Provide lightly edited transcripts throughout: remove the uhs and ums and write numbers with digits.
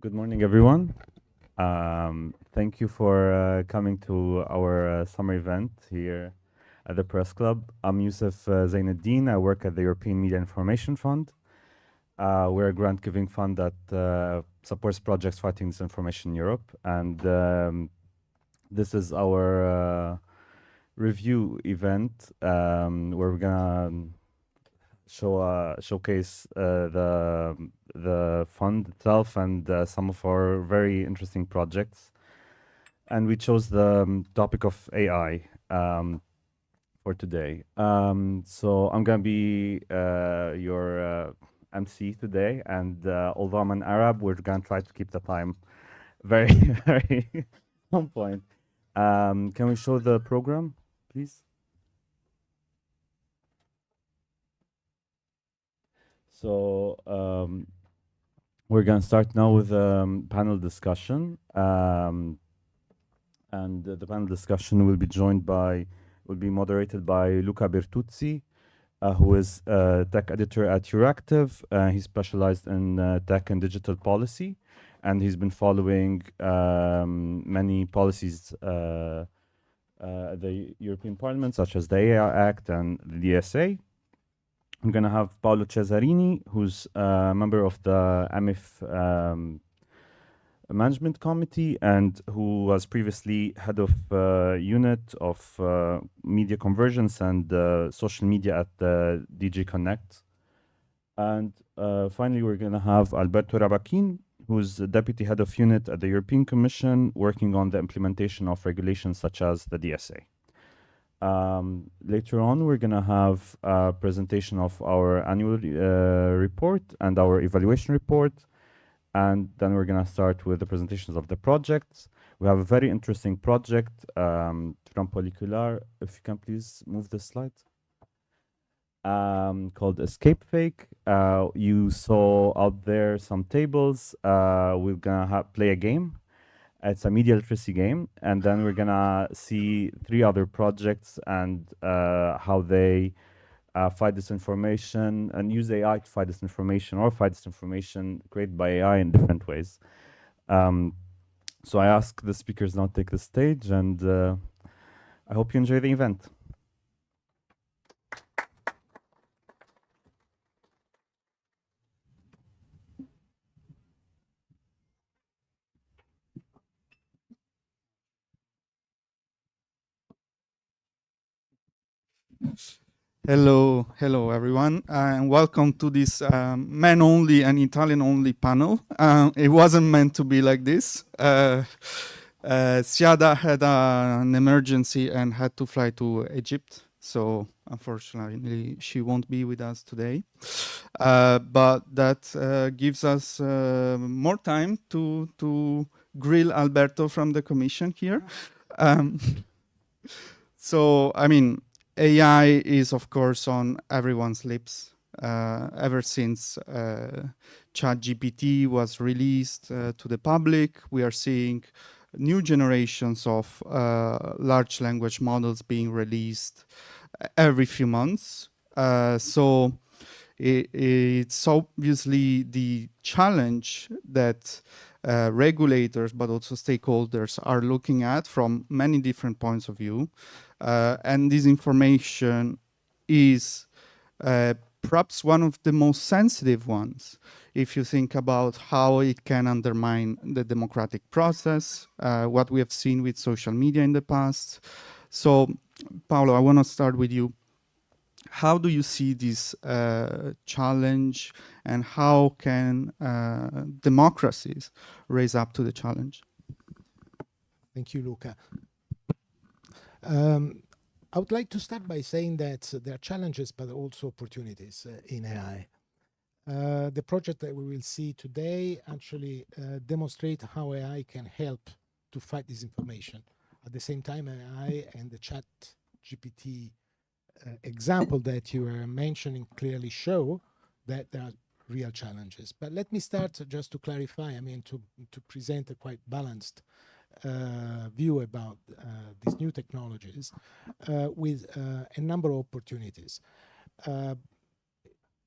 Good morning, everyone. Thank you for coming to our summer event here at the Press Club. I'm Youssef Zainuddin. I work at the European Media Information Fund. We're a grant-giving fund that supports projects fighting disinformation in Europe. And this is our review event where we're gonna showcase the fund itself and some of our very interesting projects. And we chose the topic of AI for today. So I'm gonna be your MC today, and although I'm an Arab, we're gonna try to keep the time very, very on point. Can we show the program, please? So we're gonna start now with panel discussion, and the panel discussion will be moderated by Luca Bertuzzi, who is tech editor at Euractiv. He's specialized in tech and digital policy, and he's been following many policies at the European Parliament, such as the AI Act and the DSA. I'm going to have Paolo Cesarini, who's a member of the EMIF management committee and who was previously head of unit of media convergence and social media at DG Connect. And finally, we're going to have Alberto Rabachin, who's the deputy head of unit at the European Commission, working on the implementation of regulations such as the DSA. Later on, we're going to have a presentation of our annual report and our evaluation report. And then we're going to start with the presentations of the projects. We have a very interesting project from Polycular. If you can please move the slide. Called Escape Fake. You saw out there some tables. We're going to play a game. It's a media literacy game, and then we're gonna see 3 other projects and how they fight disinformation and use AI to fight disinformation or fight disinformation created by AI in different ways. So I ask the speakers now to take the stage, and I hope you enjoy the event. Hello everyone, and welcome to this man-only and Italian-only panel. It wasn't meant to be like this. Siada had an emergency and had to fly to Egypt, so unfortunately she won't be with us today. But that gives us more time to grill Alberto from the Commission here. So, I mean, AI is, of course, on everyone's lips ever since ChatGPT was released to the public. We are seeing new generations of large language models being released every few months. So it's obviously the challenge that regulators, but also stakeholders are looking at from many different points of view. And this information is perhaps one of the most sensitive ones if you think about how it can undermine the democratic process, what we have seen with social media in the past. So, Paolo, I want to start with you. How do you see this challenge, and how can democracies raise up to the challenge? Thank you, Luca. I would like to start by saying that there are challenges, but also opportunities in AI. The project that we will see today actually demonstrate how AI can help to fight disinformation. At the same time, AI and the ChatGPT example that you were mentioning clearly show that there are real challenges. But let me start just to clarify, I mean, to present a quite balanced view about these new technologies with a number of opportunities,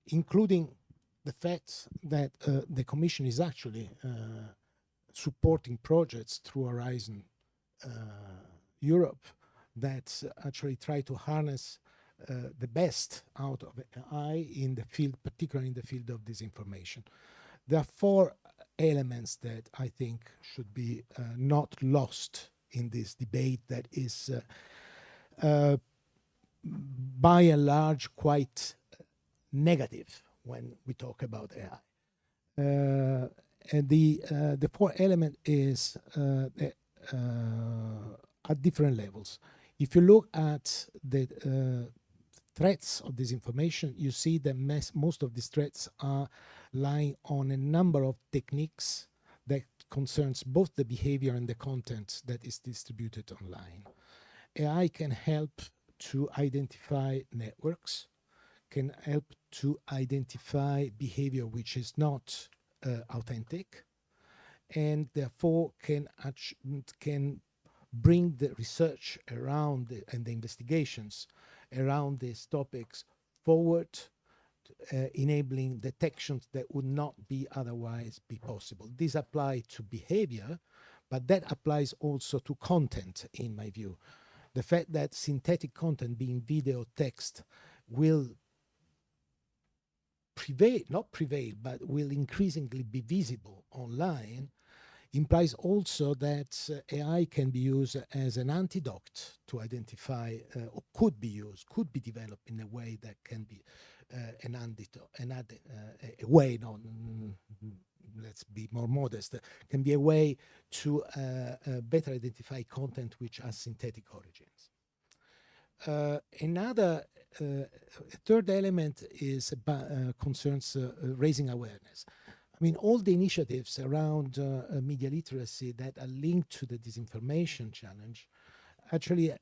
including the fact that the Commission is actually supporting projects through Horizon Europe that actually try to harness the best out of AI in the field, particularly in the field of disinformation. There are four elements that I think should be not lost in this debate that is by and large quite negative when we talk about AI. And the four element is at different levels. If you look at the threats of disinformation, you see that most of these threats are lying on a number of techniques that concerns both the behavior and the content that is distributed online. AI can help to identify networks, can help to identify behavior which is not authentic, and therefore can bring the research around and the investigations around these topics forward, enabling detections that would not be otherwise be possible. These apply to behavior, but that applies also to content, in my view. The fact that synthetic content, being video, text, will not prevail, but will increasingly be visible online, implies also that AI can be used as an antidote to identify, or could be developed in a way that can be an antidote, a way, no, let's be more modest, can be a way to better identify content which has synthetic origins. Another third element is concerns raising awareness. I mean, all the initiatives around media literacy that are linked to the disinformation challenge actually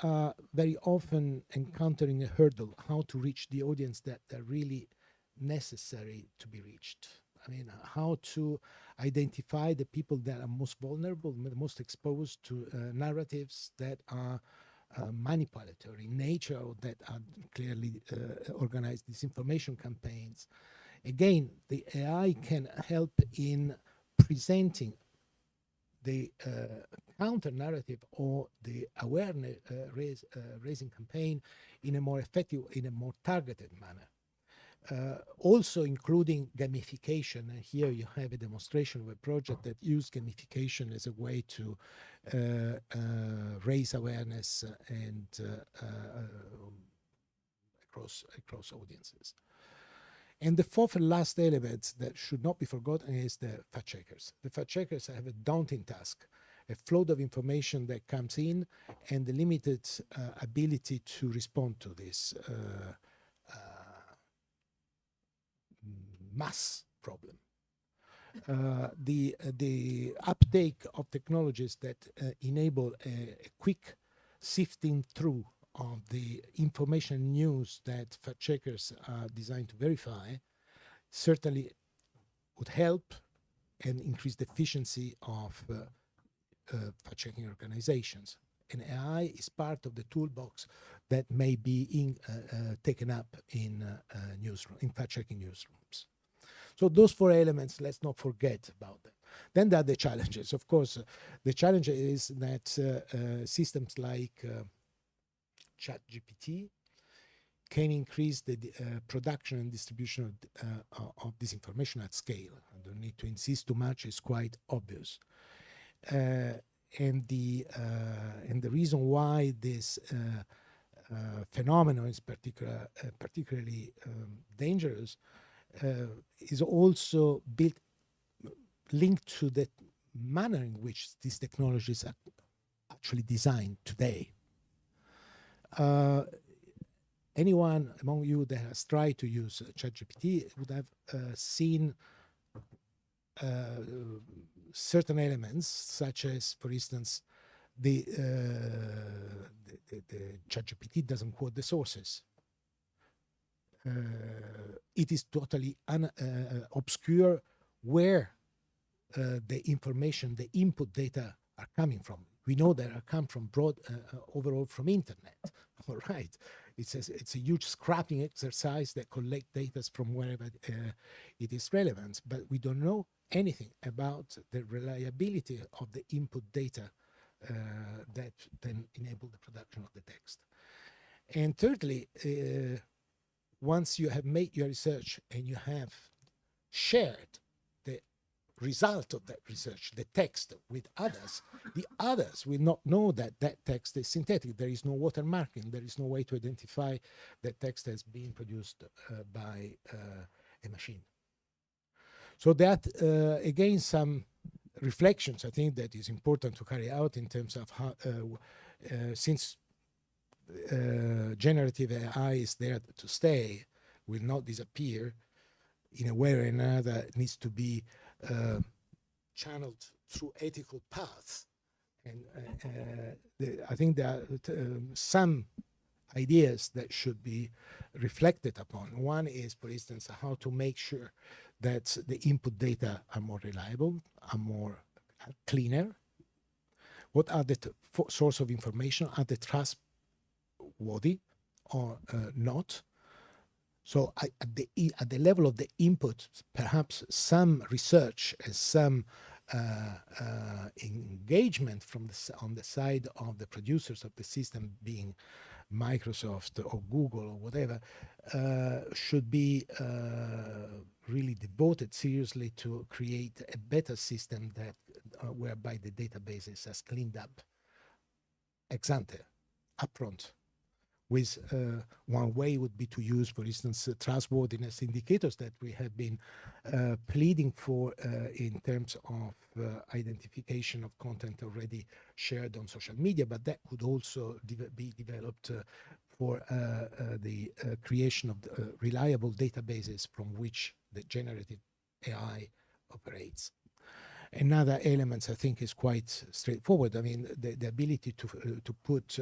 are very often encountering a hurdle, how to reach the audience that are really necessary to be reached. I mean, how to identify the people that are most vulnerable, most exposed to narratives that are manipulatory in nature, or that are clearly organized disinformation campaigns. Again, the AI can help in presenting the counter narrative or the awareness raising campaign in a more effective, in a more targeted manner. Also including gamification. And here you have a demonstration of a project that used gamification as a way to raise awareness and across audiences. And the fourth and last element that should not be forgotten is the fact checkers. The fact checkers have a daunting task, a flood of information that comes in, and the limited ability to respond to this mass problem. The uptake of technologies that enable a quick sifting through of the information news that fact checkers are designed to verify certainly would help and increase the efficiency of fact checking organizations. And AI is part of the toolbox that may be taken up in fact checking newsrooms. So those four elements, let's not forget about them. Then there are the challenges. Of course, the challenge is that systems like ChatGPT can increase the production and distribution of disinformation at scale. I don't need to insist too much, it's quite obvious. And the reason why this phenomenon is particularly dangerous is also linked to the manner in which these technologies are actually designed today. Anyone among you that has tried to use ChatGPT would have seen certain elements, such as, for instance, the ChatGPT doesn't quote the sources. It is totally obscure where the information, the input data are coming from. We know they are come from overall from internet. All right, it's a huge scrapping exercise that collect data from wherever it is relevant, but we don't know anything about the reliability of the input data that then enable the production of the text. And thirdly, once you have made your research and you have shared the result of that research, the text, with others, the others will not know that that text is synthetic. There is no watermarking. There is no way to identify that text as being produced by a machine. So that, again, some reflections I think that is important to carry out in terms of how, since generative AI is there to stay, will not disappear, in a way or another, it needs to be channeled through ethical paths. And I think there are some ideas that should be reflected upon. One is, for instance, how to make sure that the input data are more reliable, are more cleaner. What are the source of information? Are they trustworthy or not? So at the level of the input, perhaps some research and some engagement from on the side of the producers of the system, being Microsoft or Google or whatever, should be really devoted seriously to create a better system that whereby the databases are cleaned up ex ante, upfront. With one way would be to use, for instance, trustworthiness indicators that we have been pleading for in terms of identification of content already shared on social media, but that could also be developed for the creation of reliable databases from which the generative AI operates. Another element I think is quite straightforward. I mean, the ability to put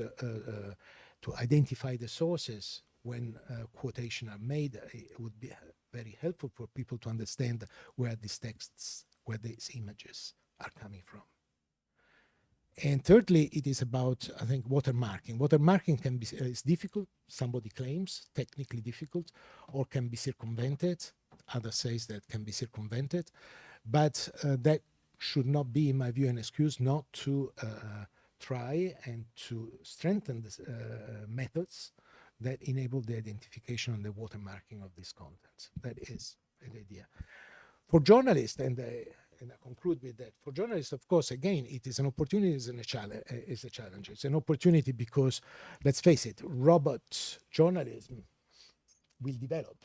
to identify the sources when quotation are made, it would be very helpful for people to understand where these texts, where these images are coming from. And thirdly, it is about, I think, watermarking. Watermarking can be is difficult. Somebody claims technically difficult, or can be circumvented. Others says that can be circumvented, but that should not be, in my view, an excuse not to try and to strengthen the methods that enable the identification and the watermarking of these contents. That is an idea. For journalists, and I conclude with that, for journalists, of course, again, it is an opportunity, it's a challenge. It's an opportunity because, let's face it, robot journalism will develop.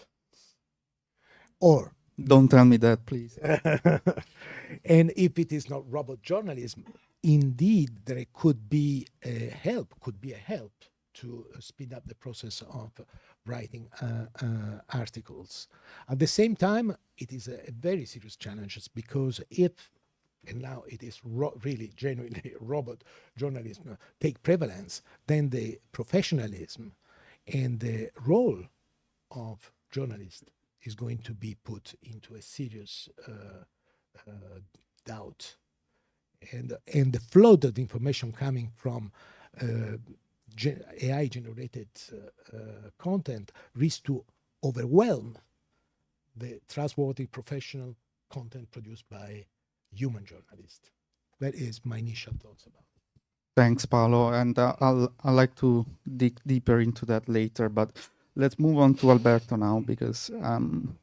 Or don't tell me that, please. And if it is not robot journalism, indeed, there could be a help to speed up the process of writing articles. At the same time, it is a very serious challenge because if, and now it is really genuinely robot journalism take prevalence, then the professionalism and the role of journalists is going to be put into a serious doubt. And the flood of information coming from AI-generated content risks to overwhelm the trustworthy professional content produced by human journalists. That is my initial thoughts about it. Thanks, Paolo. And I'll like to dig deeper into that later, but let's move on to Alberto now, because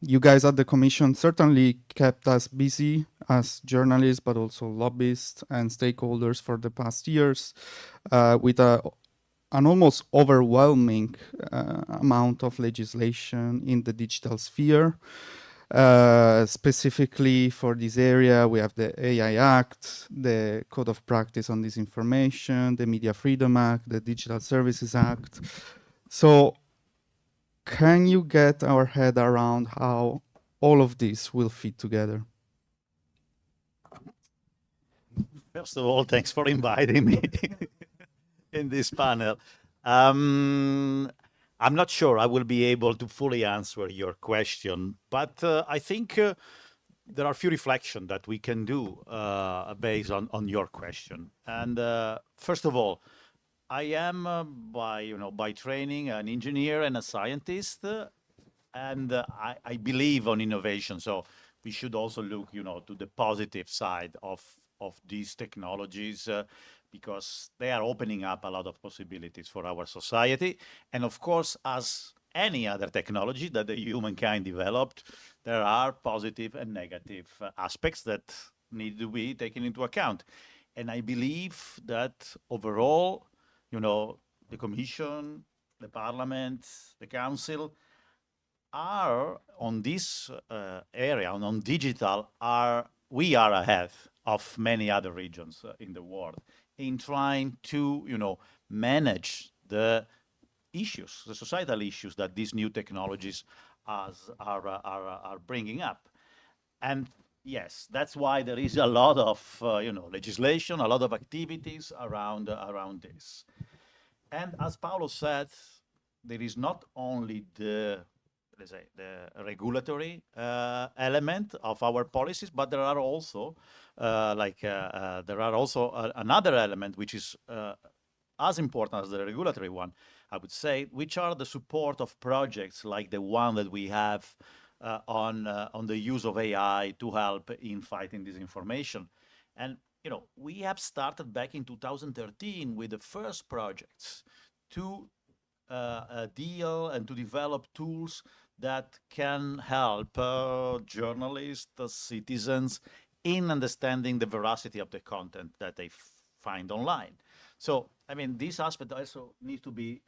you guys at the Commission certainly kept us busy as journalists, but also lobbyists and stakeholders for the past years with an almost overwhelming amount of legislation in the digital sphere. Specifically for this area, we have the AI Act, the Code of Practice on Disinformation, the Media Freedom Act, the Digital Services Act. So can you get our head around how all of this will fit together? First of all, thanks for inviting me in this panel. I'm not sure I will be able to fully answer your question, but I think there are a few reflections that we can do based on your question. And first of all, I am by training an engineer and a scientist, and I believe on innovation. So we should also look, to the positive side of these technologies, because they are opening up a lot of possibilities for our society. And of course, as any other technology that the humankind developed, there are positive and negative aspects that need to be taken into account. And I believe that overall, the Commission, the Parliament, the Council are on this area, on digital, we are ahead of many other regions in the world in trying to, manage the issues, the societal issues that these new technologies are bringing up. And yes, that's why there is a lot of legislation, a lot of activities around this. And as Paolo said, there is not only the, let's say, the regulatory element of our policies, but there are also another element which is as important as the regulatory one, I would say, which are the support of projects like the one that we have on the use of AI to help in fighting disinformation. And we have started back in 2013 with the first projects to deal and to develop tools that can help journalists, citizens, in understanding the veracity of the content that they find online. So, I mean, this aspect also needs to be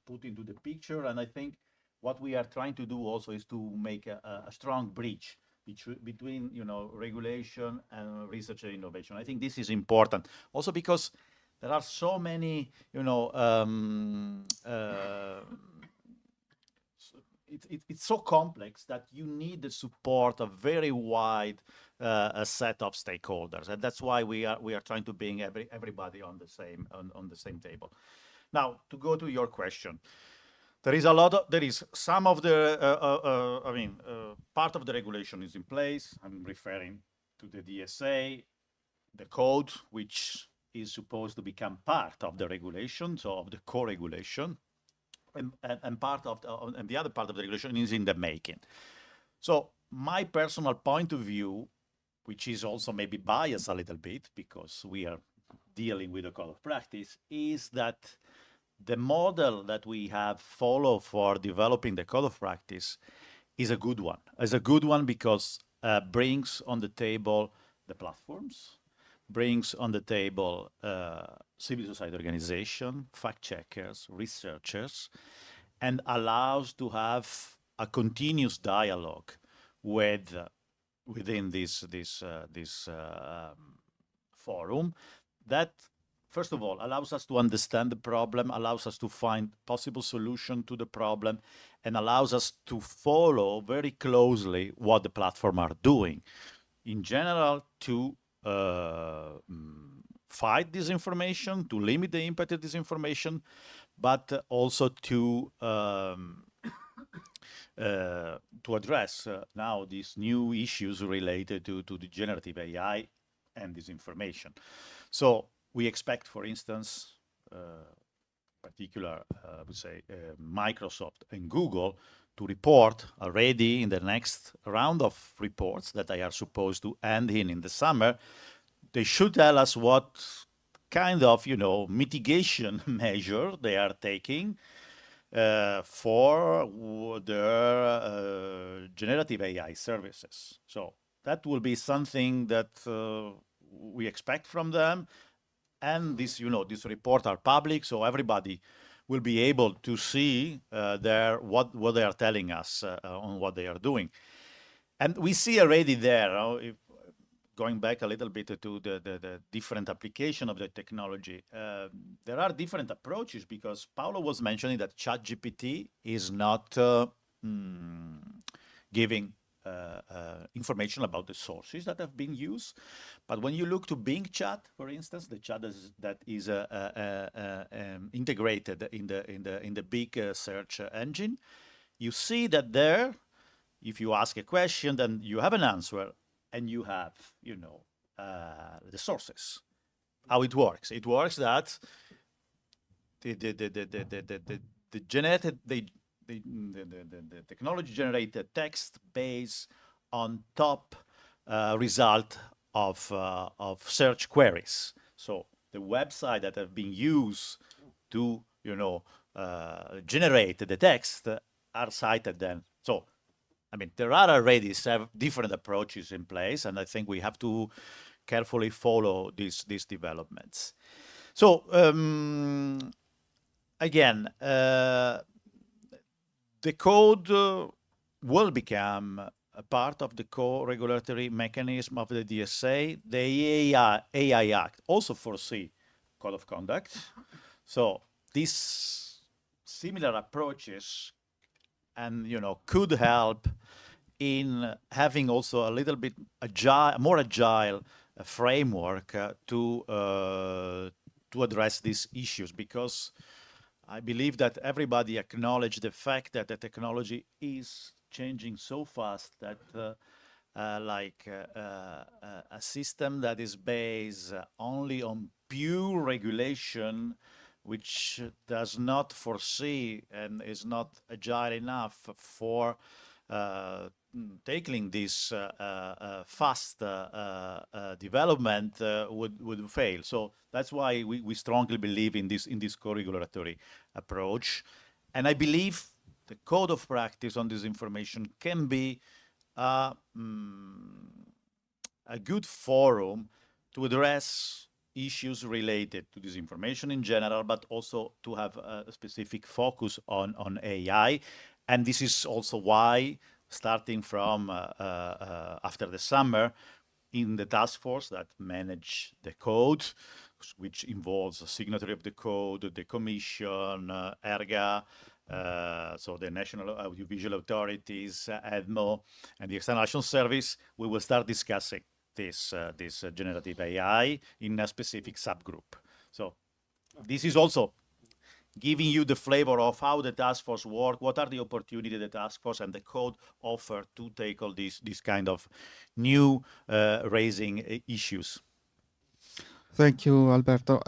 put into the picture. And I think what we are trying to do also is to make a strong bridge between, regulation and research and innovation. I think this is important also because there are so many, it's so complex that you need the support of very wide a set of stakeholders, and that's why we are trying to bring everybody on the same table. Now, to go to your question, there is some of the part of the regulation is in place. I'm referring to the DSA, the code, which is supposed to become part of the regulation, so of the core regulation, and part of and the other part of the regulation is in the making. So my personal point of view, which is also maybe biased a little bit because we are dealing with a code of practice, is that the model that we have followed for developing the code of practice is a good one. It's a good one because brings on the table the platforms, brings on the table civil society organization, fact checkers, researchers, and allows to have a continuous dialogue within this forum that, first of all, allows us to understand the problem, allows us to find possible solution to the problem, and allows us to follow very closely what the platform are doing. In general, to fight disinformation, to limit the impact of disinformation, but also to address now these new issues related to the generative AI and disinformation. So we expect, for instance, particular, I would say, Microsoft and Google to report already in the next round of reports that they are supposed to end in the summer. They should tell us what kind of, mitigation measure they are taking for their generative AI services. So that will be something that we expect from them. And these reports are public, so everybody will be able to see what they are telling us on what they are doing. And we see already there, going back a little bit to the different application of the technology, there are different approaches because Paolo was mentioning that ChatGPT is not giving information about the sources that have been used. But when you look to Bing Chat, for instance, the chat that is integrated in the big search engine, you see that there, if you ask a question, then you have an answer, and you have, the sources. How it works? It works that the technology generated text based on top result of search queries. So the website that have been used to, generate the text are cited then. So, I mean, there are already different approaches in place, and I think we have to carefully follow these developments. So, again, the code will become a part of the core regulatory mechanism of the DSA. The AI Act also foresee code of conduct. So these similar approaches and could help in having also a little bit more agile framework to address these issues, because I believe that everybody acknowledge the fact that the technology is changing so fast that a system that is based only on pure regulation, which does not foresee and is not agile enough for tackling this fast development would fail. So that's why we strongly believe in this co-regulatory approach. And I believe the code of practice on disinformation can be a good forum to address issues related to disinformation in general, but also to have a specific focus on AI. And this is also why, starting from after the summer, in the task force that manage the code, which involves the signatory of the code, the commission, ERGA, so the National Audiovisual Authorities, EDMO, and the External Action Service, we will start discussing this generative AI in a specific subgroup. So this is also giving you the flavor of how the task force work, what are the opportunities the task force and the code offer to tackle this kind of new raising issues. Thank you, Alberto.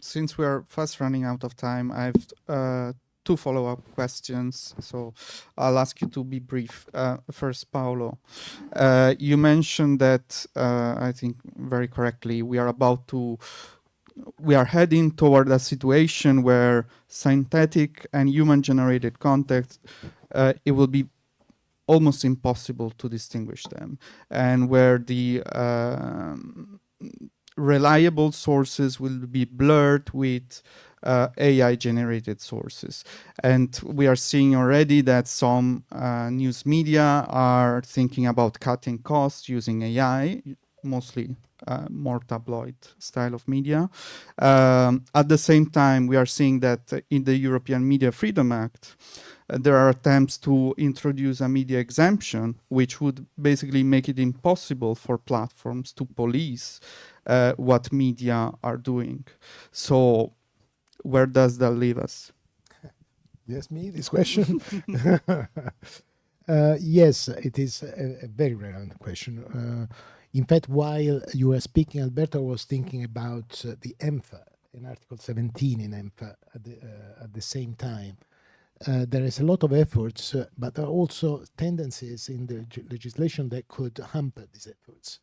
Since we are fast running out of time, I have two follow-up questions, so I'll ask you to be brief. First, Paolo, you mentioned that, I think very correctly, we are heading toward a situation where synthetic and human-generated content, it will be almost impossible to distinguish them, and where the reliable sources will be blurred with AI-generated sources. And we are seeing already that some news media are thinking about cutting costs using AI, mostly more tabloid style of media. At the same time, we are seeing that in the European Media Freedom Act, there are attempts to introduce a media exemption, which would basically make it impossible for platforms to police what media are doing. So where does that leave us? Yes, me, this question? Yes, it is a very relevant question. In fact, while you were speaking, Alberto, was thinking about the EMFA, in Article 17 in EMFA at the same time. There is a lot of efforts, but there are also tendencies in the legislation that could hamper these efforts.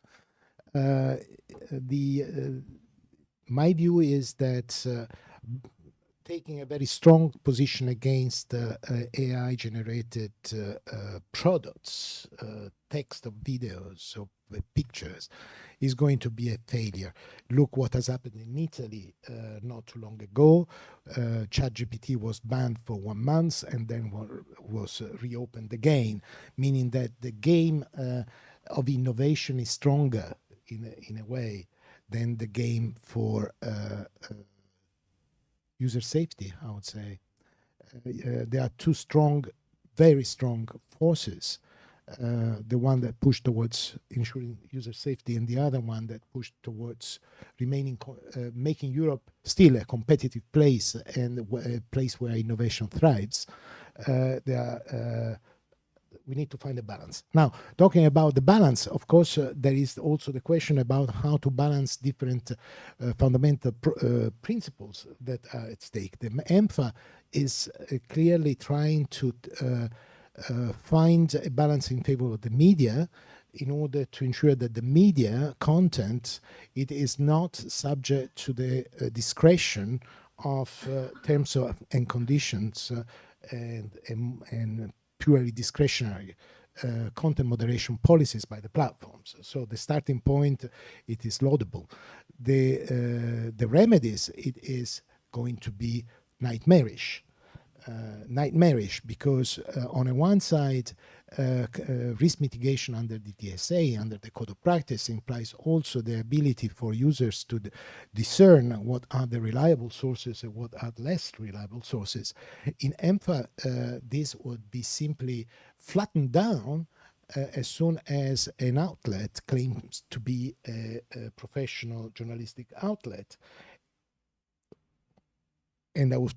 My view is that taking a very strong position against AI-generated products, text or videos or pictures, is going to be a failure. Look what has happened in Italy not too long ago. ChatGPT was banned for 1 month and then was reopened again, meaning that the game of innovation is stronger in a way than the game for user safety, I would say. There are two strong, very strong forces. The one that pushed towards ensuring user safety and the other one that pushed towards making Europe still a competitive place and a place where innovation thrives. We need to find a balance. Now, talking about the balance, of course, there is also the question about how to balance different fundamental principles that are at stake. The EMFA is clearly trying to find a balance in favor of the media in order to ensure that the media content, it is not subject to the discretion of terms of, and conditions and purely discretionary content moderation policies by the platforms. So the starting point, it is laudable. The remedies, it is going to be nightmarish. Nightmarish because on a one side, risk mitigation under the DSA, under the code of practice, implies also the ability for users to discern what are the reliable sources and what are less reliable sources. In EMFA, this would be simply flattened down as soon as an outlet claims to be a professional journalistic outlet. And I would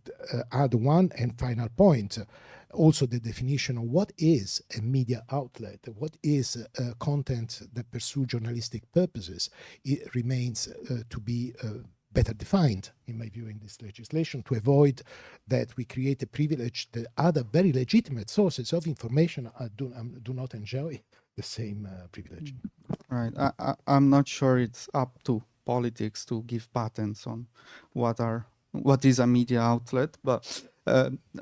add one and final point, also the definition of what is a media outlet, what is content that pursue journalistic purposes. It remains to be better defined, in my view, in this legislation, to avoid that we create a privilege that other very legitimate sources of information do not enjoy the same privilege. Right. I'm not sure it's up to politics to give patents on what is a media outlet, but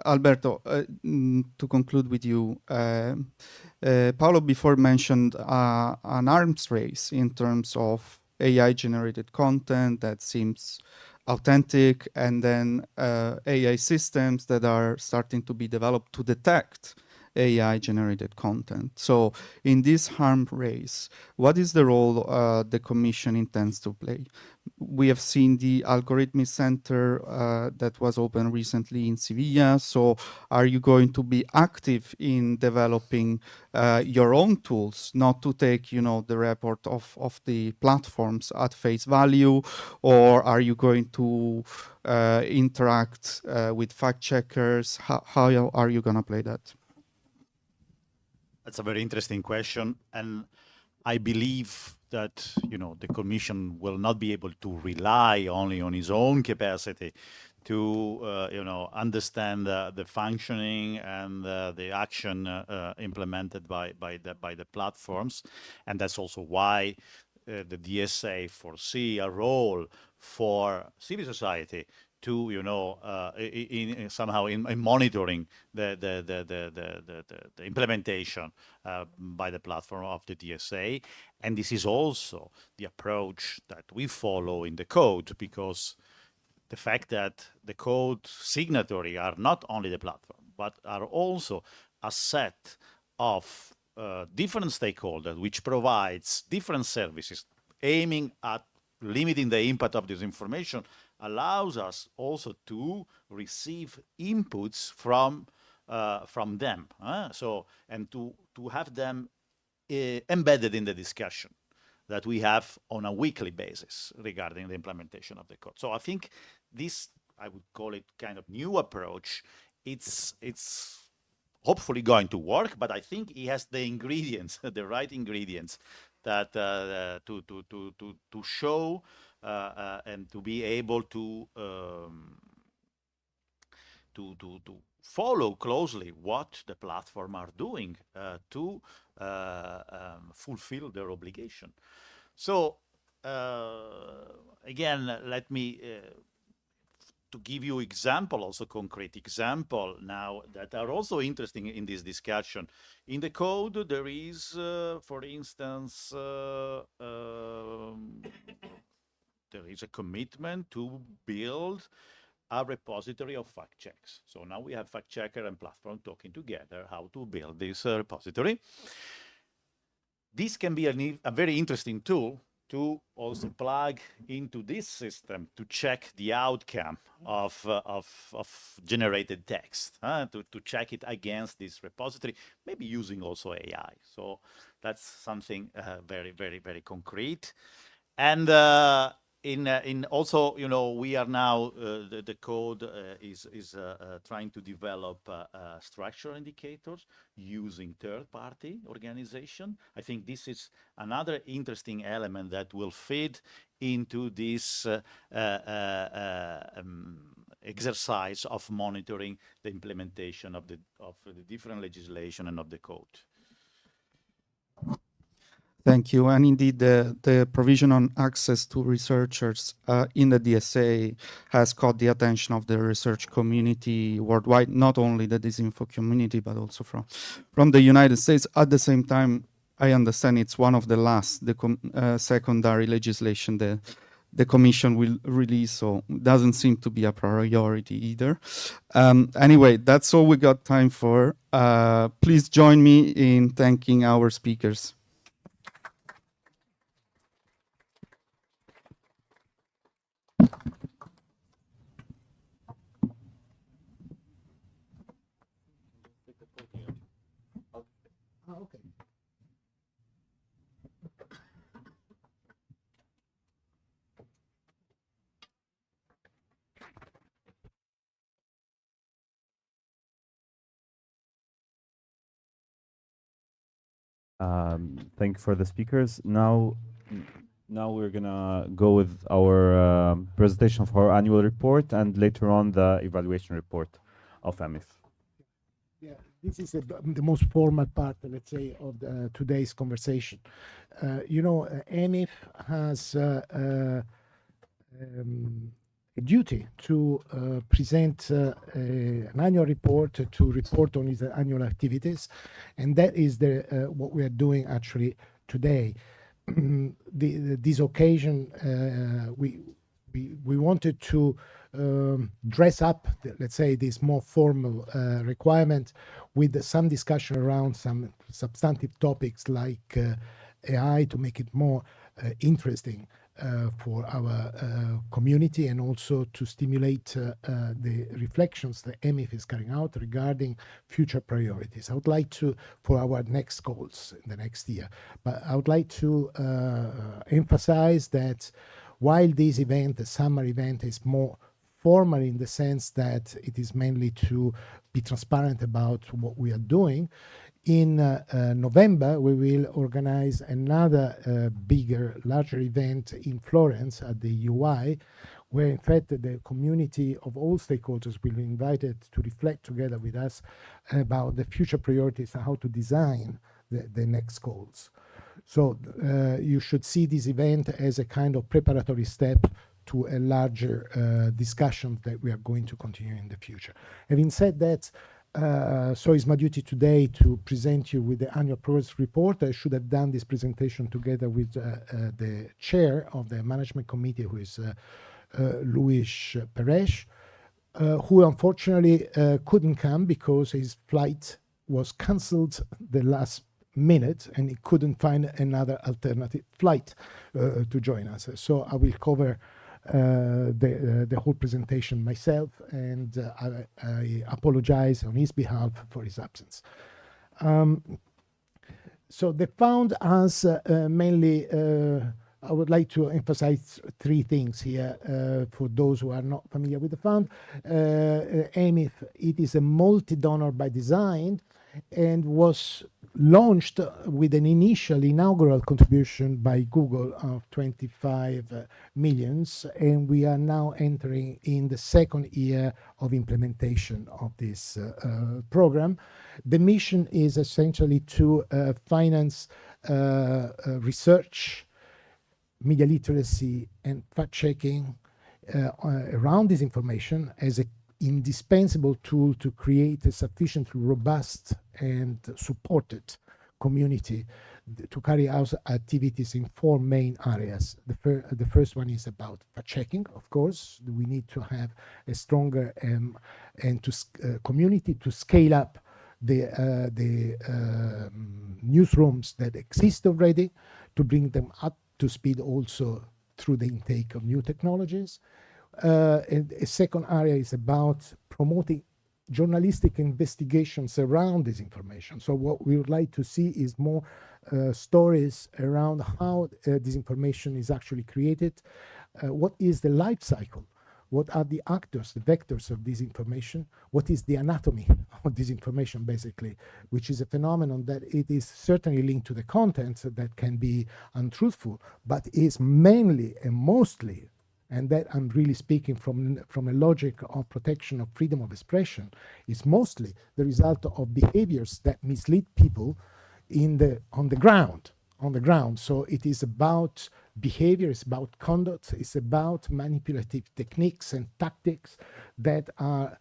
Alberto, to conclude with you, Paolo before mentioned an arms race in terms of AI generated content that seems authentic, and then AI systems that are starting to be developed to detect AI generated content. So in this harm race, what is the role the Commission intends to play? We have seen the Algorithmic Center that was opened recently in Sevilla. So are you going to be active in developing your own tools, not to take, the report of the platforms at face value, or are you going to interact with fact checkers? How are you going to play that? That's a very interesting question, and I believe that the Commission will not be able to rely only on its own capacity to understand the functioning and the action implemented by the platforms, and that's also why the DSA foresee a role for civil society to somehow in monitoring the implementation by the platform of the DSA, and this is also the approach that we follow in the code, because the fact that the code signatory are not only the platform but are also a set of different stakeholders which provides different services aiming at limiting the impact of this information allows us also to receive inputs from them. And to have them embedded in the discussion that we have on a weekly basis regarding the implementation of the code. So I think this, I would call it kind of new approach. It's hopefully going to work, but I think it has the ingredients, the right ingredients that to show and to be able to follow closely what the platform are doing to fulfill their obligation. So again, let me to give you example, also concrete example now that are also interesting in this discussion. In the code, there is, for instance, there is a commitment to build a repository of fact checks. So now we have fact checker and platform talking together how to build this repository. This can be a very interesting tool to also plug into this system to check the outcome of generated text, to check it against this repository, maybe using also AI. So that's something very, very, very concrete. And in also, we are now the code is trying to develop structural indicators using third-party organization. I think this is another interesting element that will feed into this exercise of monitoring the implementation of the different legislation and of the code. Thank you. And indeed, the provision on access to researchers in the DSA has caught the attention of the research community worldwide, not only the disinfo community, but also from the United States. At the same time, I understand it's one of the last, secondary legislation the Commission will release, so it doesn't seem to be a priority either. Anyway, that's all we got time for. Please join me in thanking our speakers. Okay. Thank you for the speakers. Now we're gonna go with our presentation of our annual report and later on the evaluation report of EMIF. Yeah, this is the most formal part, let's say, of today's conversation. EMIF has a duty to present an annual report to report on its annual activities, and that is what we are doing actually today. This occasion, we wanted to dress up, let's say, this more formal requirement with some discussion around some substantive topics like AI to make it more interesting for our community, and also to stimulate the reflections that EMIF is carrying out regarding future priorities. I would like to, for our next goals in the next year, but I would like to emphasize that while this event, the summer event, is more formal in the sense that it is mainly to be transparent about what we are doing, in November, we will organize another larger event in Florence at the UI, where in fact the community of all stakeholders will be invited to reflect together with us about the future priorities and how to design the next goals. So you should see this event as a kind of preparatory step to a larger discussion that we are going to continue in the future. Having said that, so it's my duty today to present you with the annual progress report. I should have done this presentation together with the chair of the management committee, who is Luis Perez, who unfortunately couldn't come because his flight was cancelled the last minute and he couldn't find another alternative flight to join us. So I will cover the whole presentation myself, and I apologize on his behalf for his absence. So the fund has mainly, I would like to emphasize three things here for those who are not familiar with the fund. EMIF, it is a multi-donor by design and was launched with an inaugural contribution by Google of 25 millions, and we are now entering in the second year of implementation of this program. The mission is essentially to finance research, media literacy, and fact-checking around disinformation as an indispensable tool to create a sufficiently robust and supported community to carry out activities in four main areas. The first one is about fact-checking, of course. We need to have a stronger community to scale up the newsrooms that exist already, to bring them up to speed also through the intake of new technologies. And a second area is about promoting journalistic investigations around disinformation. So what we would like to see is more stories around how disinformation is actually created, what is the life cycle, what are the actors, the vectors of disinformation, what is the anatomy of disinformation, basically, which is a phenomenon that it is certainly linked to the content that can be untruthful, but is mainly and mostly, and that I'm really speaking from a logic of protection of freedom of expression, is mostly the result of behaviors that mislead people on the ground, on the ground. So it is about behavior, it's about conduct, it's about manipulative techniques and tactics that are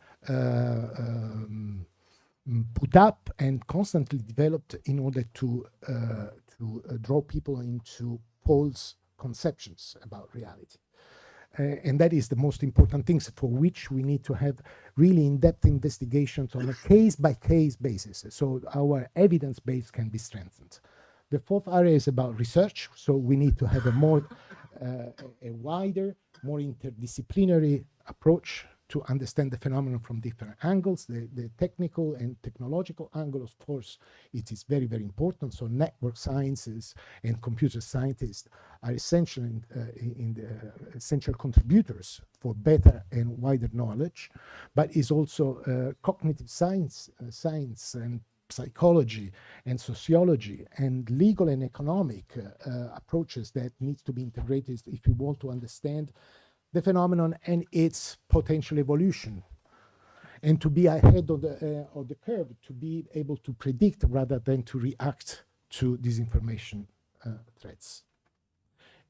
put up and constantly developed in order to draw people into false conceptions about reality. And that is the most important things for which we need to have really in-depth investigations on a case-by-case basis. So our evidence base can be strengthened. The fourth area is about research. So we need to have a more, a wider, more interdisciplinary approach to understand the phenomenon from different angles. The technical and technological angle, of course, it is very, very important. So network sciences and computer scientists are essential in the essential contributors for better and wider knowledge, but is also cognitive science and psychology and sociology and legal and economic approaches that needs to be integrated if you want to understand the phenomenon and its potential evolution, and to be ahead of the curve, to be able to predict rather than to react to disinformation threats.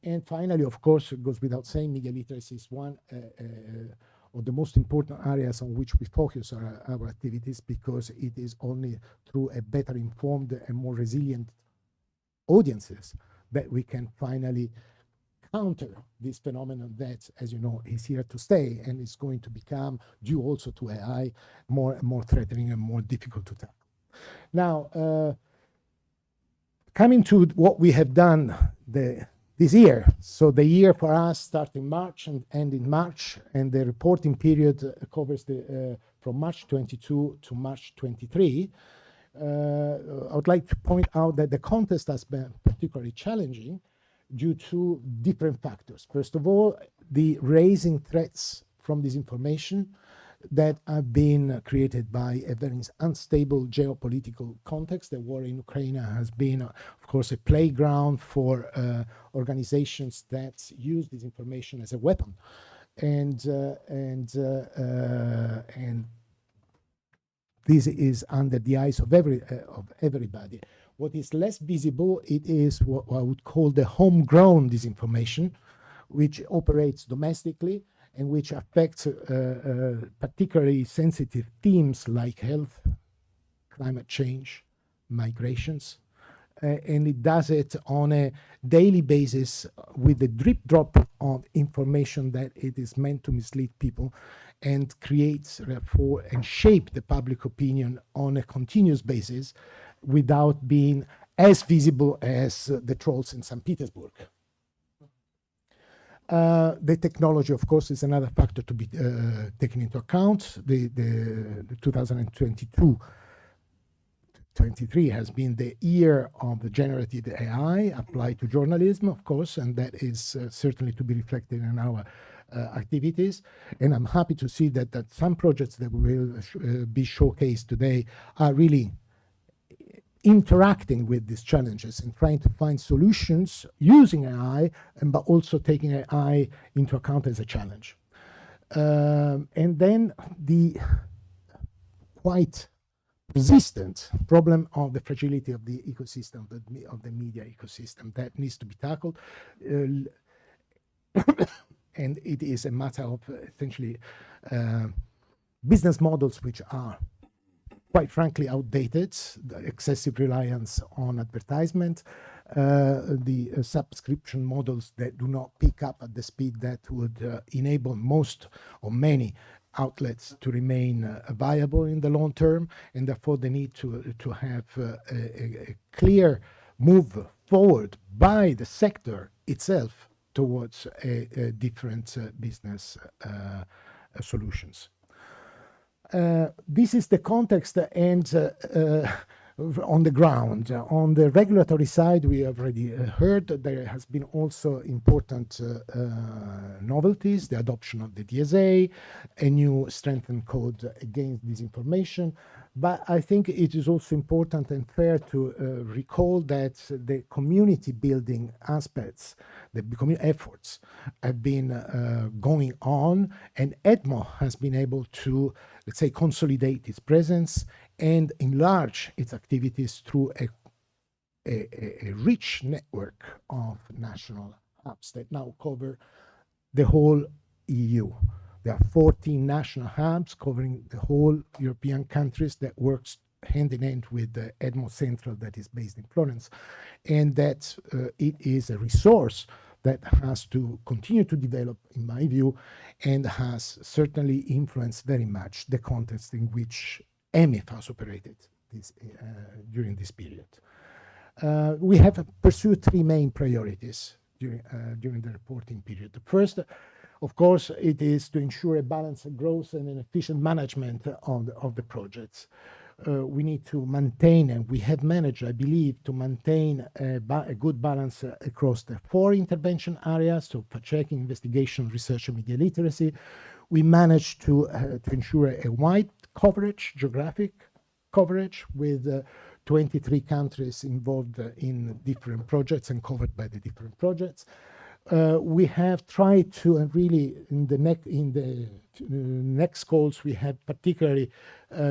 And finally, of course, it goes without saying, media literacy is one of the most important areas on which we focus our activities, because it is only through a better informed and more resilient audiences that we can finally counter this phenomenon that, as you know, is here to stay and is going to become, due also to AI, more and more threatening and more difficult to tackle. Now, coming to what we have done this year. So the year for us starts in March and end in March, and the reporting period covers from March 22 to March 23. I would like to point out that the context has been particularly challenging due to different factors. First of all, the raising threats from disinformation that have been created by a very unstable geopolitical context. The war in Ukraine has been, of course, a playground for organizations that use disinformation as a weapon, and this is under the eyes of everybody. What is less visible, it is what I would call the homegrown disinformation, which operates domestically and which affects particularly sensitive themes like health, climate change, migrations. And it does it on a daily basis with the drip drop of information that it is meant to mislead people, and creates, therefore, and shape the public opinion on a continuous basis without being as visible as the trolls in St. Petersburg. The technology, of course, is another factor to be taken into account. The 2022-23 has been the year of the generative AI applied to journalism, of course, and that is certainly to be reflected in our activities. And I'm happy to see that some projects that will be showcased today are really interacting with these challenges and trying to find solutions using AI, but also taking AI into account as a challenge. And then the quite persistent problem of the fragility of the ecosystem, of the media ecosystem, that needs to be tackled. And it is a matter of essentially business models which are, quite frankly, outdated, the excessive reliance on advertisement, the subscription models that do not pick up at the speed that would enable most or many outlets to remain viable in the long term, and therefore the need to have a clear move forward by the sector itself towards a different business solutions. This is the context, and on the ground. On the regulatory side, we have already heard that there has been also important novelties, the adoption of the DSA, a new strengthened code against disinformation. But I think it is also important and fair to recall that the community building aspects, the community efforts have been going on, and EDMO has been able to, let's say, consolidate its presence and enlarge its activities through a a rich network of national hubs that now cover the whole EU. There are 14 national hubs covering the whole European countries that works hand in hand with the EDMO Central that is based in Florence, and that it is a resource that has to continue to develop, in my view, and has certainly influenced very much the context in which EMIF has operated during this period. We have pursued three main priorities during the reporting period. The first, of course, it is to ensure a balanced growth and an efficient management of the projects. We need to maintain, and we have managed, I believe, to maintain a good balance across the four intervention areas, so fact-checking, investigation, research, and media literacy. We managed to ensure a wide coverage, geographic coverage, with 23 countries involved in different projects and covered by the different projects. We have tried to really, in the next calls, we have particularly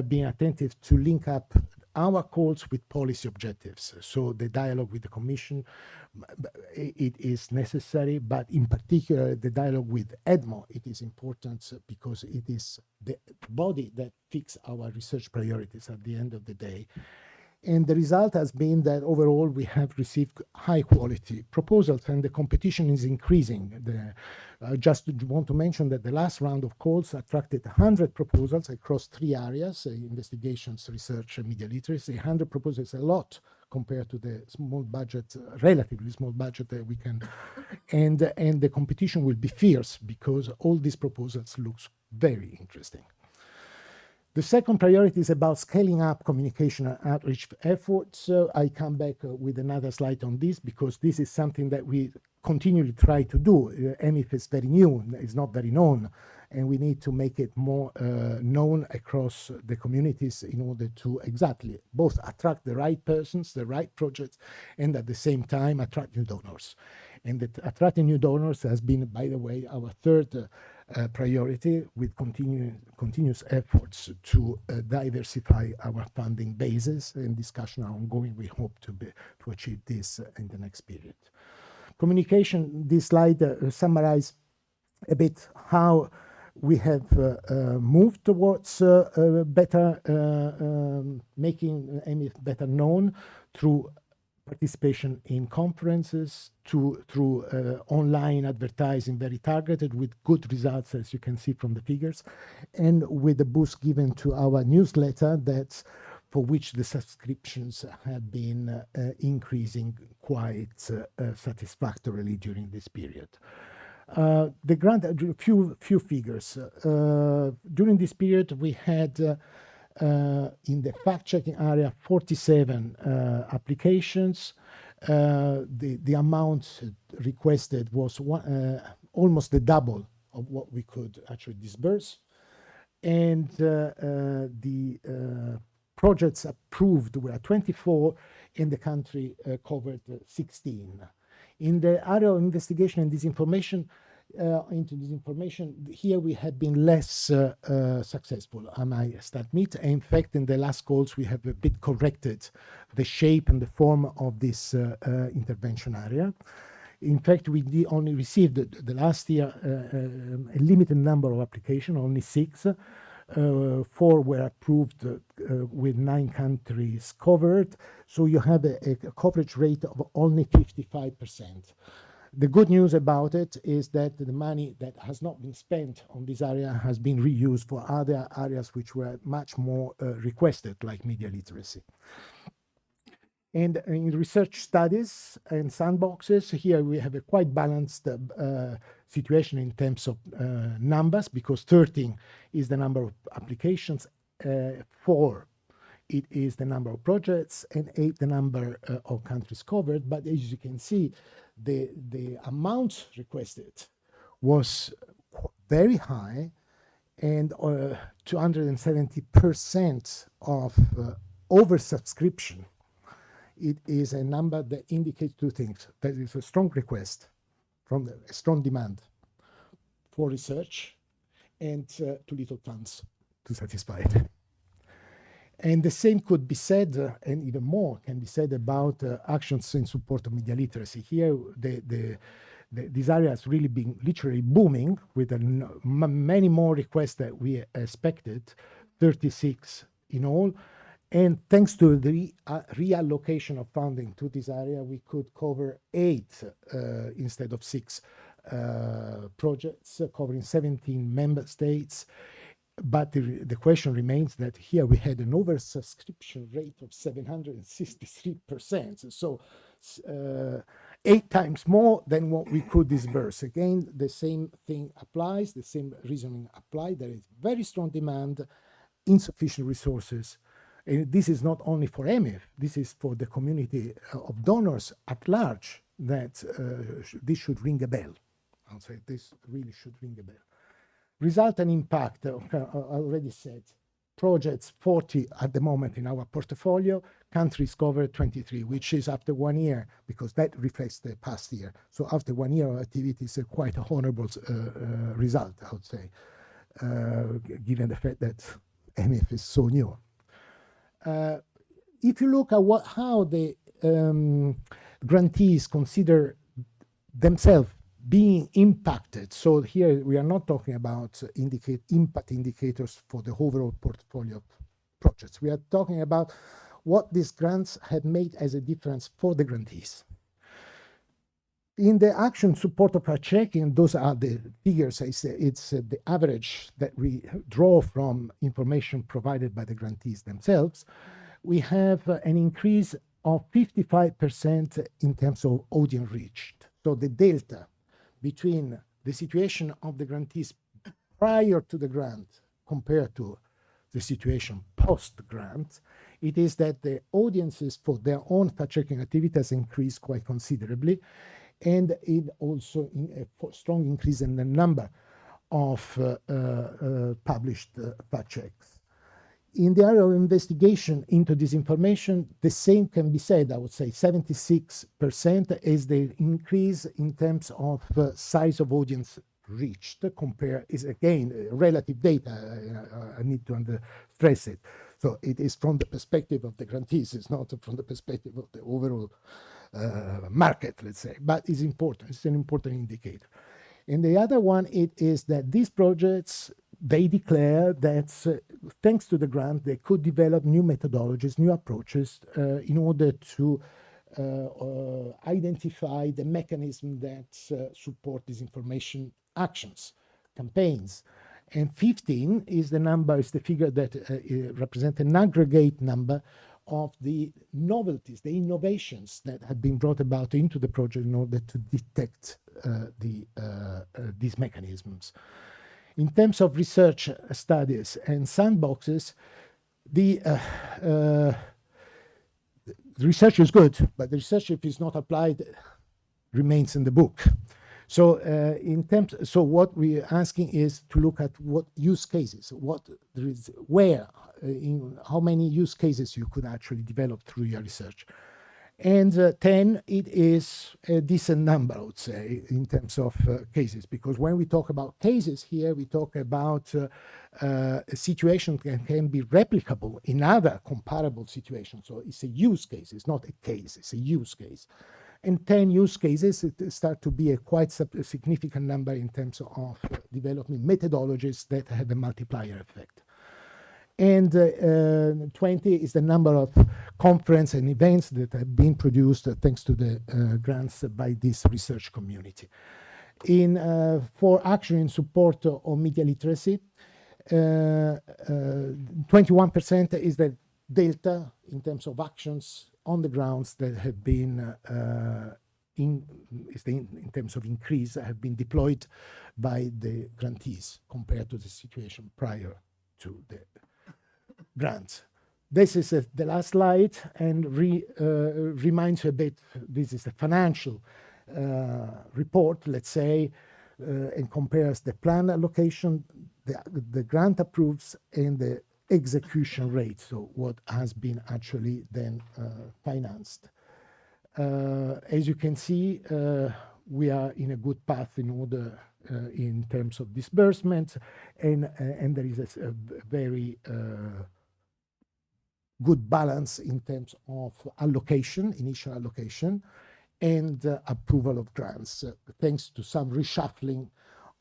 been attentive to link up our calls with policy objectives. So the dialogue with the Commission, it is necessary, but in particular, the dialogue with EDMO, it is important because it is the body that fixes our research priorities at the end of the day. And the result has been that overall we have received high quality proposals and the competition is increasing. I just want to mention that the last round of calls attracted 100 proposals across three areas, investigations, research, and media literacy. 100 proposals, a lot compared to the small budget, relatively small budget that we can, and the competition will be fierce because all these proposals looks very interesting. The second priority is about scaling up communication and outreach efforts. I come back with another slide on this because this is something that we continually try to do. EMIF is very new, it's not very known, and we need to make it more known across the communities in order to exactly both attract the right persons, the right projects, and at the same time attract new donors. And that attracting new donors has been, by the way, our third priority, with continuous efforts to diversify our funding bases, and discussion are ongoing. We hope to achieve this in the next period. Communication, this slide summarizes a bit how we have moved towards better making EMIF better known through participation in conferences, through online advertising, very targeted, with good results, as you can see from the figures, and with the boost given to our newsletter, that's for which the subscriptions have been increasing quite satisfactorily during this period. The grant, a few figures. During this period, we had in the fact-checking area 47 applications. The amount requested was almost the double of what we could actually disburse, and the projects approved were 24, and the country covered 16. In the area of investigation and disinformation, here we have been less successful, I must admit. In fact, in the last calls, we have a bit corrected the shape and the form of this intervention area. In fact, we only received the last year a limited number of applications, only 6. 4 were approved with 9 countries covered. So you have a coverage rate of only 55%. The good news about it is that the money that has not been spent on this area has been reused for other areas which were much more requested, like media literacy. And in research studies and sandboxes, here we have a quite balanced situation in terms of numbers, because 13 is the number of applications, 4 it is the number of projects, and 8 the number of countries covered. But as you can see, the amount requested was very high, and 270% of oversubscription. It is a number that indicates two things. There is a strong request, from a strong demand for research, and too little funds to satisfy it. And the same could be said, and even more can be said about actions in support of media literacy. Here, this area has really been literally booming with many more requests that we expected, 36 in all. And thanks to the reallocation of funding to this area, we could cover 8 instead of 6 projects, covering 17 member states. But the question remains that here we had an oversubscription rate of 763%. So 8 times more than what we could disburse. Again, the same thing applies, the same reasoning applies. There is very strong demand, insufficient resources. And this is not only for EMIF, this is for the community of donors at large, that this should ring a bell. I'll say this really should ring a bell. Result and impact, I already said, projects 40 at the moment in our portfolio, countries covered 23, which is after 1 year, because that reflects the past year. So after 1 year of activity is quite a honorable result, I would say, given the fact that EMIF is so new. If you look at how the grantees consider themselves being impacted, so here we are not talking about impact indicators for the overall portfolio of projects. We are talking about what these grants have made as a difference for the grantees. In the action support of our checking, those are the figures. It's the average that we draw from information provided by the grantees themselves. We have an increase of 55% in terms of audience reached. So the delta between the situation of the grantees prior to the grant compared to the situation post-grant, it is that the audiences for their own fact-checking activities increased quite considerably, and it also a strong increase in the number of published fact checks. In the area of investigation into disinformation, the same can be said. I would say 76% is the increase in terms of size of audience reached. Is again relative data. I need to stress it. So it is from the perspective of the grantees. It's not from the perspective of the overall market, let's say. But it's important. It's an important indicator. And the other one, it is that these projects, they declare that thanks to the grant, they could develop new methodologies, new approaches in order to identify the mechanism that support disinformation actions, campaigns. And 15 is the figure that represents an aggregate number of the novelties, the innovations that have been brought about into the project in order to detect these mechanisms. In terms of research studies and sandboxes, the research is good, but the research, if it's not applied, remains in the book. So so what we're asking is to look at what use cases, how many use cases you could actually develop through your research. And 10, it is a decent number, I would say, in terms of cases, because when we talk about cases here, we talk about a situation that can be replicable in other comparable situations. So it's a use case, it's not a case, it's a use case. And 10 use cases, it start to be a quite significant number in terms of developing methodologies that have a multiplier effect. And 20 is the number of conference and events that have been produced thanks to the grants by this research community. For action in support of media literacy, 21% is the delta in terms of actions on the grounds that have been in terms of increase have been deployed by the grantees compared to the situation prior to the grants. This is the last slide, and reminds you a bit, this is a financial report, let's say, and compares the plan allocation, the grant approves, and the execution rate, so what has been actually then financed. As you can see, we are in a good path in order in terms of disbursement, and there is a very good balance in terms of allocation, initial allocation, and approval of grants, thanks to some reshuffling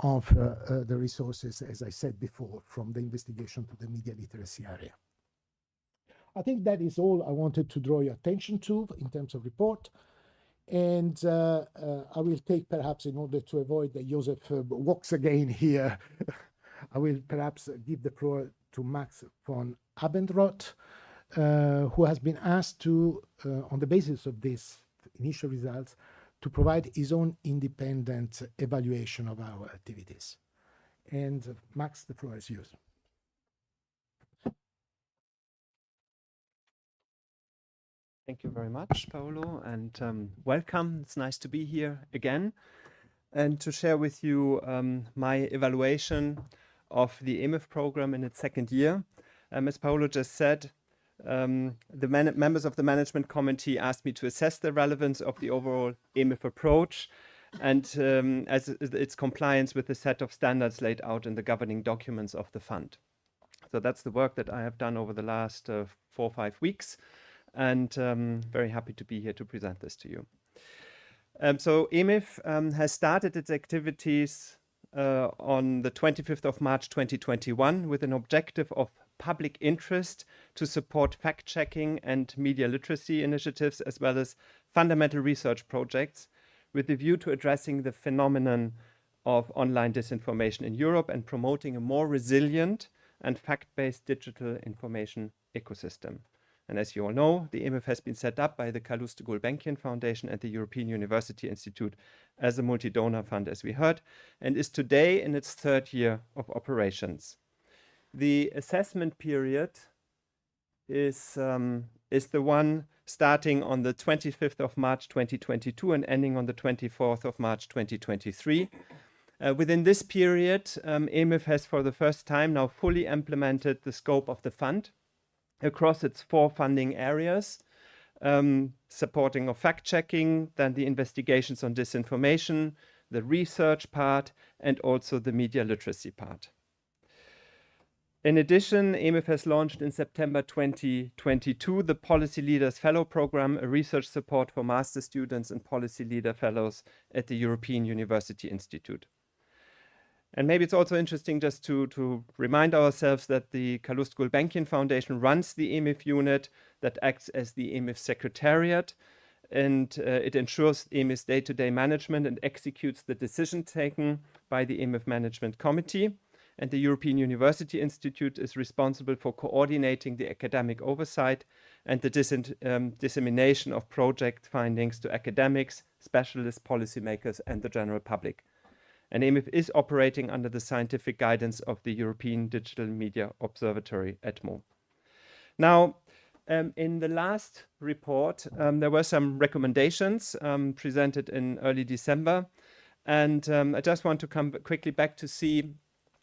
of the resources, as I said before, from the investigation to the media literacy area. I think that is all I wanted to draw your attention to in terms of report. And I will take, perhaps, in order to avoid that Joseph walks again here, I will perhaps give the floor to Max von Abendroth, who has been asked to, on the basis of these initial results, to provide his own independent evaluation of our activities. And Max, the floor is yours. Thank you very much, Paolo, and welcome. It's nice to be here again and to share with you my evaluation of the EMIF program in its second year. As Paolo just said, the members of the management committee asked me to assess the relevance of the overall EMIF approach and as its compliance with the set of standards laid out in the governing documents of the fund. So that's the work that I have done over the last 4 or 5 weeks. And very happy to be here to present this to you. So EMIF has started its activities on the 25th of March 2021 with an objective of public interest to support fact-checking and media literacy initiatives as well as fundamental research projects with a view to addressing the phenomenon of online disinformation in Europe and promoting a more resilient and fact-based digital information ecosystem. And as you all know, the EMIF has been set up by the Calouste Gulbenkian Foundation and the European University Institute as a multi-donor fund, as we heard, and is today in its 3rd year of operations. The assessment period is the one starting on the 25th of March 2022 and ending on the 24th of March 2023. Within this period, EMIF has for the first time now fully implemented the scope of the fund across its 4 funding areas, supporting of fact-checking, then the investigations on disinformation, the research part, and also the media literacy part. In addition, EMIF has launched in September 2022 the Policy Leaders Fellow Program, a research support for master students and policy leader fellows at the European University Institute. And maybe it's also interesting just to remind ourselves that the Calouste Gulbenkian Foundation runs the EMIF unit that acts as the EMIF secretariat, and it ensures EMIF's day-to-day management and executes the decision taken by the EMIF Management Committee. And the European University Institute is responsible for coordinating the academic oversight and the dissemination of project findings to academics, specialists, policymakers, and the general public. And EMIF is operating under the scientific guidance of the European Digital Media Observatory, EDMO. Now, in the last report, there were some recommendations presented in early December. And I just want to come quickly back to see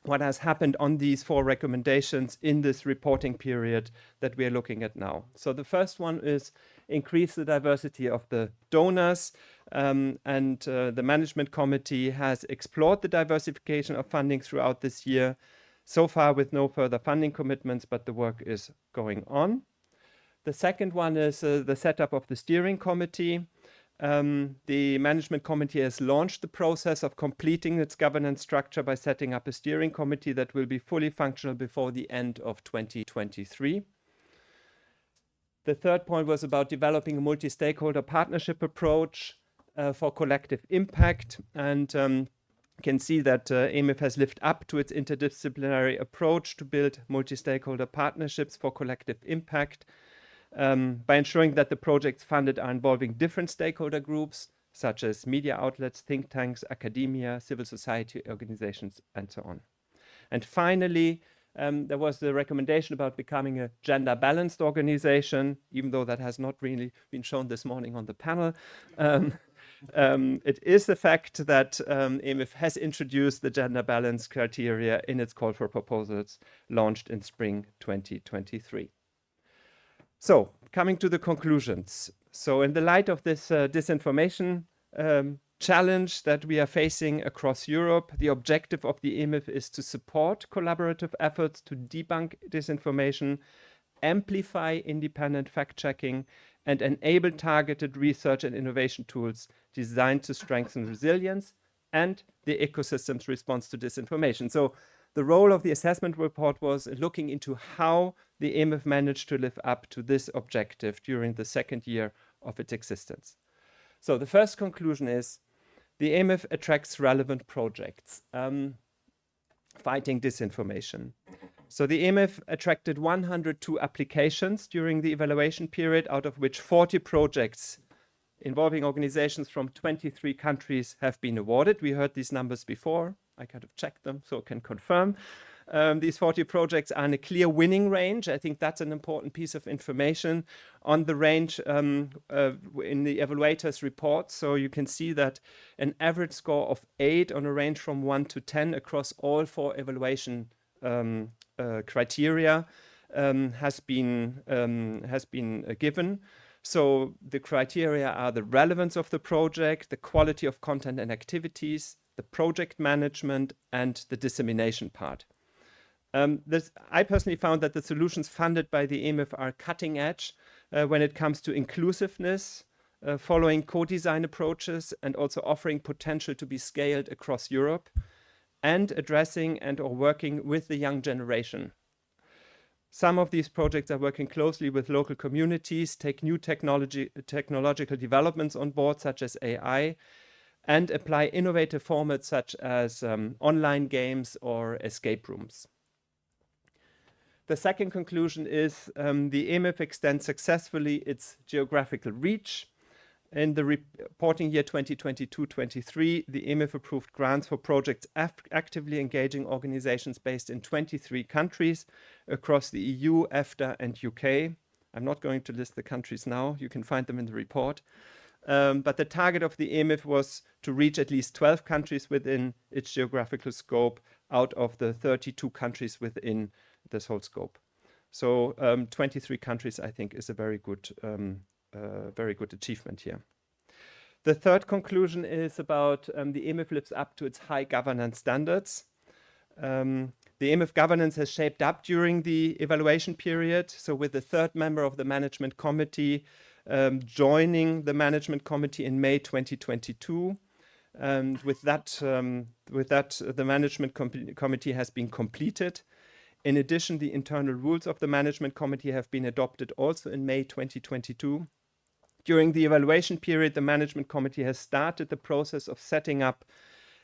what has happened on these 4 recommendations in this reporting period that we are looking at now. So the first one is increase the diversity of the donors, and the management committee has explored the diversification of funding throughout this year, so far with no further funding commitments, but the work is going on. The second one is the setup of the steering committee. The management committee has launched the process of completing its governance structure by setting up a steering committee that will be fully functional before the end of 2023. The third point was about developing a multi-stakeholder partnership approach for collective impact. And you can see that EMIF has lived up to its interdisciplinary approach to build multi-stakeholder partnerships for collective impact. By ensuring that the projects funded are involving different stakeholder groups, such as media outlets, think tanks, academia, civil society organizations, and so on. And finally, there was the recommendation about becoming a gender-balanced organization, even though that has not really been shown this morning on the panel. It is the fact that EMIF has introduced the gender balance criteria in its call for proposals launched in spring 2023. So, coming to the conclusions. So, in the light of this disinformation challenge that we are facing across Europe, the objective of the EMIF is to support collaborative efforts to debunk disinformation amplify independent fact-checking, and enable targeted research and innovation tools designed to strengthen resilience and the ecosystem's response to disinformation. So the role of the assessment report was looking into how the EMIF managed to live up to this objective during the second year of its existence. So the first conclusion is the EMIF attracts relevant projects fighting disinformation. So the EMIF attracted 102 applications during the evaluation period, out of which 40 projects involving organizations from 23 countries have been awarded. We heard these numbers before. I kind of checked them, so I can confirm. These 40 projects are in a clear winning range. I think that's an important piece of information on the range in the evaluators report. So you can see that an average score of 8 on a range from 1 to 10 across all 4 evaluation criteria has been given. So the criteria are the relevance of the project, the quality of content and activities, the project management, and the dissemination part. I personally found that the solutions funded by the EMIF are cutting edge when it comes to inclusiveness, following co-design approaches, and also offering potential to be scaled across Europe, and addressing and or working with the young generation. Some of these projects are working closely with local communities, take new technological developments on board, such as AI, and apply innovative formats such as online games or escape rooms. The second conclusion is the EMIF extends successfully its geographical reach. In the reporting year 2022-23, the EMIF approved grants for projects actively engaging organizations based in 23 countries across the EU, EFTA, and UK. I'm not going to list the countries now. You can find them in the report. But the target of the EMIF was to reach at least 12 countries within its geographical scope out of the 32 countries within this whole scope. So 23 countries, I think, is a very good achievement here. The third conclusion is about the EMIF lives up to its high governance standards. The EMIF governance has shaped up during the evaluation period. So with the third member of the management committee joining the management committee in May 2022. And with that, the management committee has been completed. In addition, the internal rules of the management committee have been adopted also in May 2022. During the evaluation period, the management committee has started the process of setting up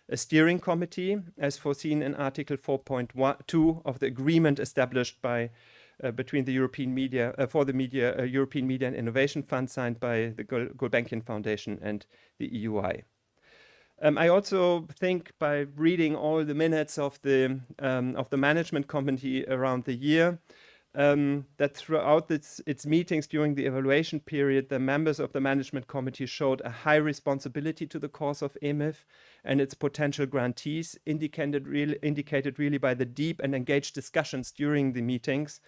a steering committee, as foreseen in Article 4.2 of the agreement established by between the European Media European Media and Innovation Fund, signed by the Gulbenkian Foundation and the EUI. I also think, by reading all the minutes of the management committee around the year, that throughout its meetings during the evaluation period, the members of the management committee showed a high responsibility to the cause of EMIF and its potential grantees, indicated really by the deep and engaged discussions during the meetings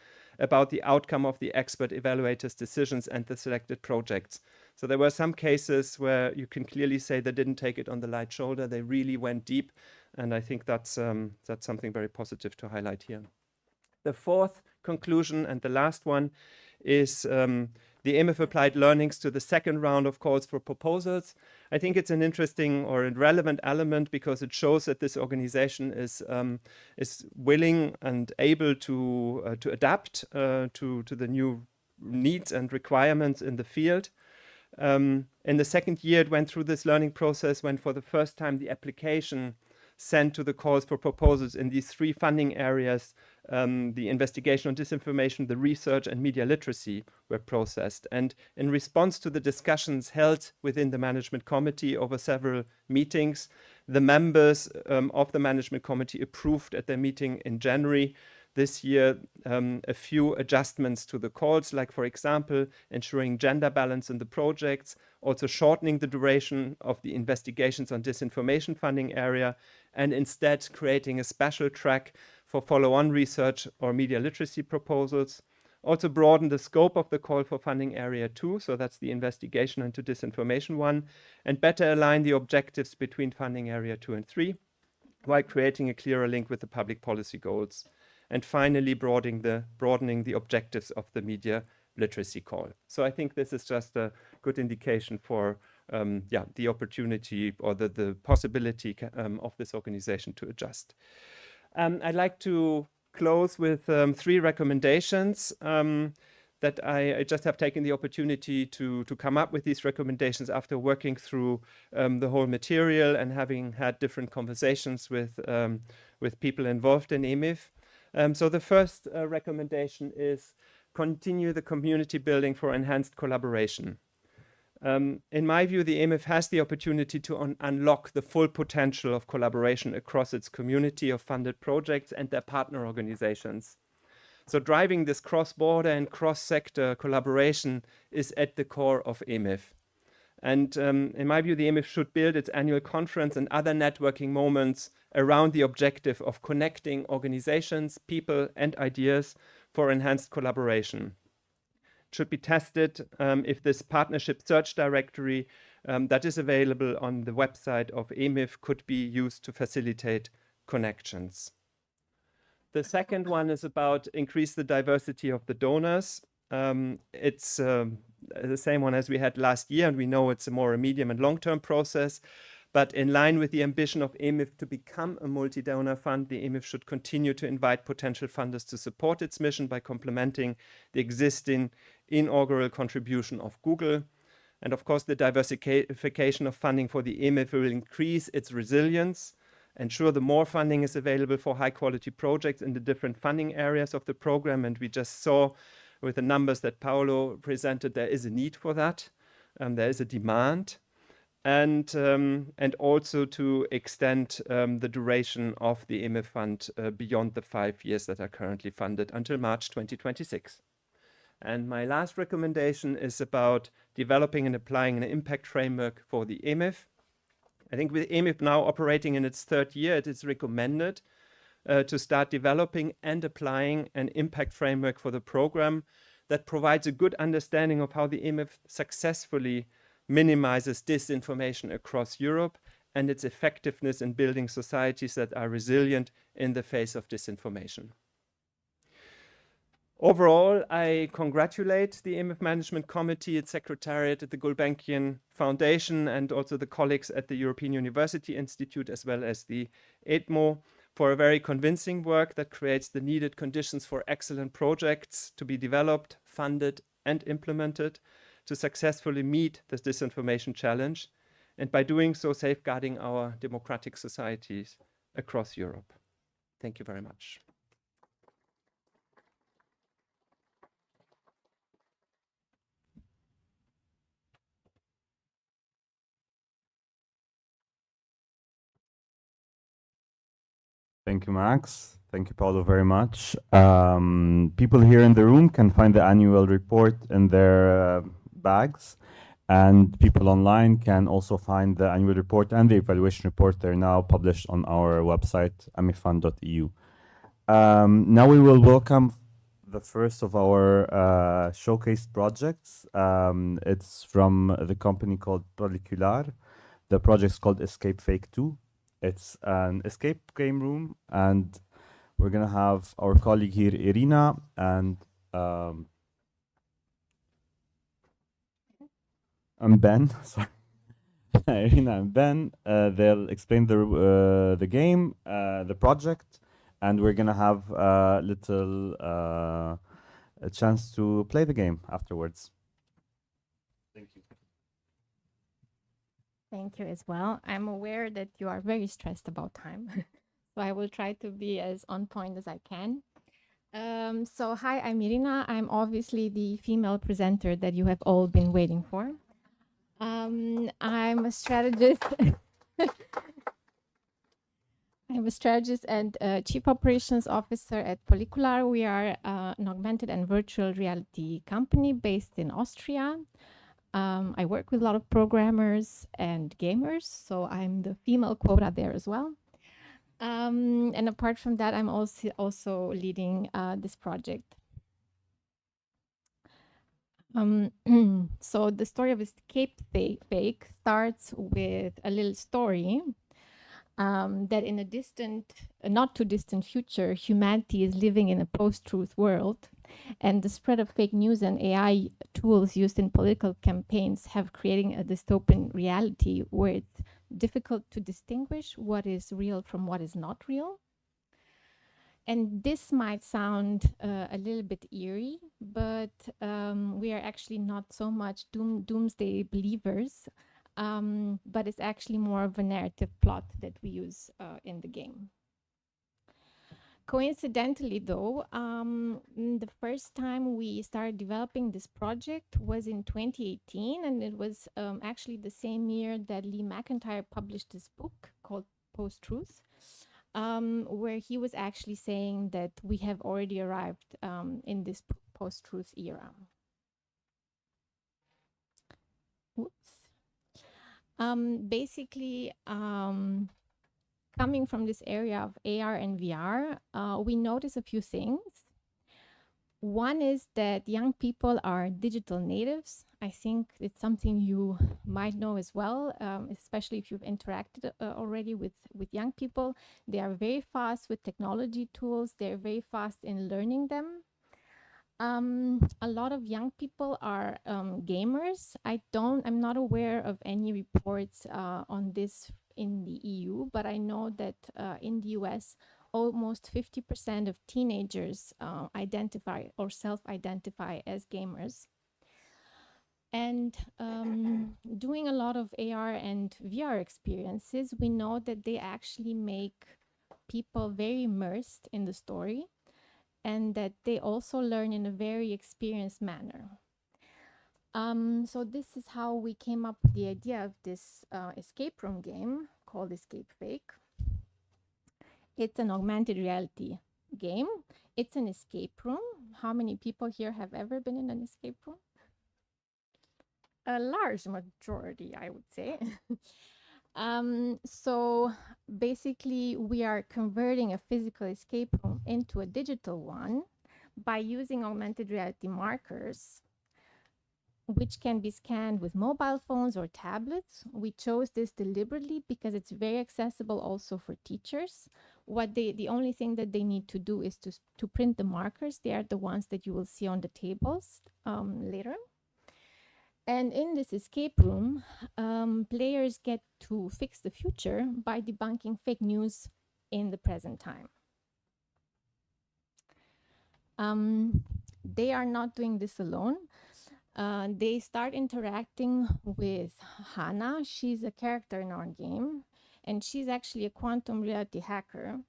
about the outcome of the expert evaluators' decisions and the selected projects. So there were some cases where you can clearly say they didn't take it on the light shoulder. They really went deep, and I think that's something very positive to highlight here. The fourth conclusion, and the last one, is the EMIF applied learnings to the second round of calls for proposals. I think it's an interesting or a relevant element because it shows that this organization is willing and able to adapt to the new needs and requirements in the field. In the second year, it went through this learning process when, for the first time, the application sent to the calls for proposals in these 3 funding areas, the investigation on disinformation, the research, and media literacy, were processed. And in response to the discussions held within the management committee over several meetings, the members of the management committee approved at their meeting in January this year a few adjustments to the calls, like, for example, ensuring gender balance in the projects, also shortening the duration of the investigations on disinformation funding area, and instead creating a special track for follow-on research or media literacy proposals. Also broaden the scope of the call for funding area 2, so that's the investigation into disinformation one, and better align the objectives between funding area 2 and 3, while creating a clearer link with the public policy goals. and finally broadening the objectives of the media literacy call. So I think this is just a good indication for the opportunity or the possibility of this organization to adjust. I'd like to close with 3 recommendations that I just have taken the opportunity to come up with these recommendations after working through the whole material and having had different conversations with people involved in EMIF. So the first recommendation is continue the community building for enhanced collaboration. In my view, the EMIF has the opportunity to unlock the full potential of collaboration across its community of funded projects and their partner organizations. So driving this cross-border and cross-sector collaboration is at the core of EMIF. And in my view, the EMIF should build its annual conference and other networking moments around the objective of connecting organizations, people, and ideas for enhanced collaboration. It should be tested if this partnership search directory that is available on the website of EMIF could be used to facilitate connections. The second one is about increase the diversity of the donors. It's the same one as we had last year, and we know it's a more medium and long-term process. But in line with the ambition of EMIF to become a multi-donor fund, the EMIF should continue to invite potential funders to support its mission by complementing the existing inaugural contribution of Google. And of course, the diversification of funding for the EMIF will increase its resilience, ensure the more funding is available for high-quality projects in the different funding areas of the program. And we just saw with the numbers that Paolo presented, there is a need for that. There is a demand. And also to extend the duration of the EMIF fund beyond the 5 years that are currently funded until March 2026. And my last recommendation is about developing and applying an impact framework for the EMIF. I think with EMIF now operating in its 3rd year, it is recommended to start developing and applying an impact framework for the program that provides a good understanding of how the EMIF successfully minimizes disinformation across Europe and its effectiveness in building societies that are resilient in the face of disinformation. Overall, I congratulate the EMIF Management Committee, its Secretariat at the Gulbenkian Foundation, and also the colleagues at the European University Institute, as well as the EDMO, for a very convincing work that creates the needed conditions for excellent projects to be developed, funded, and implemented to successfully meet this disinformation challenge, and by doing so, safeguarding our democratic societies across Europe. Thank you very much. Thank you, Max. Thank you, Paolo, very much. People here in the room can find the annual report in their bags, and people online can also find the annual report and the evaluation report. They're now published on our website, emifund.eu. Now we will welcome the first of our showcase projects. It's from the company called Prolicular. The project is called Escape Fake 2. It's an escape game room, and we're gonna have our colleague here, Irina, and Ben. Sorry, Irina and Ben. They'll explain the game, the project, and we're gonna have a little a chance to play the game afterwards. Thank you. Thank you as well. I'm aware that you are very stressed about time, so I will try to be as on point as I can. So hi, I'm Irina. I'm obviously the female presenter that you have all been waiting for. I'm a strategist. I'm a strategist and chief operations officer at Prolicular. We are an augmented and virtual reality company based in Austria. I work with a lot of programmers and gamers, so I'm the female quota there as well. And apart from that, I'm also leading this project. So the story of Escape Fake starts with a little story. that in a not too distant future, humanity is living in a post-truth world, and the spread of fake news and AI tools used in political campaigns have creating a dystopian reality where it's difficult to distinguish what is real from what is not real. And this might sound a little bit eerie, but we are actually not so much doomsday believers, but it's actually more of a narrative plot that we use in the game. Coincidentally, though, the first time we started developing this project was in 2018, and it was actually the same year that Lee McIntyre published this book called Post-Truth, where he was actually saying that we have already arrived in this post-truth era. Whoops. Basically, coming from this area of AR and VR, we notice a few things. One is that young people are digital natives. I think it's something you might know as well, especially if you've interacted already with young people. They are very fast with technology tools. They're very fast in learning them. A lot of young people are gamers. I'm not aware of any reports on this in the EU, but I know that in the US, almost 50% of teenagers identify or self-identify as gamers. And doing a lot of AR and VR experiences, we know that they actually make people very immersed in the story, and that they also learn in a very experienced manner. So this is how we came up with the idea of this escape room game called Escape Fake. It's an augmented reality game. It's an escape room. How many people here have ever been in an escape room? A large majority, I would say. So basically, we are converting a physical escape room into a digital one by using augmented reality markers, which can be scanned with mobile phones or tablets. We chose this deliberately because it's very accessible also for teachers. The only thing that they need to do is to print the markers. They are the ones that you will see on the tables later. And in this escape room, players get to fix the future by debunking fake news in the present time. They are not doing this alone. They start interacting with Hannah. She's a character in our game, and she's actually a quantum reality hacker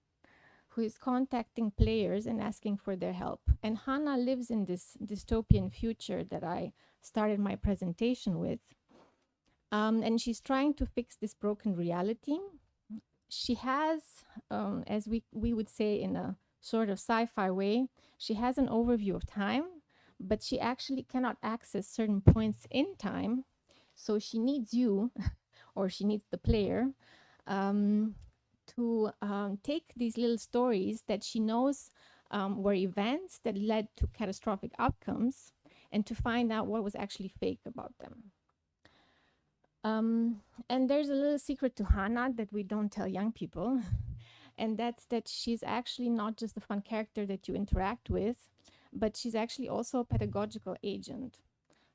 who is contacting players and asking for their help. And Hannah lives in this dystopian future that I started my presentation with. And she's trying to fix this broken reality. She has, as we would say in a sort of sci-fi way, she has an overview of time, but she actually cannot access certain points in time. So she needs you, or she needs the player, to take these little stories that she knows were events that led to catastrophic outcomes, and to find out what was actually fake about them. And there's a little secret to Hannah that we don't tell young people, and that's that she's actually not just a fun character that you interact with, but she's actually also a pedagogical agent.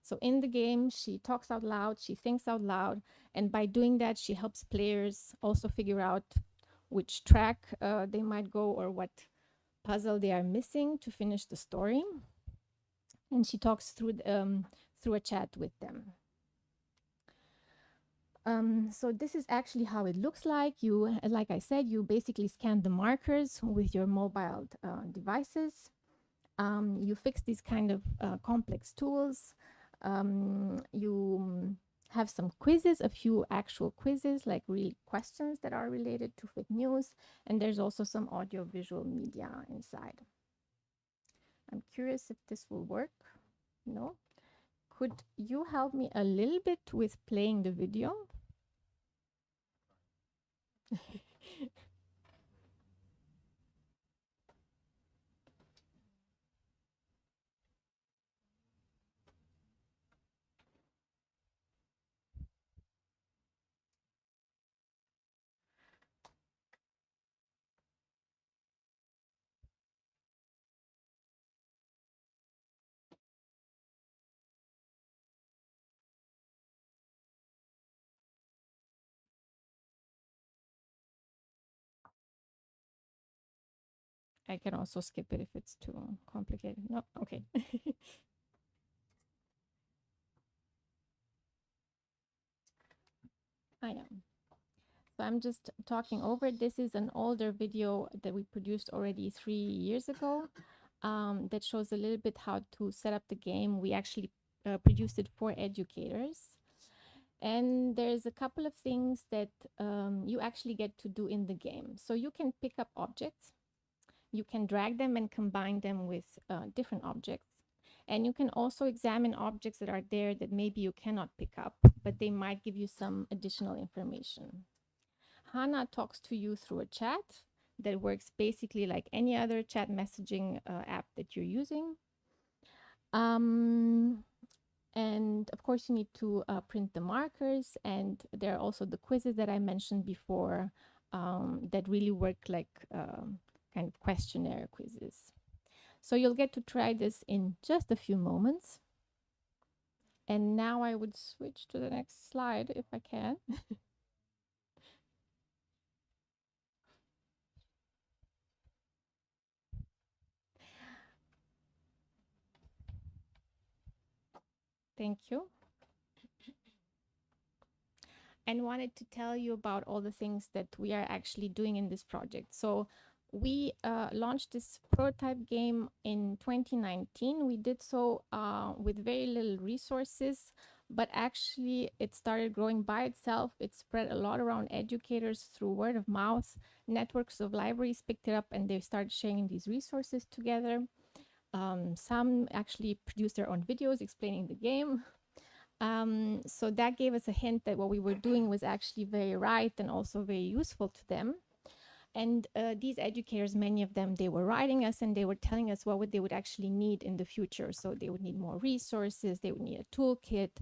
So in the game, she talks out loud, she thinks out loud, and by doing that, she helps players also figure out which track they might go or what puzzle they are missing to finish the story. And she talks through a chat with them. So this is actually how it looks like. Like I said, you basically scan the markers with your mobile devices. You fix these kind of complex tools. You have some quizzes, a few actual quizzes, like real questions that are related to fake news. And there's also some audio-visual media inside. I'm curious if this will work. No? Could you help me a little bit with playing the video? I can also skip it if it's too complicated. No, okay. I am. So I'm just talking over. This is an older video that we produced already 3 years ago that shows a little bit how to set up the game. We actually produced it for educators. And there's a couple of things that you actually get to do in the game. So you can pick up objects. You can drag them and combine them with different objects. And you can also examine objects that are there that maybe you cannot pick up, but they might give you some additional information. Hannah talks to you through a chat that works basically like any other chat messaging app that you're using. And of course, you need to print the markers, and there are also the quizzes that I mentioned before that really work like kind of questionnaire quizzes. So you'll get to try this in just a few moments. And now I would switch to the next slide if I can. Thank you. And wanted to tell you about all the things that we are actually doing in this project. So we launched this prototype game in 2019. We did so with very little resources, but actually it started growing by itself. It spread a lot around educators through word of mouth. Networks of libraries picked it up and they started sharing these resources together. Some actually produced their own videos explaining the game. So that gave us a hint that what we were doing was actually very right and also very useful to them. And these educators, many of them, they were writing us and they were telling us what they would actually need in the future. So they would need more resources, they would need a toolkit,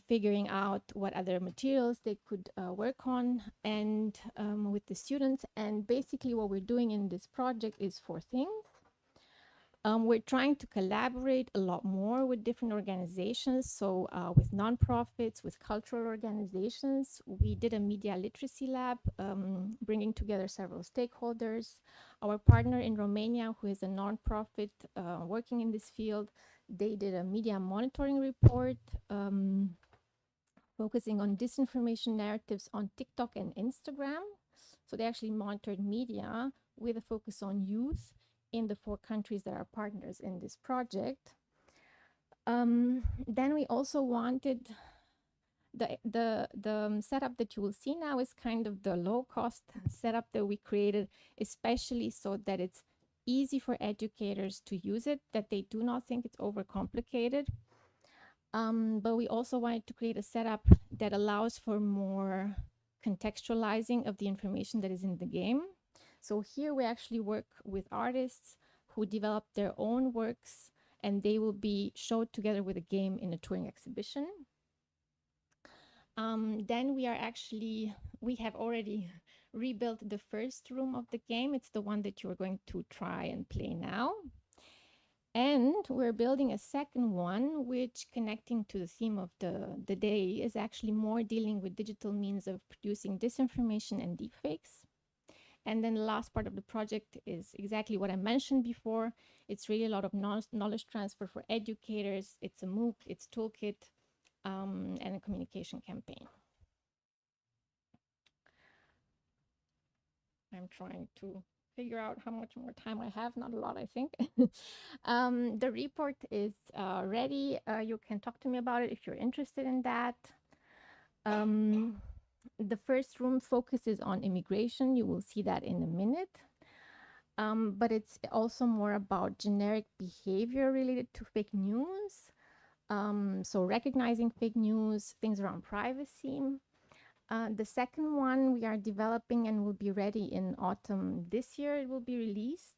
figuring out what other materials they could work on and with the students. And basically what we're doing in this project is 4 things. We're trying to collaborate a lot more with different organizations. So with nonprofits, with cultural organizations, we did a media literacy lab, bringing together several stakeholders. Our partner in Romania, who is a nonprofit working in this field, they did a media monitoring report focusing on disinformation narratives on TikTok and Instagram. So they actually monitored media with a focus on youth in the 4 countries that are partners in this project. Then we also wanted the setup that you will see now is kind of the low-cost setup that we created, especially so that it's easy for educators to use it, that they do not think it's overcomplicated. But we also wanted to create a setup that allows for more contextualizing of the information that is in the game. So here we actually work with artists who develop their own works, and they will be showed together with a game in a touring exhibition. Then we have already rebuilt the first room of the game. It's the one that you're going to try and play now. And we're building a second one, which, connecting to the theme of the day, is actually more dealing with digital means of producing disinformation and deepfakes. And then the last part of the project is exactly what I mentioned before. It's really a lot of knowledge transfer for educators. It's a MOOC, it's toolkit, and a communication campaign. I'm trying to figure out how much more time I have. Not a lot, I think. The report is ready. You can talk to me about it if you're interested in that. The first room focuses on immigration. You will see that in a minute. But it's also more about generic behavior related to fake news. So recognizing fake news, things around privacy. The second one we are developing and will be ready in autumn this year. It will be released.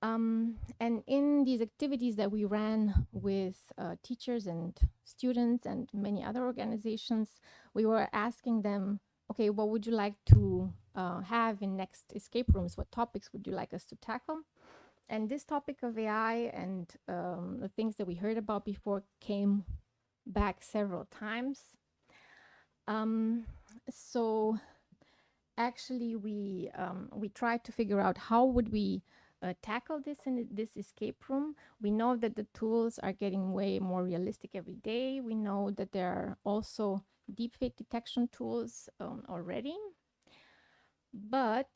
And in these activities that we ran with teachers and students and many other organizations, we were asking them, okay, what would you like to have in next escape rooms? What topics would you like us to tackle? And this topic of AI and the things that we heard about before came back several times. So actually we tried to figure out how would we tackle this in this escape room. We know that the tools are getting way more realistic every day. We know that there are also deepfake detection tools already, but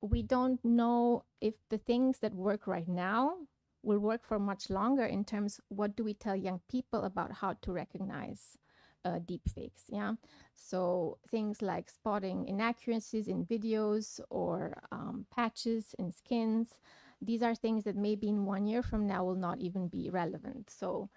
we don't know if the things that work right now will work for much longer in terms what do we tell young people about how to recognize deepfakes. Yeah, so things like spotting inaccuracies in videos or patches in skins, these are things that maybe in 1 year from now will not even be relevant. So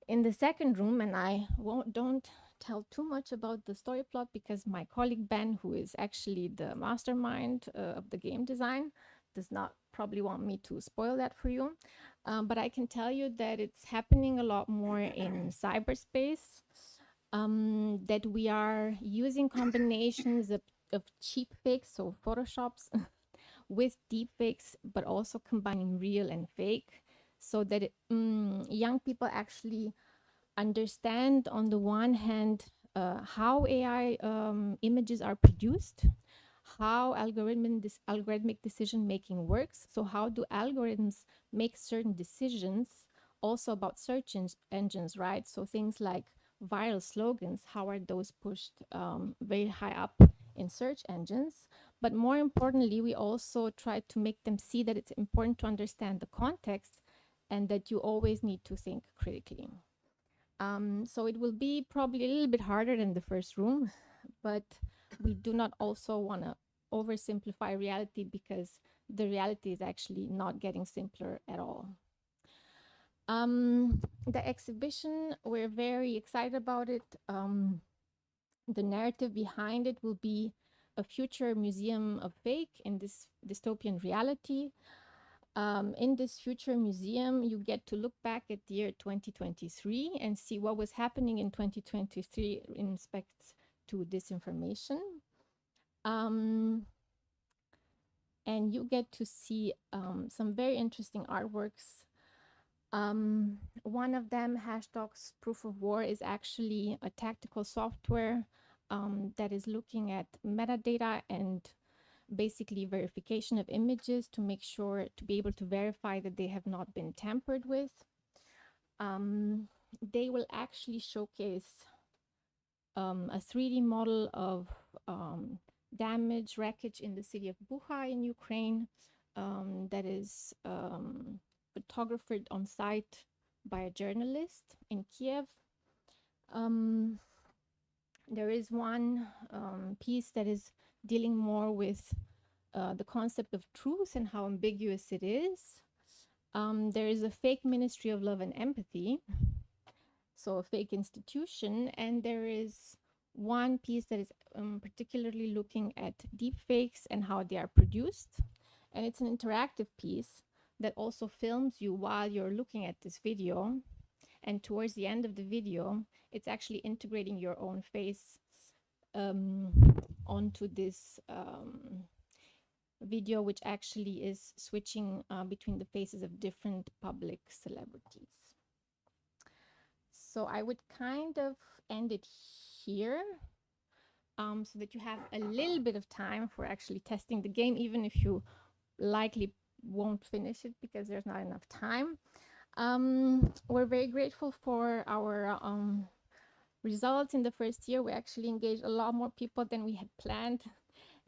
in the second room, and I don't tell too much about the story plot because my colleague Ben, who is actually the mastermind of the game design, does not probably want me to spoil that for you. But I can tell you that it's happening a lot more in cyberspace, that we are using combinations of cheap fakes, so Photoshops, with deep fakes, but also combining real and fake so that young people actually understand on the one hand how AI images are produced, how algorithmic decision making works. So how do algorithms make certain decisions also about search engines, right? So things like viral slogans, how are those pushed very high up in search engines? But more importantly, we also try to make them see that it's important to understand the context and that you always need to think critically. So it will be probably a little bit harder than the first room, but we do not also want to oversimplify reality because the reality is actually not getting simpler at all. The exhibition, we're very excited about it. The narrative behind it will be a future museum of fake in this dystopian reality. In this future museum, you get to look back at the year 2023 and see what was happening in 2023 in respect to disinformation. And you get to see some very interesting artworks. One of them, Hashtag's Proof of War, is actually a tactical software that is looking at metadata and basically verification of images to make sure to be able to verify that they have not been tampered with. They will actually showcase a 3D model of damage, wreckage in the city of Bucha in Ukraine that is photographed on site by a journalist in Kiev. There is one piece that is dealing more with the concept of truth and how ambiguous it is. There is a fake Ministry of Love and Empathy, so a fake institution, and there is one piece that is particularly looking at deepfakes and how they are produced. And it's an interactive piece that also films you while you're looking at this video. And towards the end of the video, it's actually integrating your own face onto this video, which actually is switching between the faces of different public celebrities. So I would kind of end it here so that you have a little bit of time for actually testing the game, even if you likely won't finish it because there's not enough time. We're very grateful for our results in the first year. We actually engaged a lot more people than we had planned,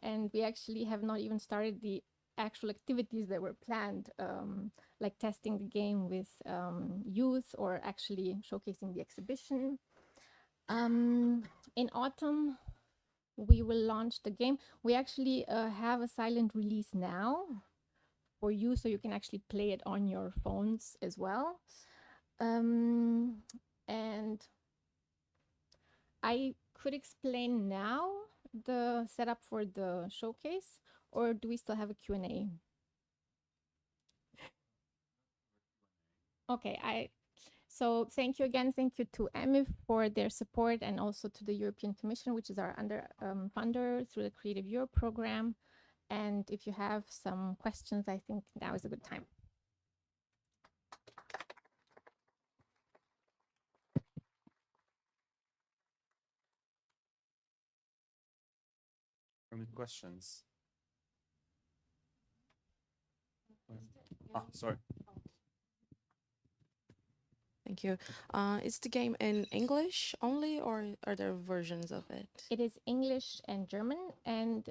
and we actually have not even started the actual activities that were planned, like testing the game with youth or actually showcasing the exhibition. In autumn, we will launch the game. We actually have a silent release now for you, so you can actually play it on your phones as well. And I could explain now the setup for the showcase, or do we still have a Q&A? Okay, so thank you again. Thank you to EMIF for their support and also to the European Commission, which is our funder through the Creative Europe program. And if you have some questions, I think now is a good time. Any questions? Ah, sorry. Thank you. Is the game in English only, or are there versions of it? It is English and German, and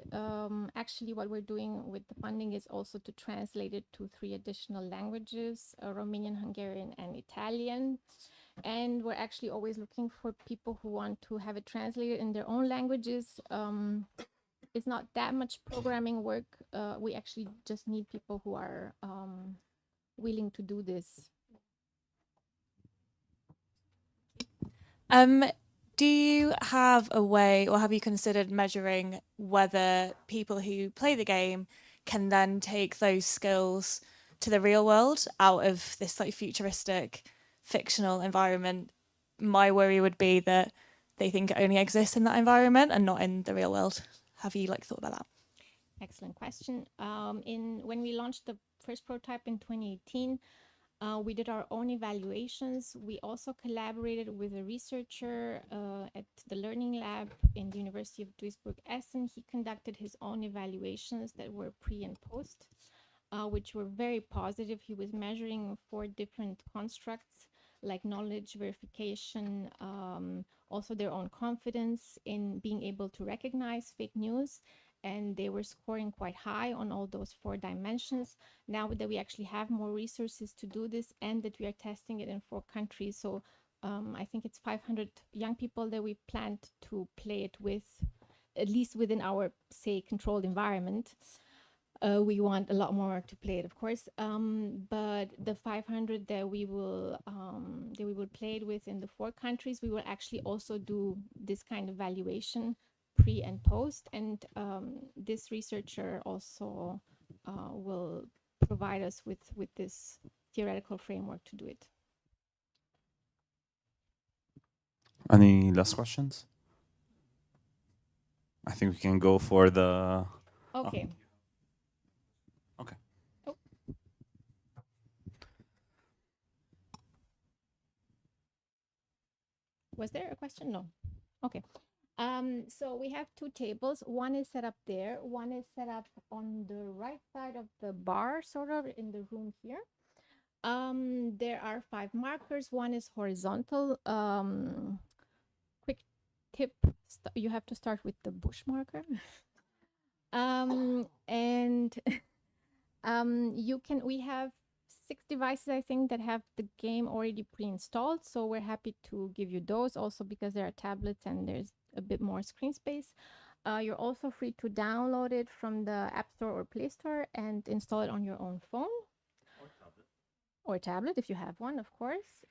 actually what we're doing with the funding is also to translate it to 3 additional languages, Romanian, Hungarian, and Italian. And we're actually always looking for people who want to have it translated in their own languages. It's not that much programming work. We actually just need people who are willing to do this. Do you have a way, or have you considered measuring whether people who play the game can then take those skills to the real world out of this like futuristic fictional environment? My worry would be that they think it only exists in that environment and not in the real world. Have you like thought about that? Excellent question. When we launched the first prototype in 2018, we did our own evaluations. We also collaborated with a researcher at the Learning Lab in the University of Duisburg-Essen. He conducted his own evaluations that were pre and post, which were very positive. He was measuring 4 different constructs like knowledge verification, also their own confidence in being able to recognize fake news. And they were scoring quite high on all those 4 dimensions. Now that we actually have more resources to do this and that we are testing it in 4 countries, so I think it's 500 young people that we planned to play it with, at least within our, say, controlled environment. We want a lot more to play it, of course, but the 500 that we will play it with in the 4 countries, we will actually also do this kind of valuation pre and post, and this researcher also will provide us with this theoretical framework to do it. Any last questions? I think we can go for the... Okay. Okay. Oh. Was there a question? No. Okay. So we have 2 tables. One is set up there. One is set up on the right side of the bar, sort of in the room here. There are 5 markers. One is horizontal. Quick tip: you have to start with the bush marker. And we have 6 devices, I think, that have the game already pre-installed. So we're happy to give you those also because there are tablets and there's a bit more screen space. You're also free to download it from the App Store or Play Store and install it on your own phone. Or tablet, if you have one, of course.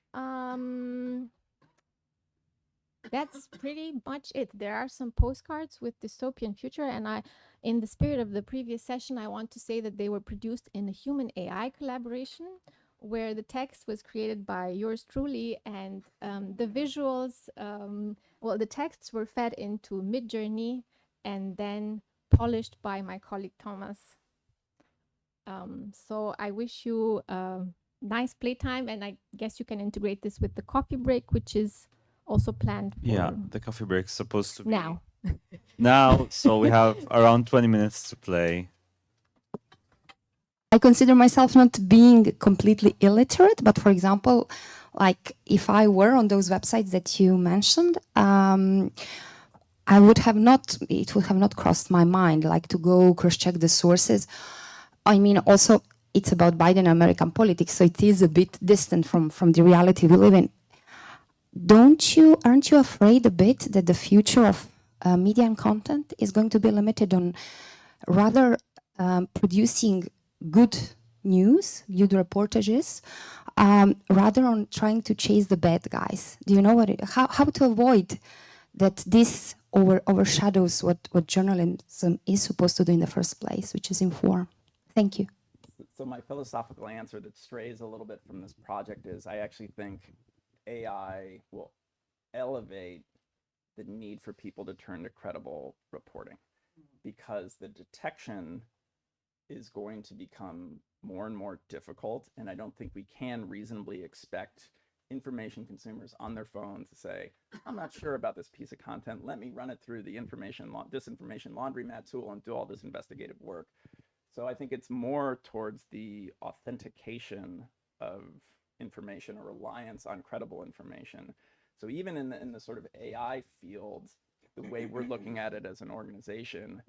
That's pretty much it. There are some postcards with dystopian future, and in the spirit of the previous session, I want to say that they were produced in a human AI collaboration, where the text was created by yours truly, and the visuals, the texts were fed into Midjourney and then polished by my colleague Thomas. So I wish you a nice playtime, and I guess you can integrate this with the coffee break, which is also planned for Yeah, the coffee break's supposed to be now. now, so we have around 20 minutes to play. I consider myself not being completely illiterate, but for example, like if I were on those websites that you mentioned, it would have not crossed my mind like to go cross-check the sources. I mean, also it's about Biden American politics, so it is a bit distant from the reality we live in. Aren't you afraid a bit that the future of media and content is going to be limited on rather producing good news, good reportages, rather on trying to chase the bad guys? Do you know how to avoid that this overshadows what journalism is supposed to do in the first place, which is inform? Thank you. So my philosophical answer that strays a little bit from this project is I actually think AI will elevate the need for people to turn to credible reporting, because the detection is going to become more and more difficult, and I don't think we can reasonably expect information consumers on their phone to say, I'm not sure about this piece of content. Let me run it through the disinformation laundromat tool and do all this investigative work. So I think it's more towards the authentication of information or reliance on credible information. So even in the sort of AI field, the way we're looking at it as an organization,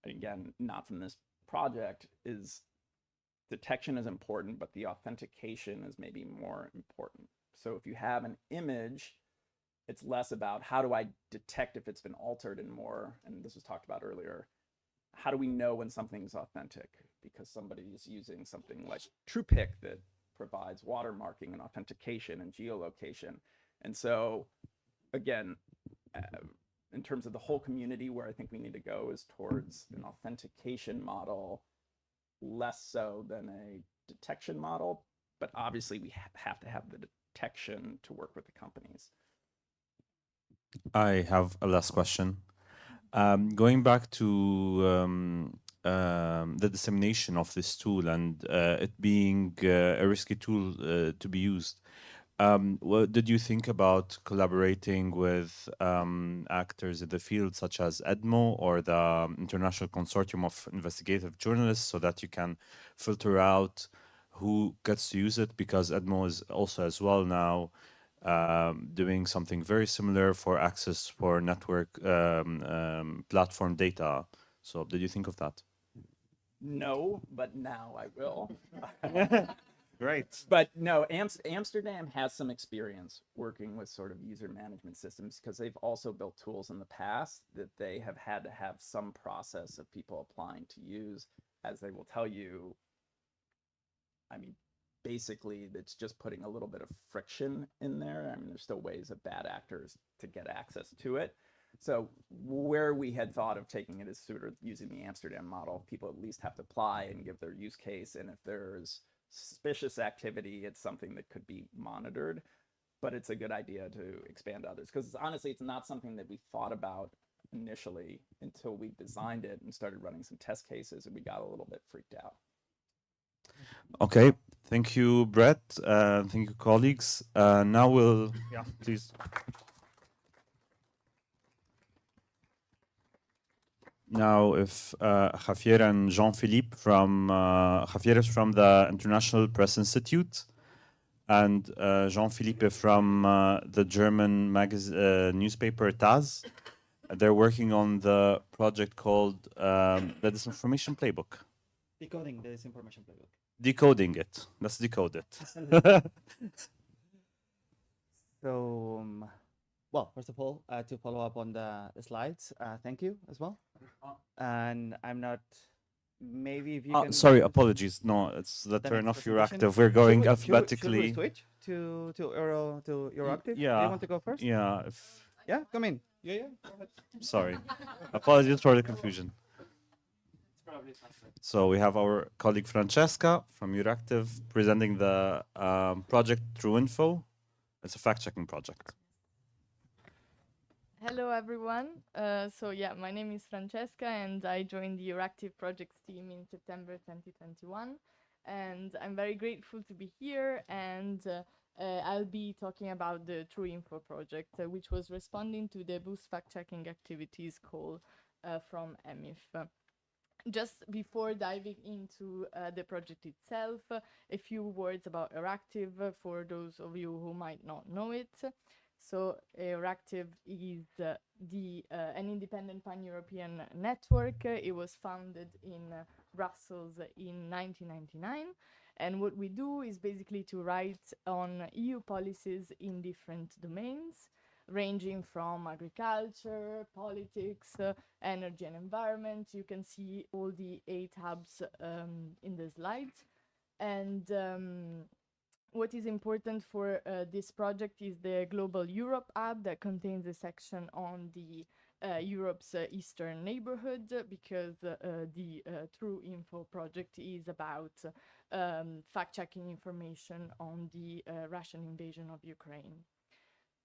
again, not from this project, is detection is important, but the authentication is maybe more important. So if you have an image, it's less about how do I detect if it's been altered and more, and this was talked about earlier, how do we know when something's authentic? Because somebody is using something like TruePic that provides watermarking and authentication and geolocation. And so again, in terms of the whole community, where I think we need to go is towards an authentication model, less so than a detection model, but obviously we have to have the detection to work with the companies. I have a last question. Going back to the dissemination of this tool and it being a risky tool to be used, what did you think about collaborating with actors in the field such as EDMO or the International Consortium of Investigative Journalists so that you can filter out who gets to use it? Because EDMO is also as well now doing something very similar for access for network platform data. So did you think of that? No, but now I will. Great. But no, Amsterdam has some experience working with sort of user management systems because they've also built tools in the past that they have had to have some process of people applying to use, as they will tell you. I mean, basically, it's just putting a little bit of friction in there. I mean, there's still ways of bad actors to get access to it. So where we had thought of taking it is sort of using the Amsterdam model. People at least have to apply and give their use case. And if there's suspicious activity, it's something that could be monitored. But it's a good idea to expand to others because honestly, it's not something that we thought about initially until we designed it and started running some test cases and we got a little bit freaked out. Okay, thank you, Brett. Thank you, colleagues. Now we'll, yeah, please. Now, if Javier and Jean-Philippe from, Javier is from the International Press Institute, and Jean-Philippe from the German newspaper TAS. They're working on the project called the Disinformation Playbook. Decoding the Disinformation Playbook. Decoding it. Let's decode it. So, well, first of all, to follow up on the slides, thank you as well. And I'm not, maybe if you can... Sorry, apologies. No, it's the turn off your active. We're going alphabetically. Should we switch to Euractiv? Yeah. Do you want to go first? Yeah. Yeah, come in. Yeah, go ahead. Sorry. Apologies for the confusion. So we have our colleague Francesca from Euractiv presenting the project True Info. It's a fact-checking project. Hello, everyone. So yeah, my name is Francesca, and I joined the Euractiv projects team in September 2021. And I'm very grateful to be here, and I'll be talking about the True Info project, which was responding to the Boost fact-checking activities call from EMIF. Just before diving into the project itself, a few words about Euractiv for those of you who might not know it. So Euractiv is an independent pan-European network. It was founded in Brussels in 1999. And what we do is basically to write on EU policies in different domains, ranging from agriculture, politics, energy and environment. You can see all the 8 hubs in the slides. And what is important for this project is the Global Europe Hub that contains a section on the Europe's eastern neighborhood, because the True Info project is about fact-checking information on the Russian invasion of Ukraine.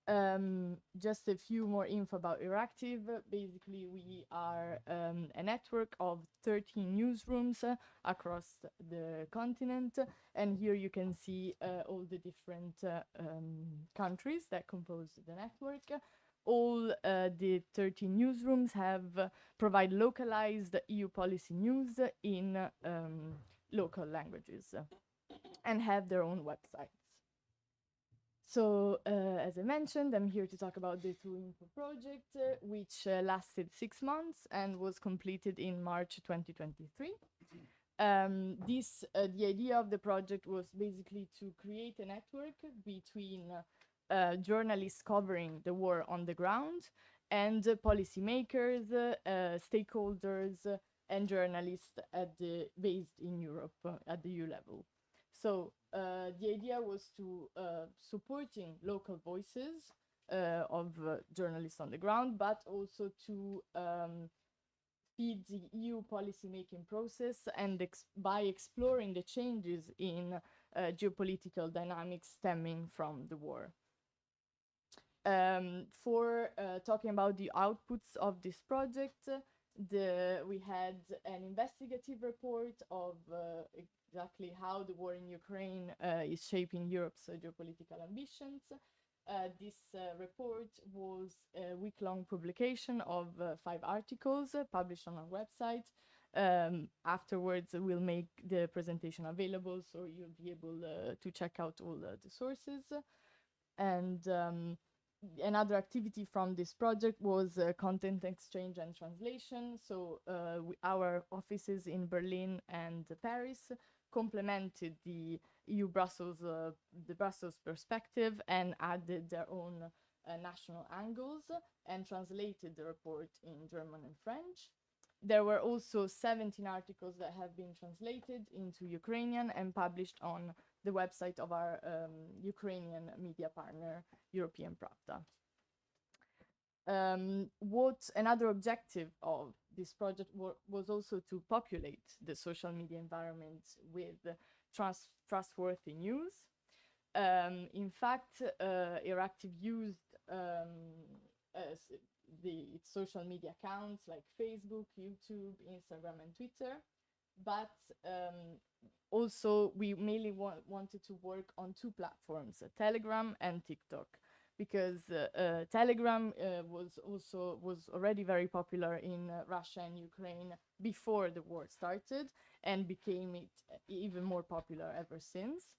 Just a few more info about Euractiv. Basically, we are a network of 13 newsrooms across the continent. And here you can see all the different countries that compose the network. All the 13 newsrooms have provide localized EU policy news in local languages and have their own websites. So, as I mentioned, I'm here to talk about the True Info project, which lasted 6 months and was completed in March 2023. The idea of the project was basically to create a network between journalists covering the war on the ground and policymakers, stakeholders, and journalists based in Europe at the EU level. So the idea was to supporting local voices of journalists on the ground, but also to feed the EU policy-making process and by exploring the changes in geopolitical dynamics stemming from the war. For talking about the outputs of this project, we had an investigative report of exactly how the war in Ukraine is shaping Europe's geopolitical ambitions. This report was a week-long publication of 5 articles published on our website. Afterwards, we'll make the presentation available, so you'll be able to check out all the sources. And another activity from this project was content exchange and translation. So our offices in Berlin and Paris complemented the the Brussels perspective and added their own national angles and translated the report in German and French. There were also 17 articles that have been translated into Ukrainian and published on the website of our Ukrainian media partner, European Pravda. What another objective of this project was also to populate the social media environment with trustworthy news. In fact, Euractiv used its social media accounts like Facebook, YouTube, Instagram, and Twitter, but also we mainly wanted to work on 2 platforms, Telegram and TikTok, because Telegram was already very popular in Russia and Ukraine before the war started and became even more popular ever since.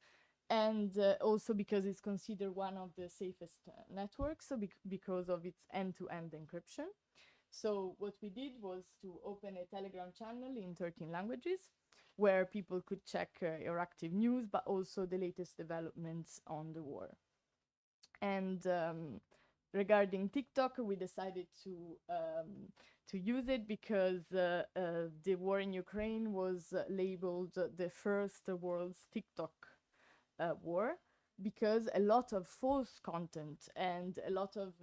And also because it's considered one of the safest networks because of its end-to-end encryption. So what we did was to open a Telegram channel in 13 languages where people could check Euractiv news, but also the latest developments on the war. And regarding TikTok, we decided to use it because the war in Ukraine was labeled the first world's TikTok war, because a lot of false content and a lot of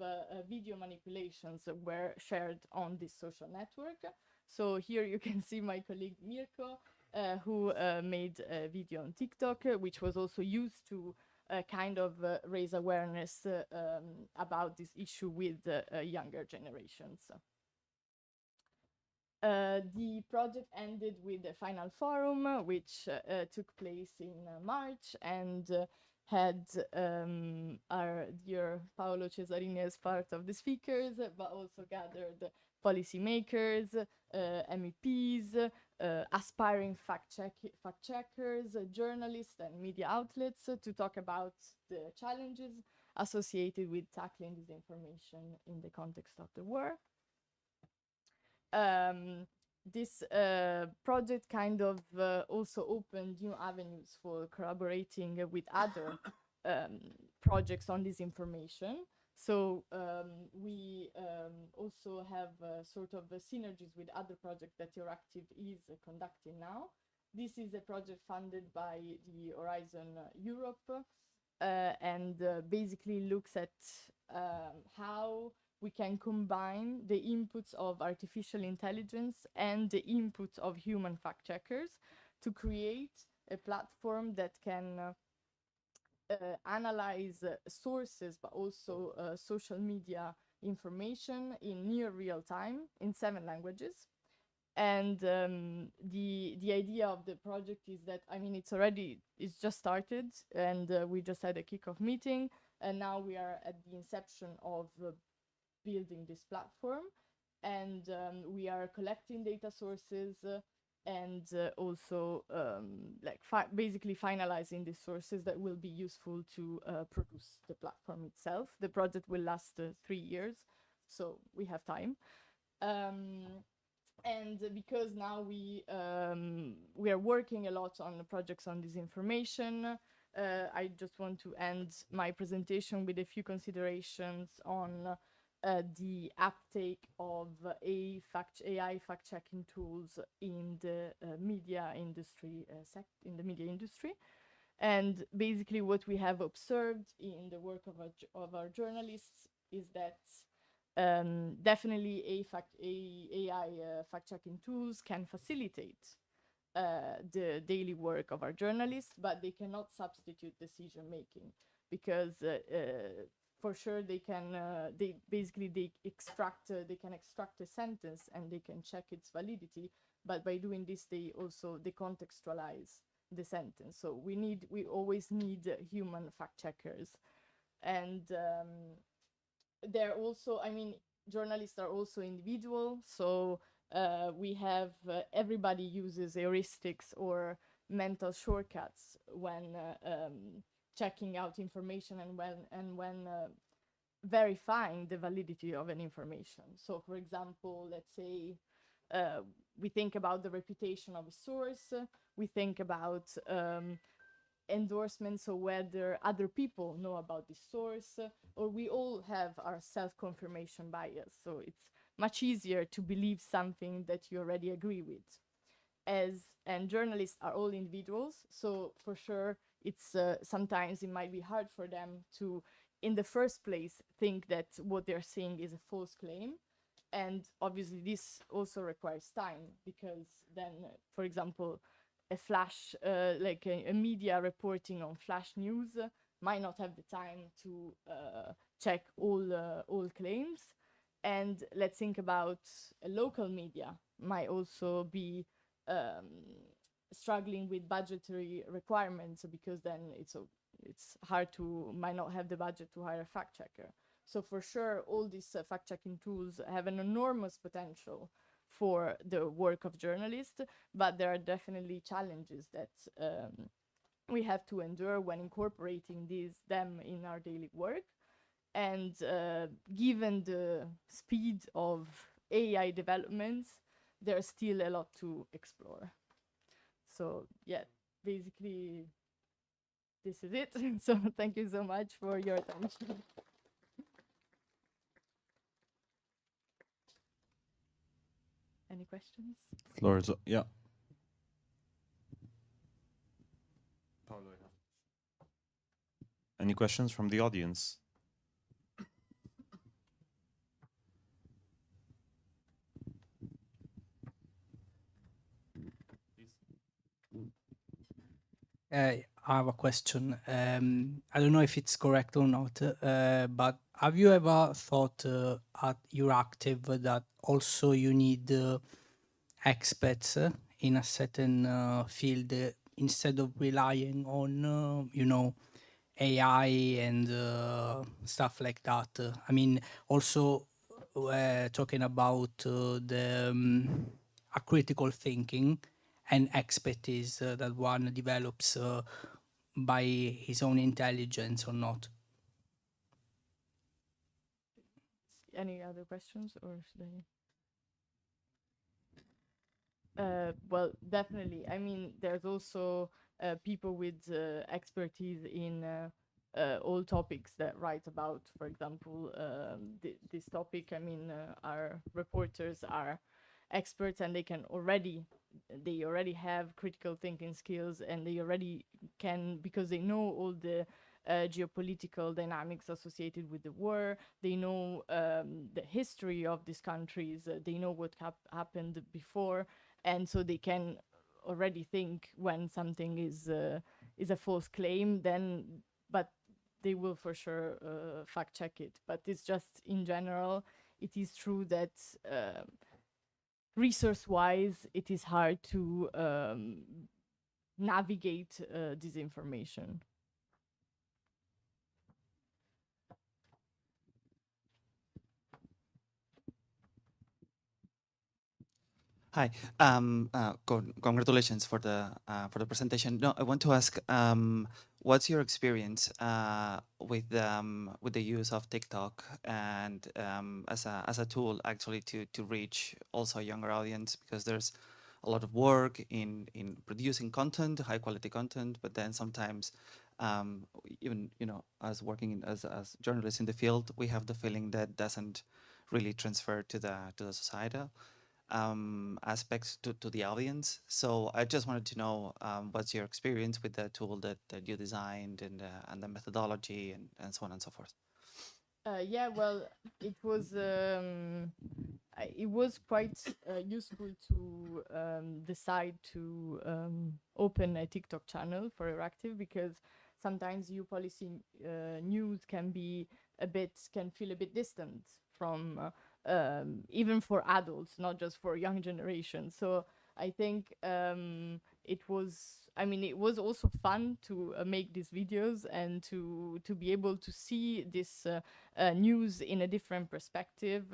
video manipulations were shared on this social network. So here you can see my colleague Mirko, who made a video on TikTok, which was also used to kind of raise awareness about this issue with younger generations. The project ended with a final forum, which took place in March and had our dear Paolo Cesarini as part of the speakers, but also gathered policymakers, MEPs, aspiring fact-checkers, journalists, and media outlets to talk about the challenges associated with tackling disinformation in the context of the war. This project kind of also opened new avenues for collaborating with other projects on disinformation. So we also have sort of synergies with other projects that Euractiv is conducting now. This is a project funded by the Horizon Europe and basically looks at how we can combine the inputs of artificial intelligence and the inputs of human fact-checkers to create a platform that can analyze sources, but also social media information in near real time in 7 languages. And the idea of the project is that, I mean, it's just started, and we just had a kickoff meeting, and now we are at the inception of building this platform, and we are collecting data sources and also like basically finalizing the sources that will be useful to produce the platform itself. The project will last 3 years, so we have time. And because now we are working a lot on the projects on disinformation, I just want to end my presentation with a few considerations on the uptake of AI fact-checking tools in the media industry, in the media industry. And basically what we have observed in the work of our journalists is that definitely AI fact-checking tools can facilitate the daily work of our journalists, but they cannot substitute decision making, because for sure they can they can extract a sentence and they can check its validity, but by doing this they also decontextualize the sentence. So we always need human fact checkers. And they're also, I mean, journalists are also individual, so we have everybody uses heuristics or mental shortcuts when checking out information and when verifying the validity of an information. So for example, let's say we think about the reputation of a source, we think about endorsements, or whether other people know about the source, or we all have our self-confirmation bias. So it's much easier to believe something that you already agree with. And journalists are all individuals, so for sure it's sometimes it might be hard for them to, in the first place, think that what they're saying is a false claim. And obviously this also requires time, because then, for example, a flash, like a media reporting on flash news might not have the time to check all claims. And let's think about a local media might also be struggling with budgetary requirements, because then it's hard to, might not have the budget to hire a fact checker. So for sure, all these fact-checking tools have an enormous potential for the work of journalists, but there are definitely challenges that we have to endure when incorporating them in our daily work. And given the speed of AI developments, there's still a lot to explore. So yeah, basically, this is it. So thank you so much for your attention. Any questions? Floor is yeah. Any questions from the audience? I have a question. I don't know if it's correct or not, but have you ever thought at your active that also you need experts in a certain field instead of relying on, you know, AI and stuff like that? I mean, also talking about a critical thinking and expertise that one develops by his own intelligence or not. Any other questions, or should I? Well, definitely. I mean, there's also people with expertise in all topics that write about, for example, this topic. I mean, our reporters are experts, and they already have critical thinking skills, and they already can, because they know all the geopolitical dynamics associated with the war. They know the history of these countries. They know what happened before, and so they can already think when something is a false claim. Then, but they will for sure fact check it. But it's just in general, it is true that resource-wise, it is hard to navigate disinformation. Hi. Congratulations for the presentation. No, I want to ask, what's your experience with the use of TikTok and as a tool actually to reach also a younger audience, because there's a lot of work in producing content, high quality content, but then sometimes even as working as journalists in the field, we have the feeling that doesn't really transfer to the societal aspects to the audience. So I just wanted to know what's your experience with the tool that you designed and the methodology and so on and so forth. Yeah, well, it was quite useful to decide to open a TikTok channel for Euractiv, because sometimes EU policy news can feel a bit distant from even for adults, not just for young generations. So I think it was also fun to make these videos and to be able to see this news in a different perspective,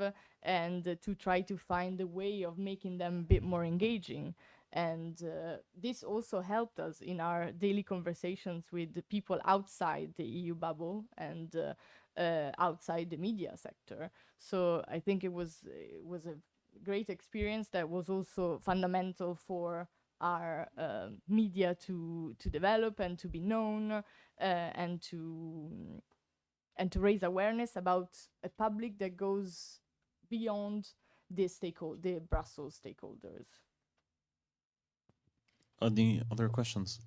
and to try to find a way of making them a bit more engaging. And this also helped us in our daily conversations with the people outside the EU bubble and outside the media sector. So I think it was a great experience that was also fundamental for our media to develop and to be known, and to raise awareness about a public that goes beyond the Brussels stakeholders. Any other questions?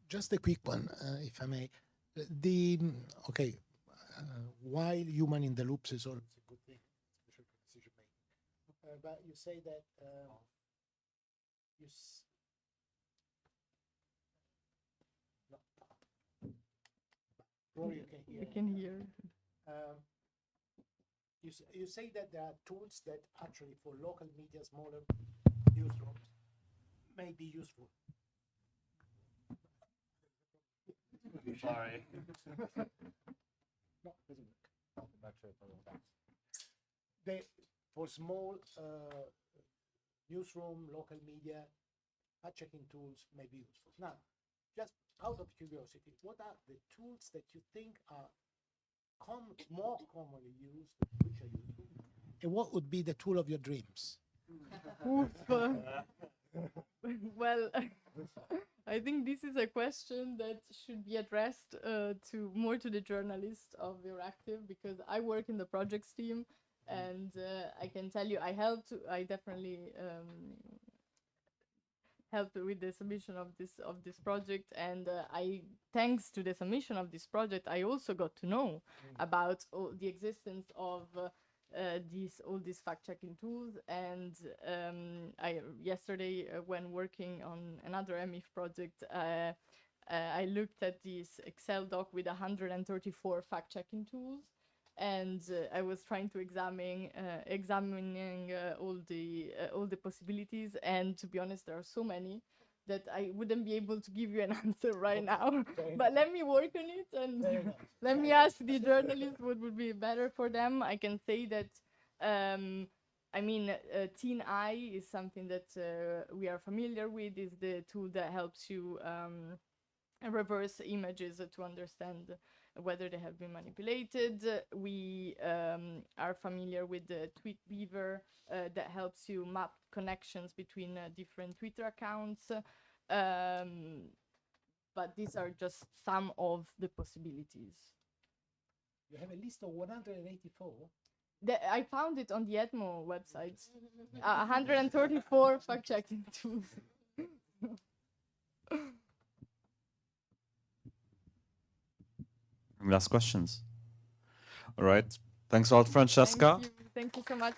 Just a quick one, if I may. While human in the loops is always a good thing, especially for decision making. But you say that you can hear. We can hear. You say that there are tools that actually for local media, smaller newsrooms, may be useful. Sorry. No, doesn't work. For small newsroom, local media, fact-checking tools may be useful. Now, just out of curiosity, what are the tools that you think are more commonly used, which are useful, and what would be the tool of your dreams? Oof. Well, I think this is a question that should be addressed more to the journalists of Euractiv, because I work in the projects team, and I can tell you I definitely helped with the submission of this project, and thanks to the submission of this project, I also got to know about the existence of all these fact-checking tools. And yesterday, when working on another EMIF project, I looked at this Excel doc with 134 fact-checking tools, and I was trying to examining all the possibilities. And to be honest, there are so many that I wouldn't be able to give you an answer right now. But let me work on it, and let me ask the journalists what would be better for them. I can say that Teen Eye is something that we are familiar with. Is the tool that helps you reverse images to understand whether they have been manipulated. We are familiar with the Tweet Beaver that helps you map connections between different Twitter accounts. But these are just some of the possibilities. You have a list of 184. I found it on the EDMO website. 134 fact-checking tools. Last questions. All right. Thanks a lot, Francesca. Thank you so much.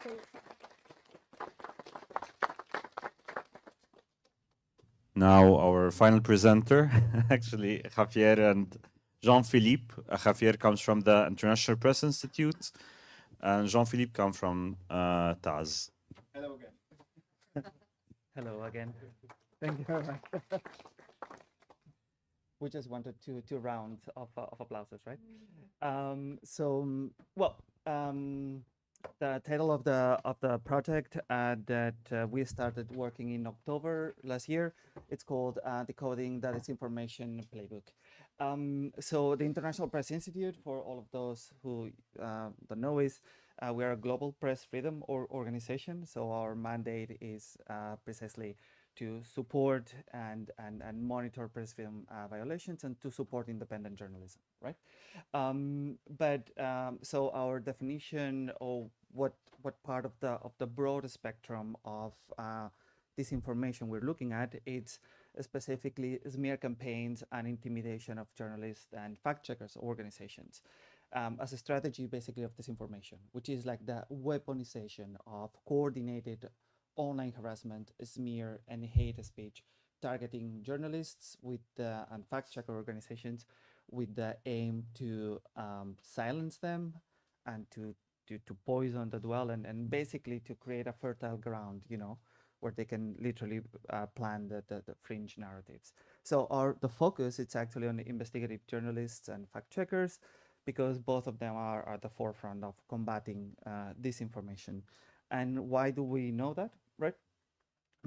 Now our final presenter, actually, Javier and Jean-Philippe. Javier comes from the International Press Institute, and Jean-Philippe comes from TAS. Hello again. Hello again. Thank you very much. We just wanted two rounds of applauses, right? The title of the project that we started working in October last year, it's called Decoding the Disinformation Playbook. So the International Press Institute, for all of those who don't know, is we are a global press freedom organization. So our mandate is precisely to support and monitor press freedom violations and to support independent journalism, right? So our definition of what part of the broad spectrum of disinformation we're looking at, it's specifically smear campaigns and intimidation of journalists and fact checkers organizations as a strategy basically of disinformation, which is like the weaponization of coordinated online harassment, smear, and hate speech targeting journalists with and fact checker organizations with the aim to silence them and to poison the well and basically to create a fertile ground, you know, where they can literally plan the fringe narratives. So the focus, it's actually on the investigative journalists and fact checkers, because both of them are at the forefront of combating disinformation. And why do we know that, right?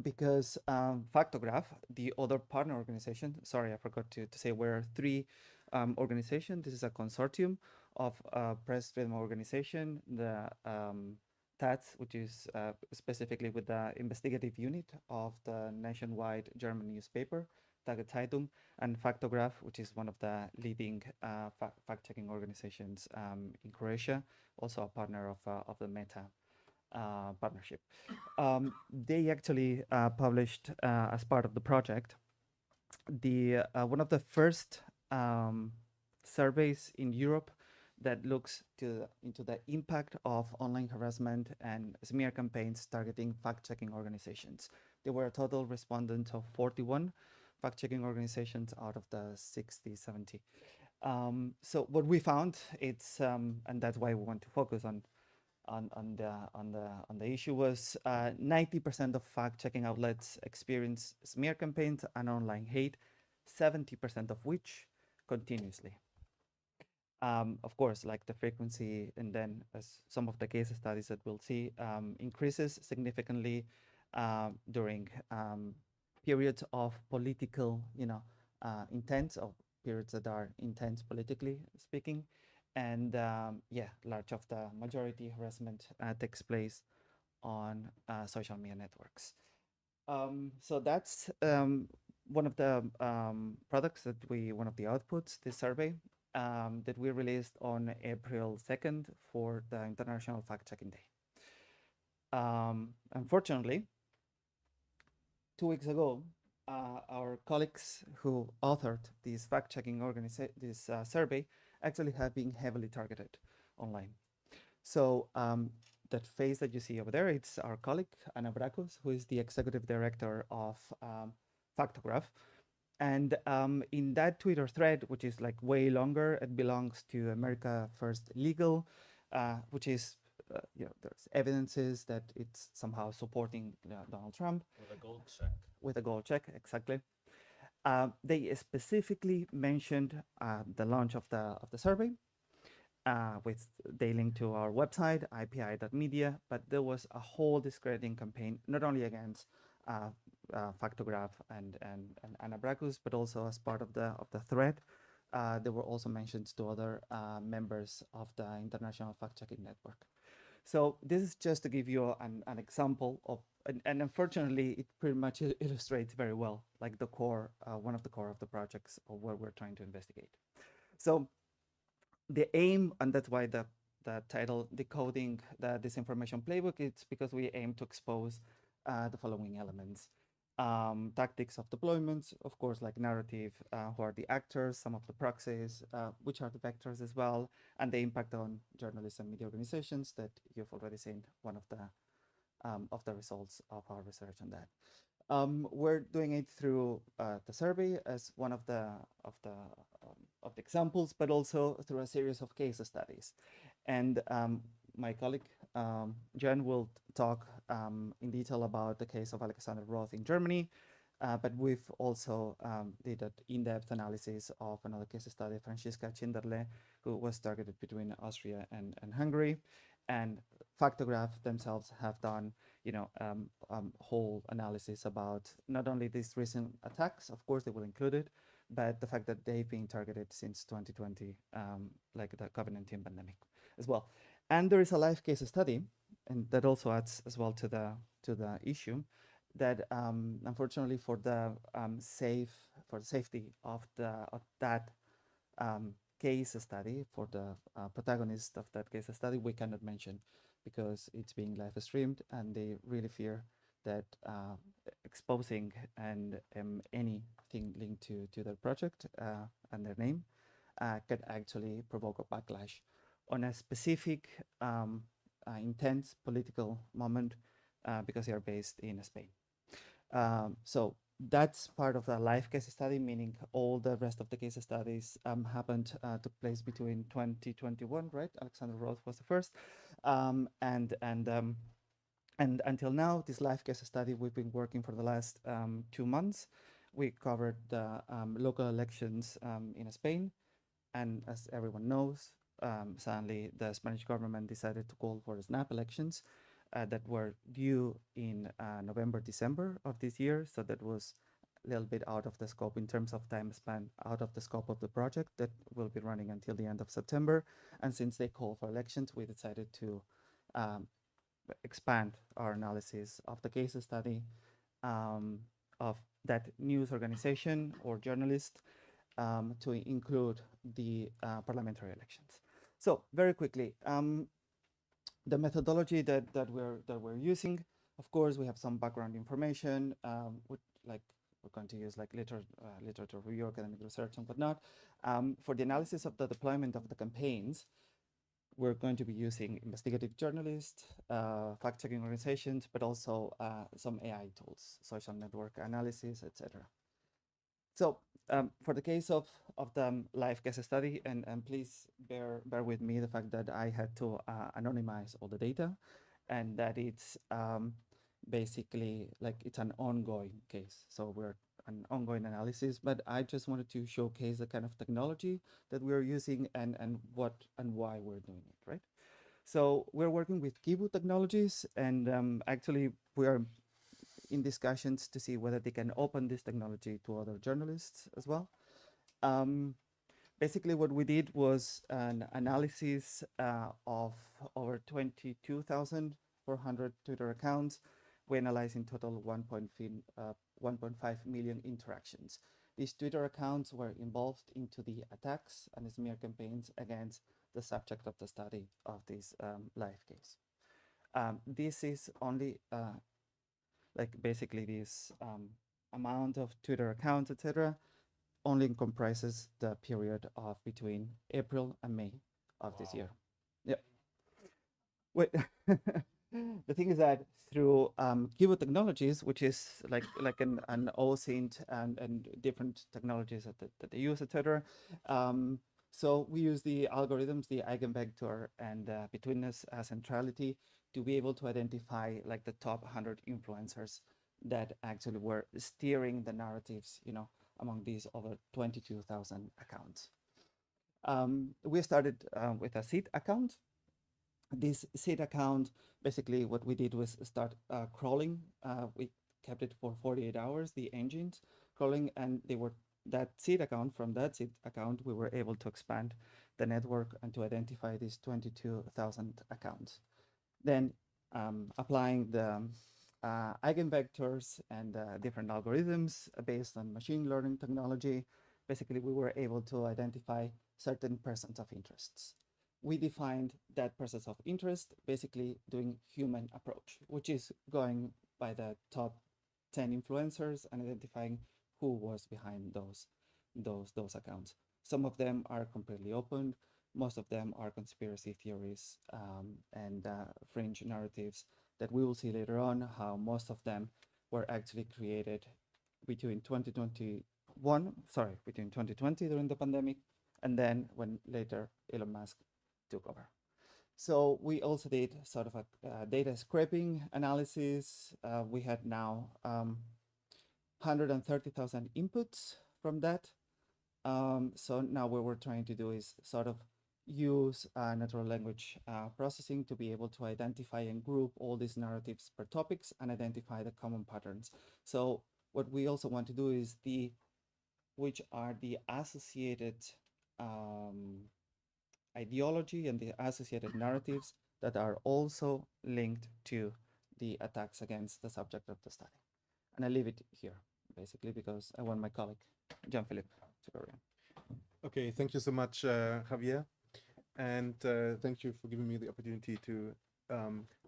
Because Factograph, the other partner organization, sorry, I forgot to say we're three organizations. This is a consortium of press freedom organization, the TATS, which is specifically with the investigative unit of the nationwide German newspaper, Tage Zeitung, and Factograph, which is one of the leading fact-checking organizations in Croatia, also a partner of the Meta partnership. They actually published as part of the project the one of the first surveys in Europe that looks into the impact of online harassment and smear campaigns targeting fact-checking organizations. There were a total respondents of 41 fact-checking organizations out of the 60, 70. So what we found, it's and that's why we want to focus on the issue, was 90% of fact-checking outlets experience smear campaigns and online hate, 70% of which continuously. Of course, like the frequency, and then as some of the case studies that we'll see, increases significantly during periods of political, intense, or periods that are intense politically speaking. And yeah, large of the majority harassment takes place on social media networks. So that's one of the products that one of the outputs, this survey, that we released on April 2nd for the International Fact-Checking Day. Unfortunately, 2 weeks ago, our colleagues who authored this fact-checking survey actually have been heavily targeted online. So that face that you see over there, it's our colleague, Anna Bracus, who is the executive director of Factograph. And in that Twitter thread, which is like way longer, it belongs to America First Legal, which is, there's evidences that it's somehow supporting Donald Trump. With a gold check. With a gold check, exactly. They specifically mentioned the launch of the survey, with they link to our website, ipi.media, but there was a whole discrediting campaign, not only against Factograph and Anna Bracus, but also as part of the thread. There were also mentions to other members of the International Fact-Checking Network. So this is just to give you an example of, and unfortunately, it pretty much illustrates very well, like the core, one of the core of the projects of what we're trying to investigate. So the aim, and that's why the title, Decoding the Disinformation Playbook, it's because we aim to expose the following elements. Tactics of deployments, of course, like narrative, who are the actors, some of the proxies, which are the vectors as well, and the impact on journalists and media organizations that you've already seen one of the results of our research on that. We're doing it through the survey as one of the the examples, but also through a series of case studies. And my colleague Jen will talk in detail about the case of Alexander Roth in Germany, but we've also did an in-depth analysis of another case study, Franziska Cinderle, who was targeted between Austria and Hungary. And Factograph themselves have done, whole analysis about not only these recent attacks, of course they will include it, but the fact that they've been targeted since 2020, like the COVID-19 pandemic as well. And there is a live case study, and that also adds as well to the issue, that unfortunately for the safety of that case study, for the protagonist of that case study, we cannot mention, because it's being live streamed, and they really fear that exposing and anything linked to their project and their name could actually provoke a backlash on a specific intense political moment, because they are based in Spain. So that's part of the live case study, meaning all the rest of the case studies took place between 2021, right? Alexander Roth was the first, and until now, this live case study we've been working for the last 2 months. We covered the local elections in Spain, and as everyone knows, suddenly the Spanish government decided to call for snap elections that were due in November, December of this year. So that was a little bit out of the scope in terms of time span, out of the scope of the project that will be running until the end of September. And since they call for elections, we decided to expand our analysis of the case study of that news organization or journalist to include the parliamentary elections. So very quickly, the methodology that we're using, of course, we have some background information. We're going to use like literature review, academic research, and whatnot. For the analysis of the deployment of the campaigns, we're going to be using investigative journalists, fact-checking organizations, but also some AI tools, social network analysis, etc. So for the case of the live case study, and please bear with me the fact that I had to anonymize all the data, and that it's basically like it's an ongoing case. So we're an ongoing analysis, but I just wanted to showcase the kind of technology that we're using and what and why we're doing it, right? So we're working with Kibu Technologies, and actually we are in discussions to see whether they can open this technology to other journalists as well. Basically, what we did was an analysis of over 22,400 Twitter accounts. We analyzed in total 1.5 million interactions. These Twitter accounts were involved into the attacks and smear campaigns against the subject of the study of this live case. This is only basically this amount of Twitter accounts, etc., only comprises the period of between April and May of this year. Yeah. Wait. The thing is that through Kibu Technologies, which is like an OSINT and different technologies that they use, etc. So we use the algorithms, the eigenvector and betweenness centrality to be able to identify like the top 100 influencers that actually were steering the narratives, among these over 22,000 accounts. We started with a seed account. This seed account, basically what we did was start crawling. We kept it for 48 hours, the engines crawling, and that seed account, from that seed account, we were able to expand the network and to identify these 22,000 accounts. Then applying the eigenvectors and different algorithms based on machine learning technology, basically we were able to identify certain persons of interests. We defined that persons of interest basically doing human approach, which is going by the top 10 influencers and identifying who was behind those accounts. Some of them are completely open. Most of them are conspiracy theories and fringe narratives that we will see later on, how most of them were actually created between 2020 during the pandemic and then when later Elon Musk took over. So we also did sort of a data scraping analysis. We had now 130,000 inputs from that. So now what we're trying to do is sort of use natural language processing to be able to identify and group all these narratives per topics and identify the common patterns. So what we also want to do is which are the associated ideology and the associated narratives that are also linked to the attacks against the subject of the study. And I leave it here, basically, because I want my colleague, Jean-Philippe, to go in. Okay, thank you so much, Javier. And thank you for giving me the opportunity to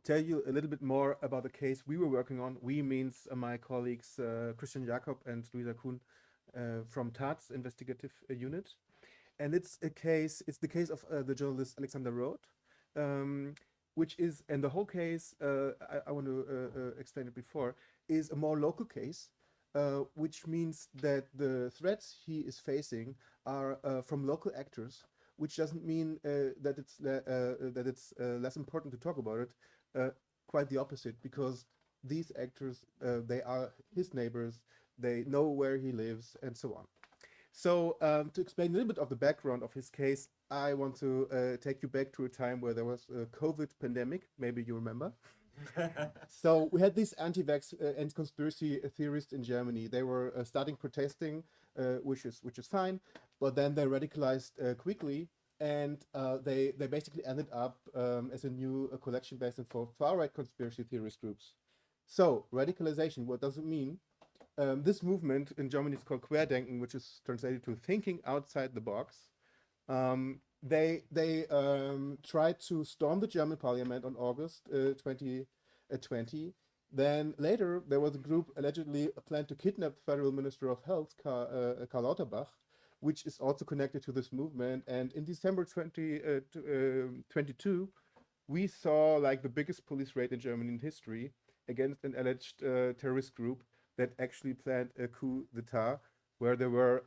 tell you a little bit more about the case we were working on. We means my colleagues Christian Jakob and Luisa Kuhn from TATS investigative unit. And it's the case of the journalist Alexander Roth, which is, and the whole case, I want to explain it before, is a more local case, which means that the threats he is facing are from local actors, which doesn't mean that it's less important to talk about it. Quite the opposite, because these actors, they are his neighbors, they know where he lives, and so on. So to explain a little bit of the background of his case, I want to take you back to a time where there was a COVID pandemic. Maybe you remember. So we had these anti-vax and conspiracy theorists in Germany. They were starting protesting, which is fine, but then they radicalized quickly, and they basically ended up as a new collection based for far-right conspiracy theorist groups. So radicalization, what does it mean? This movement in Germany is called Querdenken, which is translated to thinking outside the box. They tried to storm the German parliament on August 2020. Then later, there was a group allegedly planned to kidnap the Federal Minister of Health, Karl Lauterbach, which is also connected to this movement. And in December 2022, we saw like the biggest police raid in Germany in history against an alleged terrorist group that actually planned a coup d'etat where there were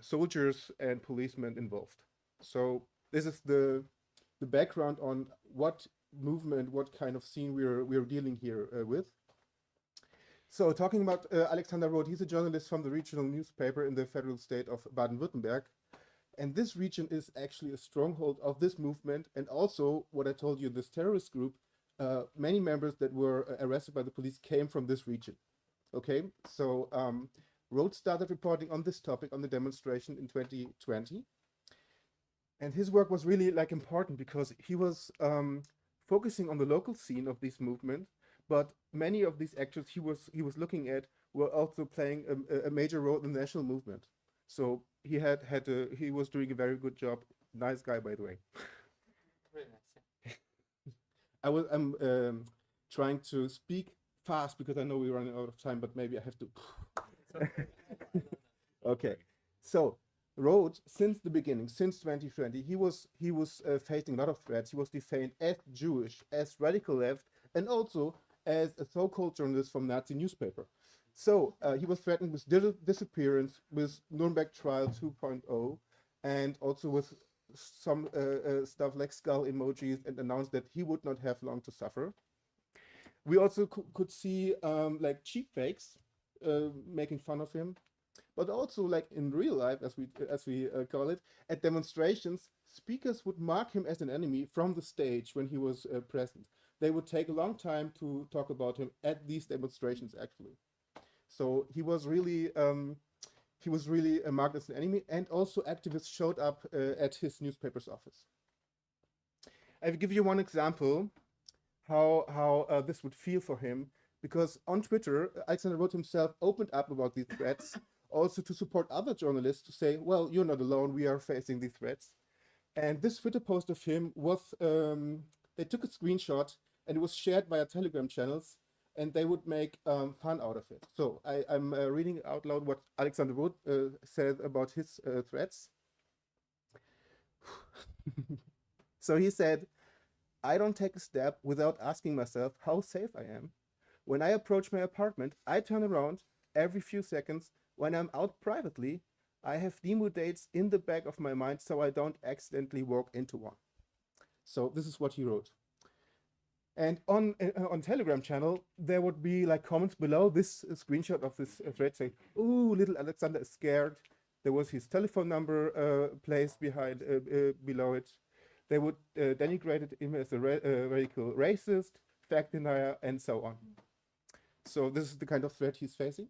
soldiers and policemen involved. So this is the background on what movement, what kind of scene we're dealing here with. So talking about Alexander Roth, he's a journalist from the regional newspaper in the federal state of Baden-Württemberg. And this region is actually a stronghold of this movement. And also what I told you, this terrorist group, many members that were arrested by the police came from this region. Okay, so Roth started reporting on this topic on the demonstration in 2020. And his work was really like important because he was focusing on the local scene of this movement, but many of these actors he was looking at were also playing a major role in the national movement. So he he was doing a very good job. Nice guy, by the way. Very nice. Yeah. I'm trying to speak fast because I know we're running out of time, but maybe I have to. Okay, so Roth, since the beginning, since 2020, he was facing a lot of threats. He was defamed as Jewish, as radical left, and also as a so-called journalist from Nazi newspaper. So he was threatened with disappearance, with Nuremberg Trial 2.0, and also with some stuff like skull emojis, and announced that he would not have long to suffer. We also could see like cheap fakes making fun of him, but also like in real life, as we call it, at demonstrations, speakers would mark him as an enemy from the stage when he was present. They would take a long time to talk about him at these demonstrations, actually. So he was really marked as an enemy, and also activists showed up at his newspaper's office. I will give you one example how this would feel for him, because on Twitter, Alexander Roth himself opened up about these threats, also to support other journalists to say, well, you're not alone, we are facing these threats. And this Twitter post of him was, they took a screenshot and it was shared via Telegram channels, and they would make fun out of it. So I'm reading out loud what Alexander Roth said about his threats. So he said, I don't take a step without asking myself how safe I am. When I approach my apartment, I turn around every few seconds. When I'm out privately, I have demo dates in the back of my mind so I don't accidentally walk into one. So this is what he wrote. And on Telegram channel, there would be like comments below this screenshot of this thread saying, "Ooh, little Alexander is scared." There was his telephone number placed behind below it. They would denigrate him as a radical racist, fact denier, and so on. So this is the kind of threat he's facing.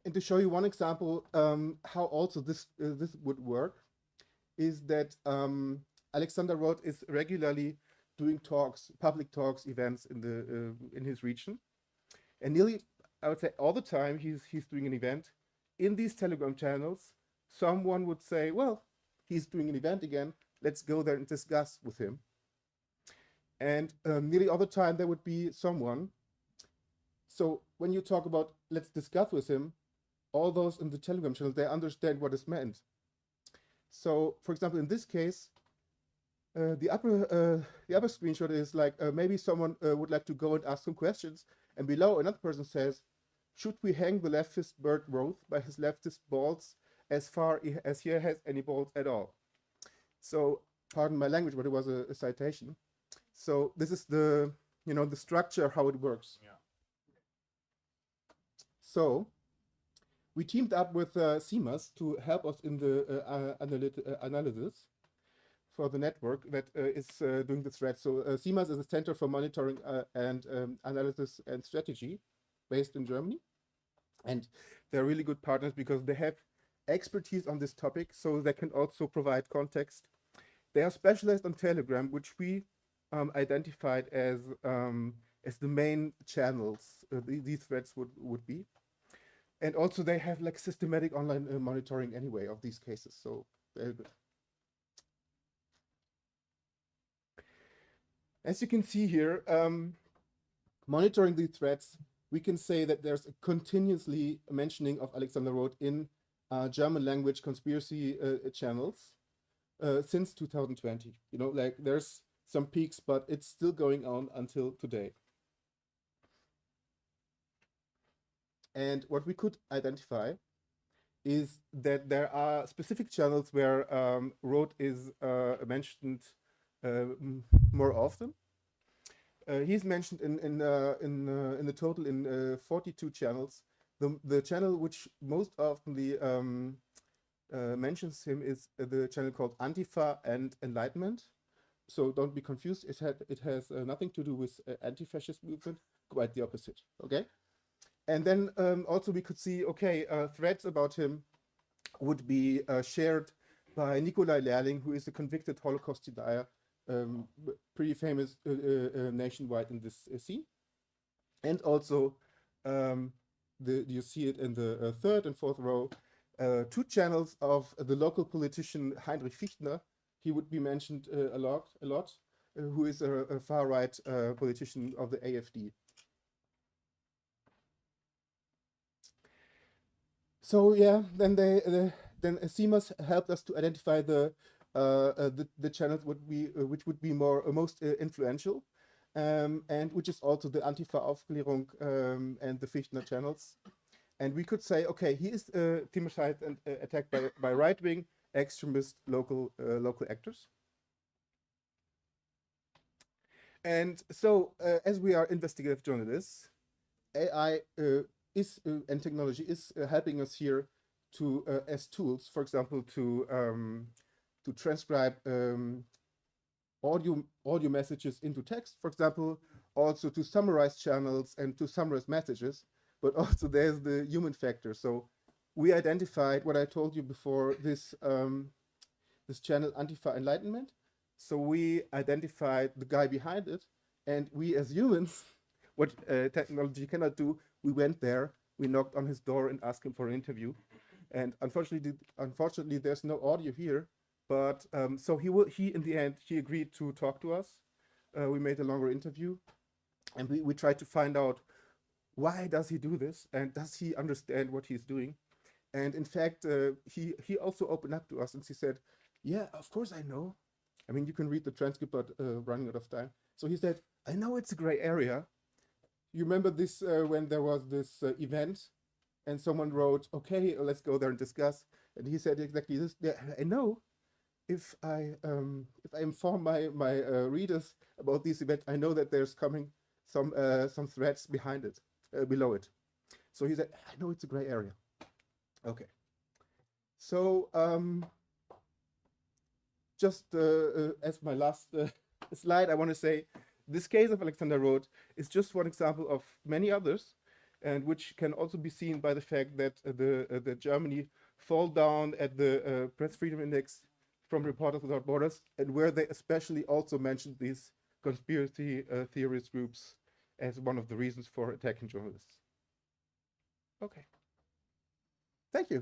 And to show you one example how also this would work is that Alexander Roth is regularly doing talks, public talks, events in his region, and nearly, I would say, all the time he's doing an event. In these Telegram channels, someone would say, "Well, he's doing an event again. Let's go there and discuss with him." And nearly all the time there would be someone. So when you talk about "let's discuss with him," all those in the Telegram channel, they understand what is meant. So, for example, in this case, the upper screenshot is like maybe someone would like to go and ask some questions, and below another person says, "Should we hang the leftist Bert Roth by his leftist balls as far as he has any balls at all?" So, pardon my language, but it was a citation. So this is the the structure how it works. Yeah. So we teamed up with CMAS to help us in the analysis for the network that is doing the threat. So CMAS is a Center for Monitoring and Analysis and Strategy based in Germany. And they're really good partners because they have expertise on this topic, so they can also provide context. They are specialized on Telegram, which we identified as the main channels these threats would be. And also they have like systematic online monitoring anyway of these cases, so very good. As you can see here, monitoring the threats, we can say that there's a continuously mentioning of Alexander Roth in German language conspiracy channels since 2020. Like there's some peaks, but it's still going on until today. And what we could identify is that there are specific channels where Roth is mentioned more often. He's mentioned in the total in 42 channels. The channel which most often mentions him is the channel called Antifa and Enlightenment. So don't be confused. It has nothing to do with anti-fascist movement. Quite the opposite. Okay. And then also we could see, okay, threats about him would be shared by Nikolai Lehrling, who is a convicted Holocaust denier, pretty famous nationwide in this scene. And also, you see it in the third and fourth row, two channels of the local politician Heinrich Fichtner. He would be mentioned a lot, who is a far-right politician of the AfD. So yeah, then CMAS helped us to identify the channels which would be most influential, and which is also the Antifa Aufklärung and the Fichtner channels. And we could say, okay, he is thematized and attacked by right-wing extremist local actors. And so, as we are investigative journalists, AI and technology is helping us here to as tools, for example, to transcribe audio messages into text, for example, also to summarize channels and to summarize messages, but also there's the human factor. So we identified what I told you before, this channel Antifa Enlightenment. So we identified the guy behind it, and we as humans, what technology cannot do, we went there, we knocked on his door and asked him for an interview. And unfortunately there's no audio here, but so he in the end, he agreed to talk to us. We made a longer interview, and we tried to find out why does he do this, and does he understand what he's doing. And in fact, he also opened up to us, and he said, yeah, of course I know. I mean, you can read the transcript, but running out of time. So he said, I know it's a gray area. You remember this when there was this event And someone wrote, okay, let's go there and discuss. And he said exactly this. Yeah, I know if I inform my readers about this event, I know that there's coming some threats behind it, below it. So he said, I know it's a gray area. Okay. So just as my last slide, I want to say this case of Alexander Roth is just one example of many others, and which can also be seen by the fact that the Germany fall down at the Press Freedom Index from Reporters Without Borders, and where they especially also mentioned these conspiracy theorist groups as one of the reasons for attacking journalists. Okay. Thank you.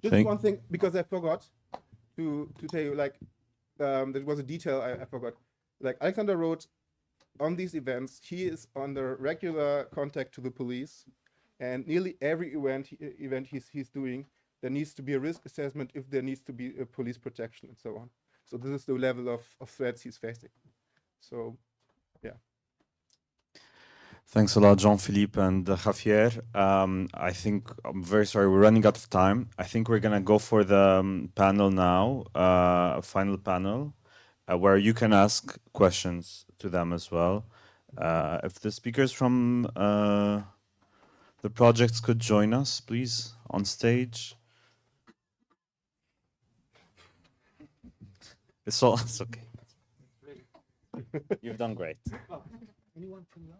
Just one thing, because I forgot to tell you, like, there was a detail I forgot. Like, Alexander Roth, on these events, he is under regular contact to the police, and nearly every event he's doing, there needs to be a risk assessment if there needs to be a police protection and so on. So this is the level of threats he's facing. So, yeah. Thanks a lot, Jean-Philippe and Javier. I think, I'm very sorry, we're running out of time. I think we're going to go for the panel now, final panel, where you can ask questions to them as well. If the speakers from the projects could join us, please, on stage. It's okay. You've done great. Anyone from you?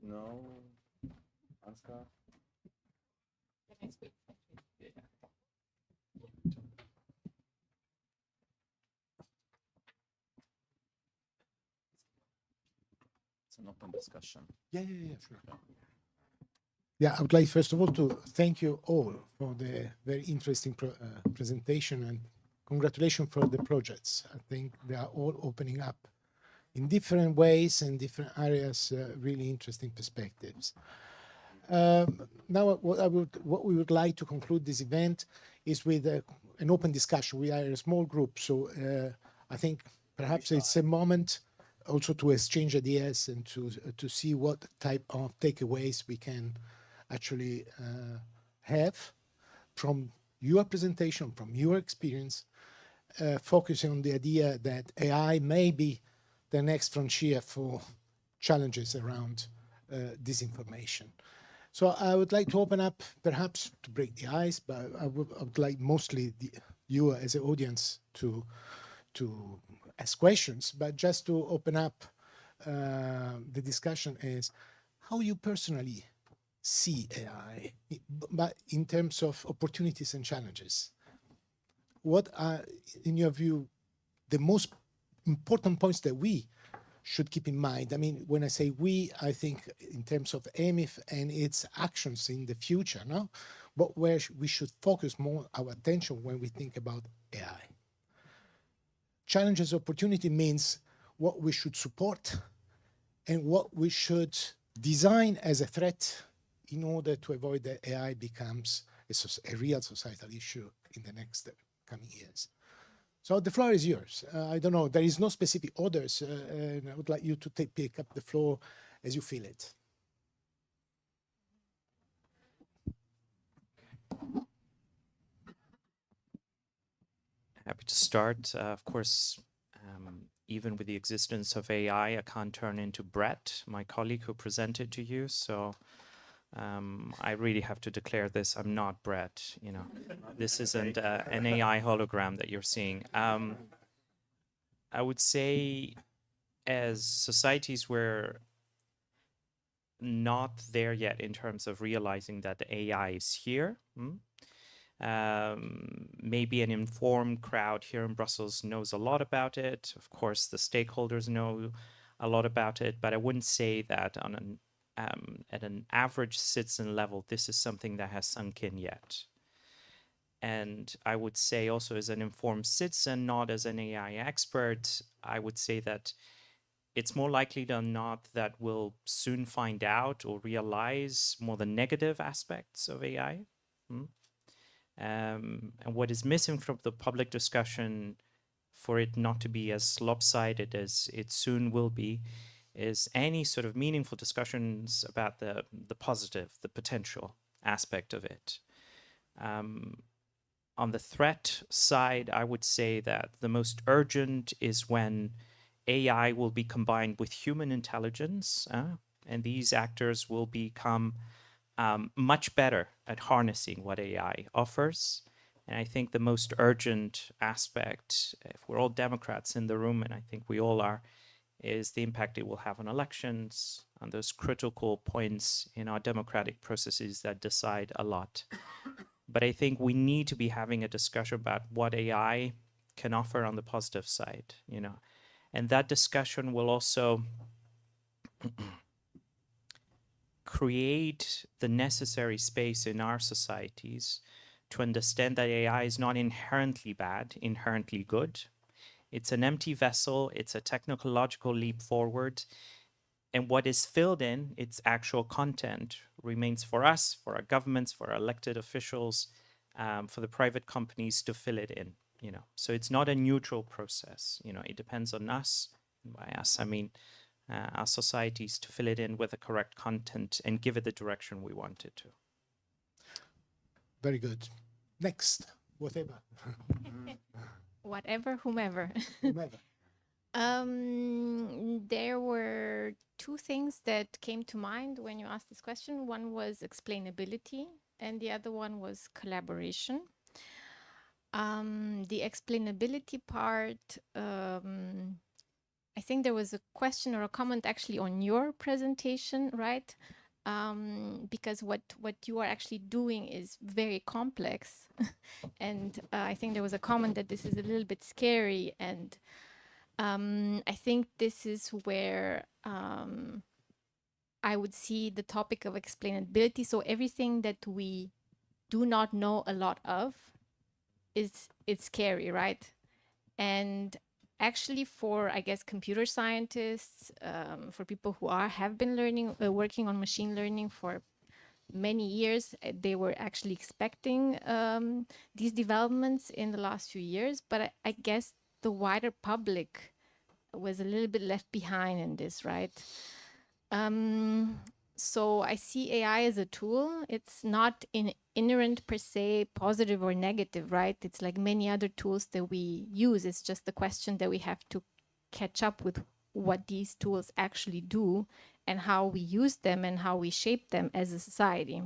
No. Ansgar? It's an open discussion. Yeah, sure. Yeah, I would like first of all to thank you all for the very interesting presentation, and congratulations for the projects. I think they are all opening up in different ways and different areas, really interesting perspectives. Now, what we would like to conclude this event is with an open discussion. We are a small group, so I think perhaps it's a moment also to exchange ideas and to see what type of takeaways we can actually have from your presentation, from your experience, focusing on the idea that AI may be the next frontier for challenges around disinformation. So I would like to open up, perhaps to break the ice, but I would like mostly you as an audience to ask questions, but just to open up the discussion is how you personally see AI, but in terms of opportunities and challenges. What are, in your view, the most important points that we should keep in mind? I mean, when I say we, I think in terms of EMIF and its actions in the future, no? But where we should focus more our attention when we think about AI. Challenges, opportunity means what we should support and what we should design as a threat in order to avoid that AI becomes a real societal issue in the next coming years. So the floor is yours. I don't know, there is no specific orders, and I would like you to pick up the floor as you feel it. Happy to start. Of course, even with the existence of AI, I can't turn into Brett, my colleague who presented to you. So I really have to declare this. I'm not Brett. You know, this isn't an AI hologram that you're seeing. I would say, as societies, we're not there yet in terms of realizing that the AI is here. Maybe an informed crowd here in Brussels knows a lot about it. Of course, the stakeholders know a lot about it, but I wouldn't say that on an at an average citizen level, this is something that has sunk in yet. And I would say also as an informed citizen, not as an AI expert, I would say that it's more likely than not that we'll soon find out or realize more the negative aspects of AI. And what is missing from the public discussion for it not to be as lopsided as it soon will be, is any sort of meaningful discussions about the positive, the potential aspect of it. On the threat side, I would say that the most urgent is when AI will be combined with human intelligence, and these actors will become much better at harnessing what AI offers. And I think the most urgent aspect, if we're all Democrats in the room, and I think we all are, is the impact it will have on elections, on those critical points in our democratic processes that decide a lot. But I think we need to be having a discussion about what AI can offer on the positive side, you know. And that discussion will also create the necessary space in our societies to understand that AI is not inherently bad, inherently good. It's an empty vessel, it's a technological leap forward, and what is filled in, its actual content, remains for us, for our governments, for our elected officials, for the private companies to fill it in, you know. So it's not a neutral process, you know, it depends on us, and by us I mean our societies, to fill it in with the correct content and give it the direction we want it to. Very good. Next, whatever. Whatever, whomever. Whomever. There were two things that came to mind when you asked this question. One was explainability, and the other one was collaboration. The explainability part, I think there was a question or a comment actually on your presentation, right? Because what you are actually doing is very complex. And I think there was a comment that this is a little bit scary, and I think this is where I would see the topic of explainability. So everything that we do not know a lot of it's scary, right? And actually for, I guess, computer scientists, for people who have been working on machine learning for many years, they were actually expecting these developments in the last few years, but I guess the wider public was a little bit left behind in this, right? So I see AI as a tool. It's not inherent per se positive or negative, right? It's like many other tools that we use. It's just the question that we have to catch up with what these tools actually do and how we use them and how we shape them as a society.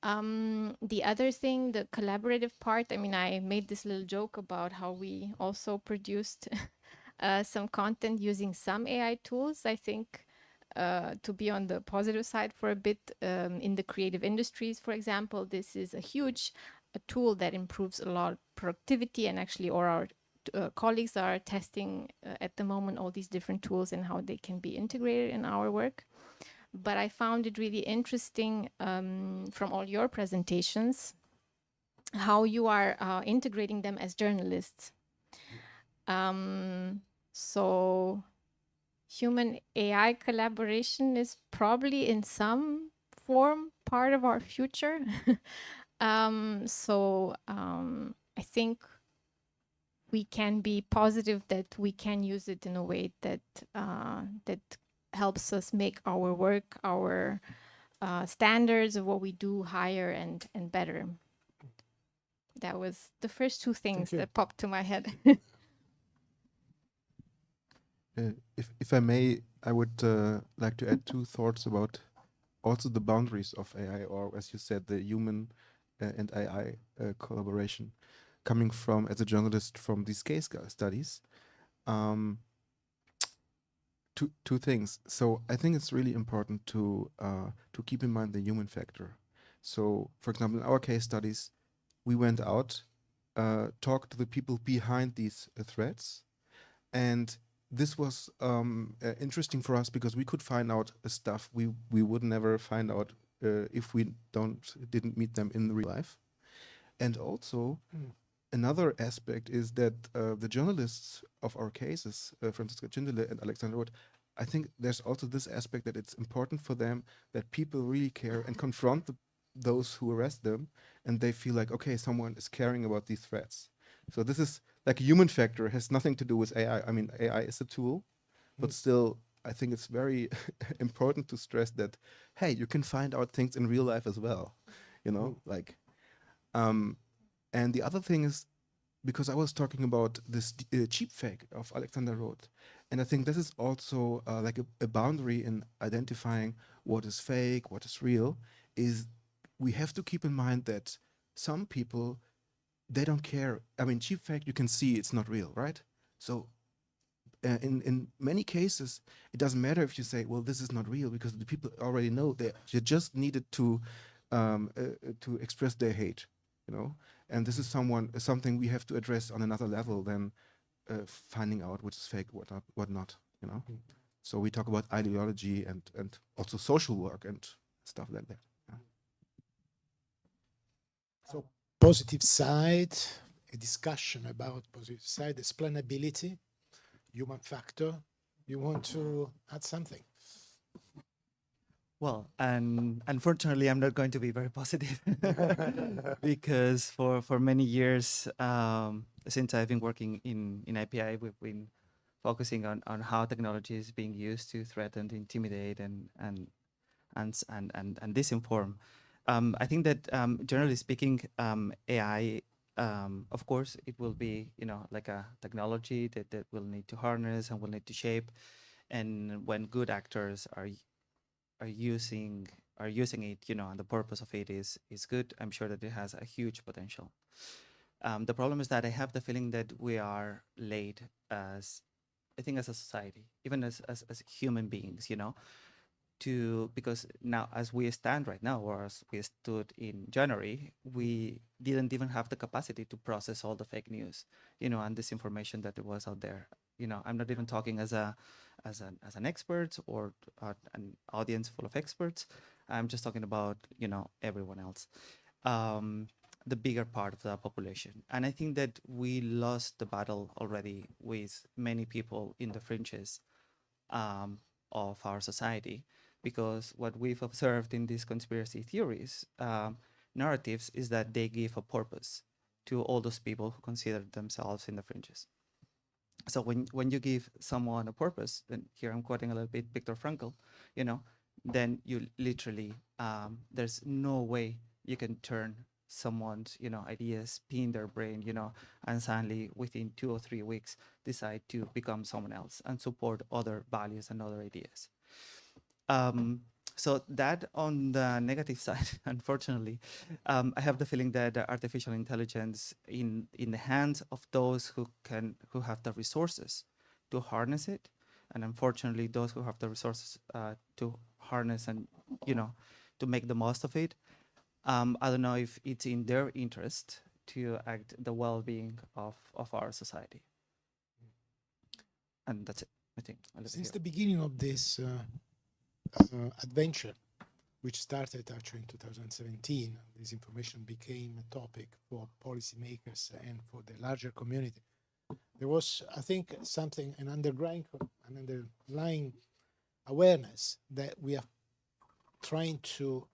The other thing, the collaborative part, I mean, I made this little joke about how we also produced some content using some AI tools. I think to be on the positive side for a bit, in the creative industries, for example, this is a huge tool that improves a lot of productivity, and actually our colleagues are testing at the moment all these different tools and how they can be integrated in our work. But I found it really interesting from all your presentations how you are integrating them as journalists. So human AI collaboration is probably in some form part of our future. I think we can be positive that we can use it in a way that that helps us make our work, our standards of what we do higher and better. That was the first two things that popped to my head. If I may, I would like to add two thoughts about also the boundaries of AI, or as you said, the human and AI collaboration. Coming from, as a journalist, from these case studies, two things. So I think it's really important to keep in mind the human factor. So, for example, in our case studies, we went out, talked to the people behind these threats, and this was interesting for us because we could find out stuff we would never find out if we didn't meet them in real life. And also, another aspect is that the journalists of our cases, Franziska Schindele and Alexander Roth, I think there's also this aspect that it's important for them that people really care and confront those who arrest them, and they feel like, okay, someone is caring about these threats. So this is like a human factor, has nothing to do with AI. I mean, AI is a tool, but still, I think it's very important to stress that, hey, you can find out things in real life as well, you know, like, and the other thing is, because I was talking about this cheap fake of Alexander Roth, and I think this is also like a boundary in identifying what is fake, what is real, is we have to keep in mind that some people, they don't care. I mean, cheap fake, you can see it's not real, right? So in many cases, it doesn't matter if you say, well, this is not real, because the people already know that you just needed to express their hate, you know? And this is something we have to address on another level than finding out which is fake, what not, you know? So we talk about ideology and also social work and stuff like that. Yeah. So positive side, a discussion about positive side, explainability, human factor. You want to add something? Well, and unfortunately, I'm not going to be very positive because for many years, since I've been working in IPI, we've been focusing on how technology is being used to threaten, to intimidate, and disinform. I think that generally speaking, AI, of course, it will be like a technology that will need to harness and will need to shape, and when good actors are using it, and the purpose of it is good, I'm sure that it has a huge potential. The problem is that I have the feeling that we are late as, I think, as a society, even as human beings, because now, as we stand right now, or as we stood in January, we didn't even have the capacity to process all the fake news, and disinformation that was out there. I'm not even talking as an expert or an audience full of experts. I'm just talking about everyone else, the bigger part of the population. And I think that we lost the battle already with many people in the fringes of our society, because what we've observed in these conspiracy theories narratives is that they give a purpose to all those people who consider themselves in the fringes. So when you give someone a purpose, then here I'm quoting a little bit Viktor Frankl, then you literally, there's no way you can turn someone's, ideas, spin their brain, and suddenly within 2 or 3 weeks decide to become someone else and support other values and other ideas. So that on the negative side, unfortunately, I have the feeling that artificial intelligence in the hands of those who have the resources to harness it, and unfortunately those who have the resources to harness and to make the most of it, I don't know if it's in their interest to act the well-being of our society. And that's it, I think. Since the beginning of this adventure, which started actually in 2017, this information became a topic for policymakers and for the larger community. There was, I think, an underlying awareness that we are trying to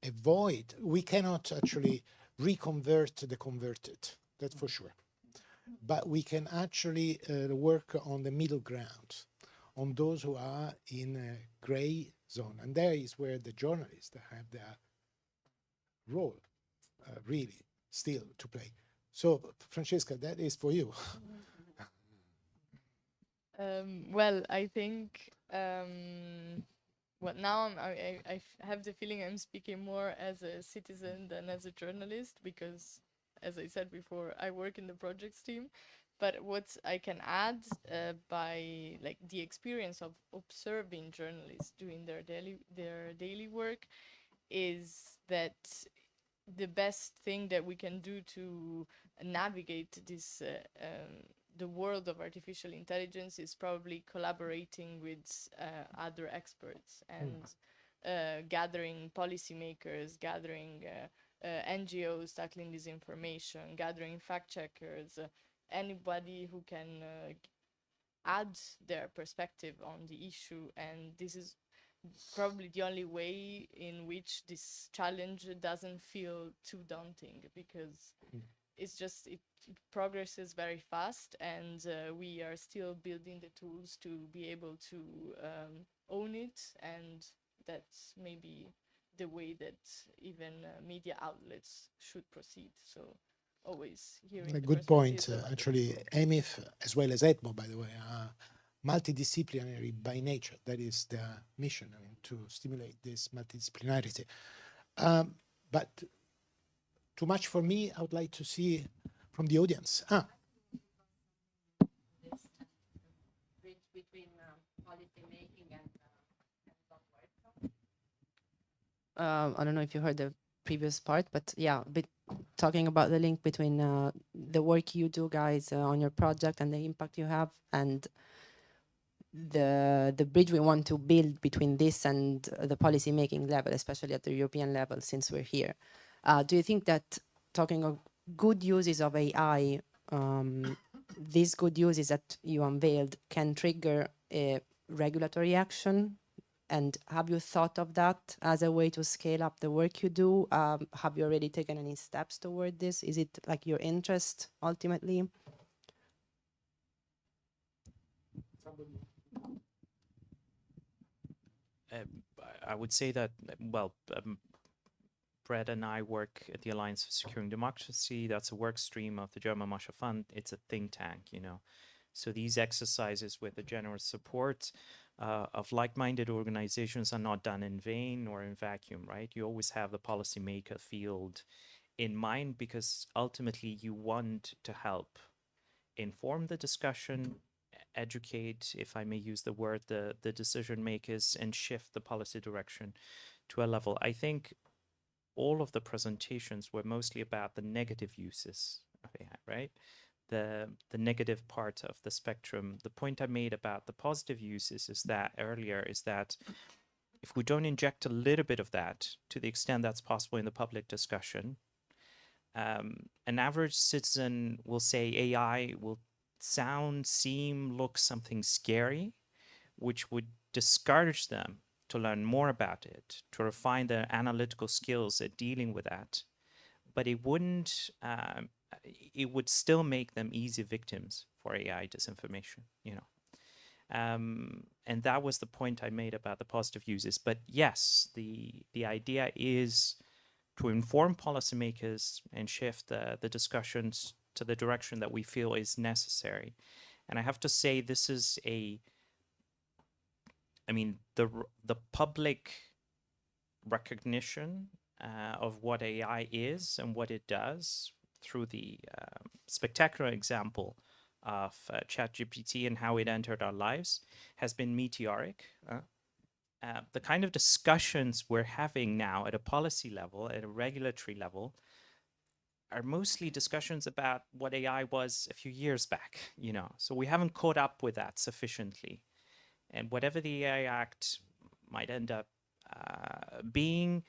avoid. We cannot actually reconvert the converted, that's for sure. But we can actually work on the middle ground, on those who are in a gray zone. And there is where the journalists have their role really still to play. So, Francesca, that is for you. Well, I think now I have the feeling I'm speaking more as a citizen than as a journalist, because, as I said before, I work in the projects team. But what I can add by like the experience of observing journalists doing their daily work is that the best thing that we can do to navigate this the world of artificial intelligence is probably collaborating with other experts and gathering policymakers, gathering NGOs tackling disinformation, gathering fact checkers, anybody who can add their perspective on the issue. And this is probably the only way in which this challenge doesn't feel too daunting, because it's just it progresses very fast, and we are still building the tools to be able to own it, and that's maybe the way that even media outlets should proceed. So always hearing A the good point. perspectives of Actually, EMIF as well as ETMO, by the way, are multidisciplinary by nature. That is their mission, I mean, to stimulate this multidisciplinarity. But too much for me. I would like to see from the audience. Bridge between policy making and software. I don't know if you heard the previous part, but yeah, talking about the link between the work you do, guys, on your project and the impact you have, and the bridge we want to build between this and the policy making level, especially at the European level, since we're here. Do you think that talking of good uses of AI, these good uses that you unveiled can trigger a regulatory action? And have you thought of that as a way to scale up the work you do? Have you already taken any steps toward this? Is it like your interest ultimately? I would say that, well, Brett and I work at the Alliance for Securing Democracy. That's a work stream of the German Marshall Fund. It's a think tank, you know. So these exercises with the generous support of like-minded organizations are not done in vain or in vacuum, right? You always have the policymaker field in mind, because ultimately you want to help inform the discussion, educate, if I may use the word, the decision makers, and shift the policy direction to a level. I think all of the presentations were mostly about the negative uses of AI, right? The negative part of the spectrum. The point I made about the positive uses is that if we don't inject a little bit of that, to the extent that's possible in the public discussion, an average citizen will say AI will sound, seem, look something scary, which would discourage them to learn more about it, to refine their analytical skills at dealing with that. But it wouldn't, it would still make them easy victims for AI disinformation, you know. And that was the point I made about the positive uses. But yes, the idea is to inform policymakers and shift the discussions to the direction that we feel is necessary. And I have to say, this is the public recognition of what AI is and what it does through the spectacular example of ChatGPT and how it entered our lives has been meteoric. The kind of discussions we're having now at a policy level, at a regulatory level, are mostly discussions about what AI was a few years back, you know. So we haven't caught up with that sufficiently. And whatever the AI Act might end up being,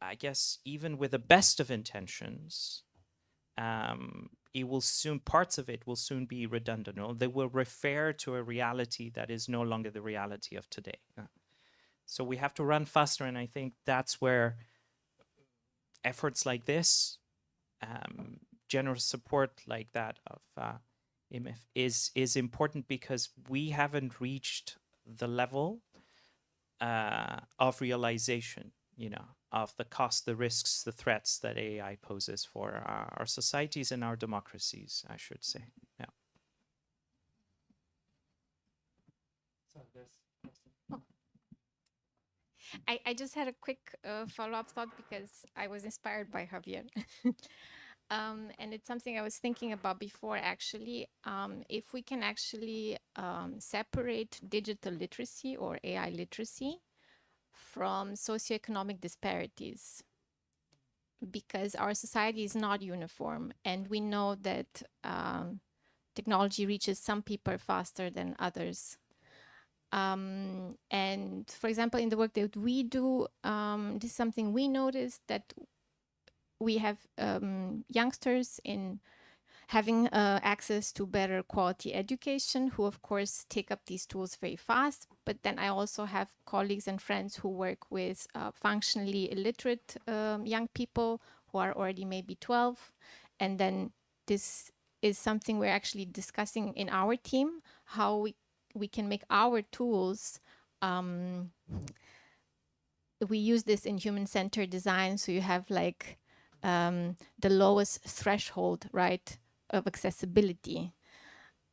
I guess, even with the best of intentions, it will soon, parts of it will soon be redundant, or they will refer to a reality that is no longer the reality of today. So we have to run faster, and I think that's where efforts like this, generous support like that of EMIF is important, because we haven't reached the level of realization, you know, of the cost, the risks, the threats that AI poses for our societies and our democracies, I should say. Yeah. So I just had a quick follow-up thought, because I was inspired by Javier. And it's something I was thinking about before, actually. If we can actually separate digital literacy or AI literacy from socioeconomic disparities, because our society is not uniform, and we know that technology reaches some people faster than others. And for example, in the work that we do, this is something we noticed, that we have youngsters in having access to better quality education, who of course take up these tools very fast. But then I also have colleagues and friends who work with functionally illiterate young people who are already maybe 12. And then this is something we're actually discussing in our team, how we can make our tools. We use this in human-centered design, so you have like the lowest threshold, right, of accessibility.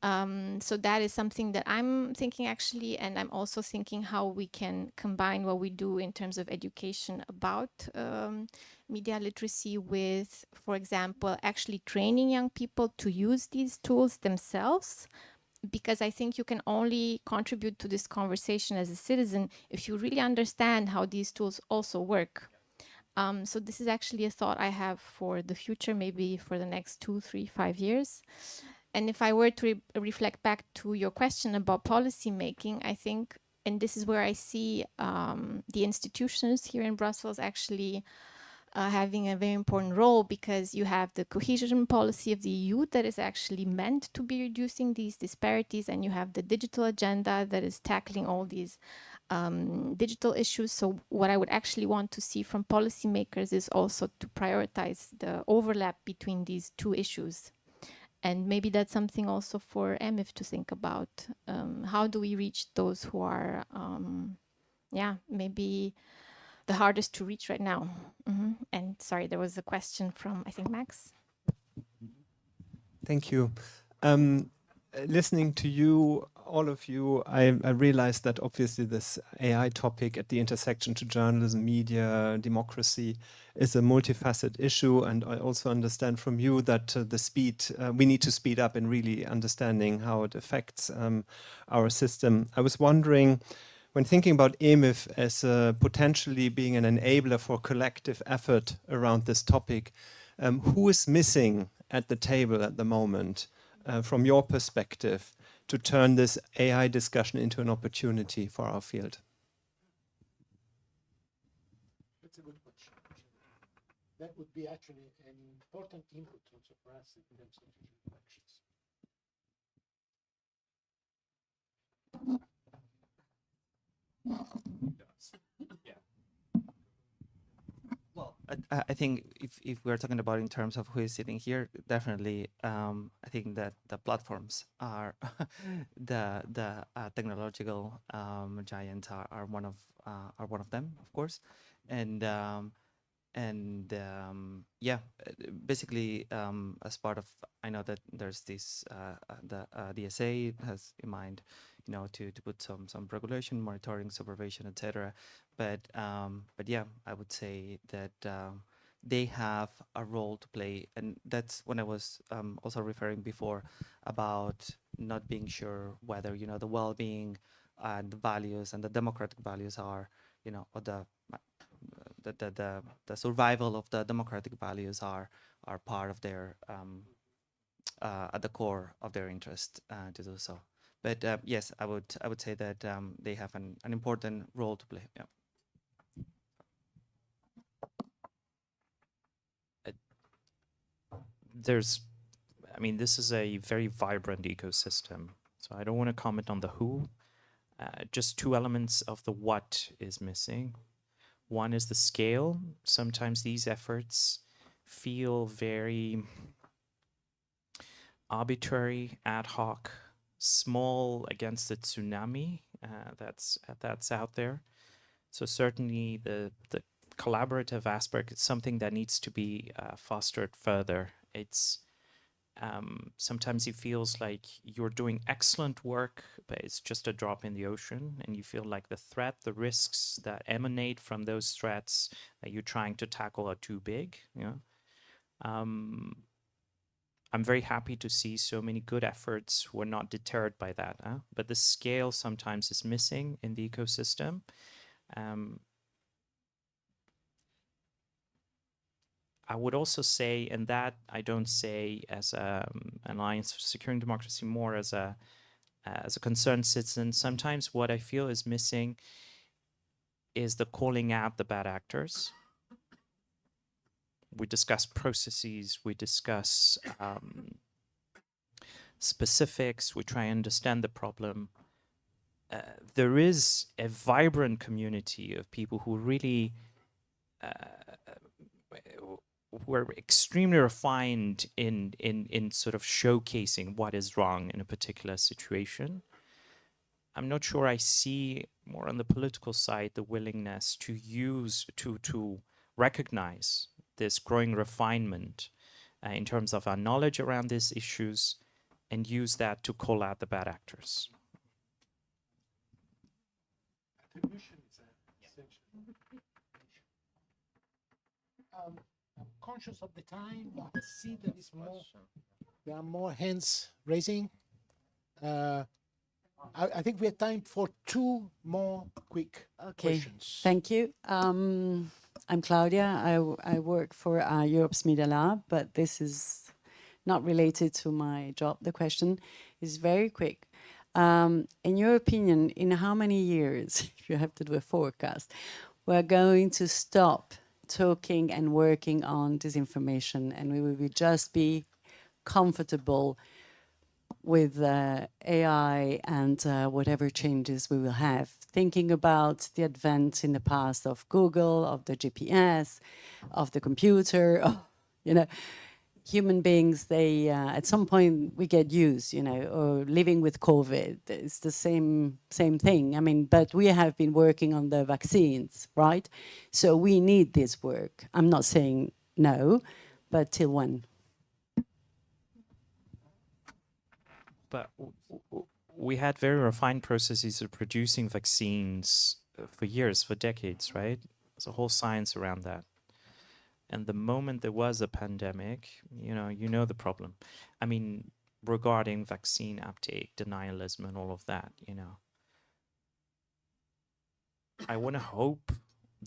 So that is something that I'm thinking actually, and I'm also thinking how we can combine what we do in terms of education about media literacy with, for example, actually training young people to use these tools themselves, because I think you can only contribute to this conversation as a citizen if you really understand how these tools also work. So this is actually a thought I have for the future, maybe for the next 2, 3, 5 years. And if I were to reflect back to your question about policy making, I think, and this is where I see the institutions here in Brussels actually having a very important role, because you have the cohesion policy of the EU that is actually meant to be reducing these disparities, and you have the digital agenda that is tackling all these digital issues. So what I would actually want to see from policymakers is also to prioritize the overlap between these two issues. And maybe that's something also for EMIF to think about. How do we reach those who are, maybe the hardest to reach right now? And sorry, there was a question from, I think, Max. Thank you. Listening to you, all of you, I realized that obviously this AI topic at the intersection to journalism, media, democracy is a multifaceted issue. And I also understand from you that we need to speed up in really understanding how it affects our system. I was wondering, when thinking about EMIF as potentially being an enabler for collective effort around this topic, who is missing at the table at the moment, from your perspective, to turn this AI discussion into an opportunity for our field? That's a good question. That would be actually an important input also for us in terms of future elections. Well, I think if we're talking about in terms of who is sitting here, definitely, I think that the platforms are the technological giants are one of them, of course, and yeah, basically, as part of, I know that there's this the DSA has in mind, to put some regulation, monitoring, supervision, etc. But yeah, I would say that they have a role to play, and that's when I was also referring before about not being sure whether the well-being and the values and the democratic values are, or the survival of the democratic values are part of their at the core of their interest to do so. But yes, I would say that they have an important role to play. Yeah. This is a very vibrant ecosystem. So I don't want to comment on the who. Just two elements of the what is missing. One is the scale. Sometimes these efforts feel very arbitrary, ad hoc, small against the tsunami that's out there. So certainly the collaborative aspect is something that needs to be fostered further. It's sometimes it feels like you're doing excellent work, but it's just a drop in the ocean, and you feel like the threat, the risks that emanate from those threats that you're trying to tackle are too big. I'm very happy to see so many good efforts who are not deterred by that, but the scale sometimes is missing in the ecosystem. I would also say, and that I don't say as an Alliance for Securing Democracy, more as a concerned citizen, sometimes what I feel is missing is the calling out the bad actors. We discuss processes, we discuss specifics, we try and understand the problem. There is a vibrant community of people who really we're extremely refined in sort of showcasing what is wrong in a particular situation. I'm not sure I see more on the political side the willingness to use to recognize this growing refinement in terms of our knowledge around these issues and use that to call out the bad actors. I'm conscious of the time, but I see there are more hands raising. I think we have time for two more quick questions. Thank you. I'm Claudia. I work for Europe's Media Lab, but this is not related to my job. The question is very quick. In your opinion, in how many years, if you have to do a forecast, we're going to stop talking and working on disinformation, and we will just be comfortable with AI and whatever changes we will have, thinking about the advent in the past of Google, of the GPS, of the computer, you know, human beings, they, at some point we get used, you know, or living with COVID, it's the same thing. I mean, but we have been working on the vaccines, right? So we need this work. I'm not saying no, but till when? But we had very refined processes of producing vaccines for years, for decades, right? There's a whole science around that. And the moment there was a pandemic, you know the problem. I mean, regarding vaccine uptake, denialism, and all of that, you know. I want to hope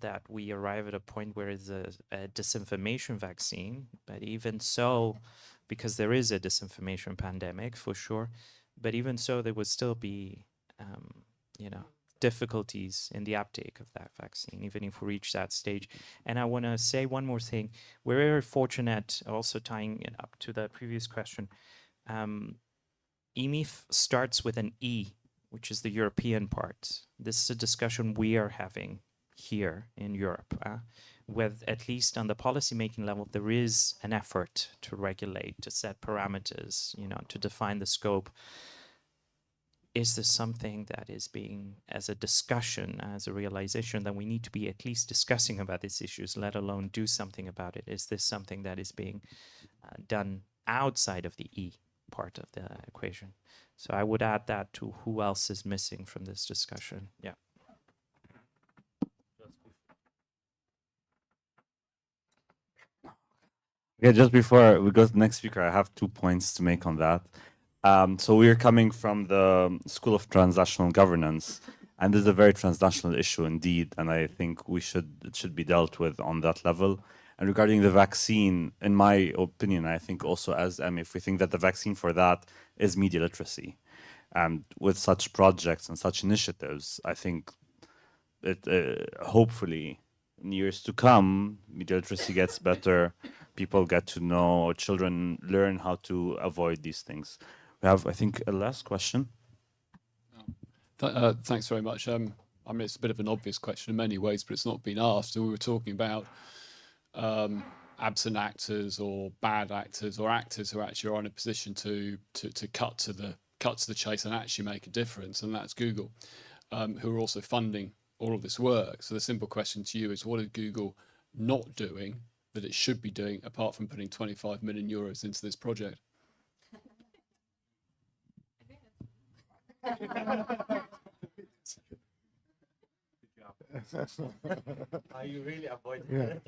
that we arrive at a point where it's a disinformation vaccine, but even so, because there is a disinformation pandemic for sure, but even so, there would still be, you know, difficulties in the uptake of that vaccine, even if we reach that stage. And I want to say one more thing. We're very fortunate, also tying it up to the previous question. EMIF starts with an E, which is the European part. This is a discussion we are having here in Europe, with at least on the policy-making level, there is an effort to regulate, to set parameters, you know, to define the scope. Is this something that is being, as a discussion, as a realization, that we need to be at least discussing about these issues, let alone do something about it? Is this something that is being done outside of the E part of the equation? So I would add that to who else is missing from this discussion. Yeah. Okay, just before we go to the next speaker, I have 2 points to make on that. So we're coming from the School of Transnational Governance, and this is a very transnational issue indeed, and I think it should be dealt with on that level. And regarding the vaccine, in my opinion, I think also as EMIF, we think that the vaccine for that is media literacy. And with such projects and such initiatives, I think it hopefully in years to come, media literacy gets better, people get to know, or children learn how to avoid these things. We have, I think, a last question. Thanks very much. I mean, it's a bit of an obvious question in many ways, but it's not been asked. And we were talking about absent actors or bad actors or actors who actually are in a position to cut to the chase and actually make a difference, and that's Google, who are also funding all of this work. So the simple question to you is, what is Google not doing that it should be doing, apart from putting 25 million euros into this project? Are you really avoiding it?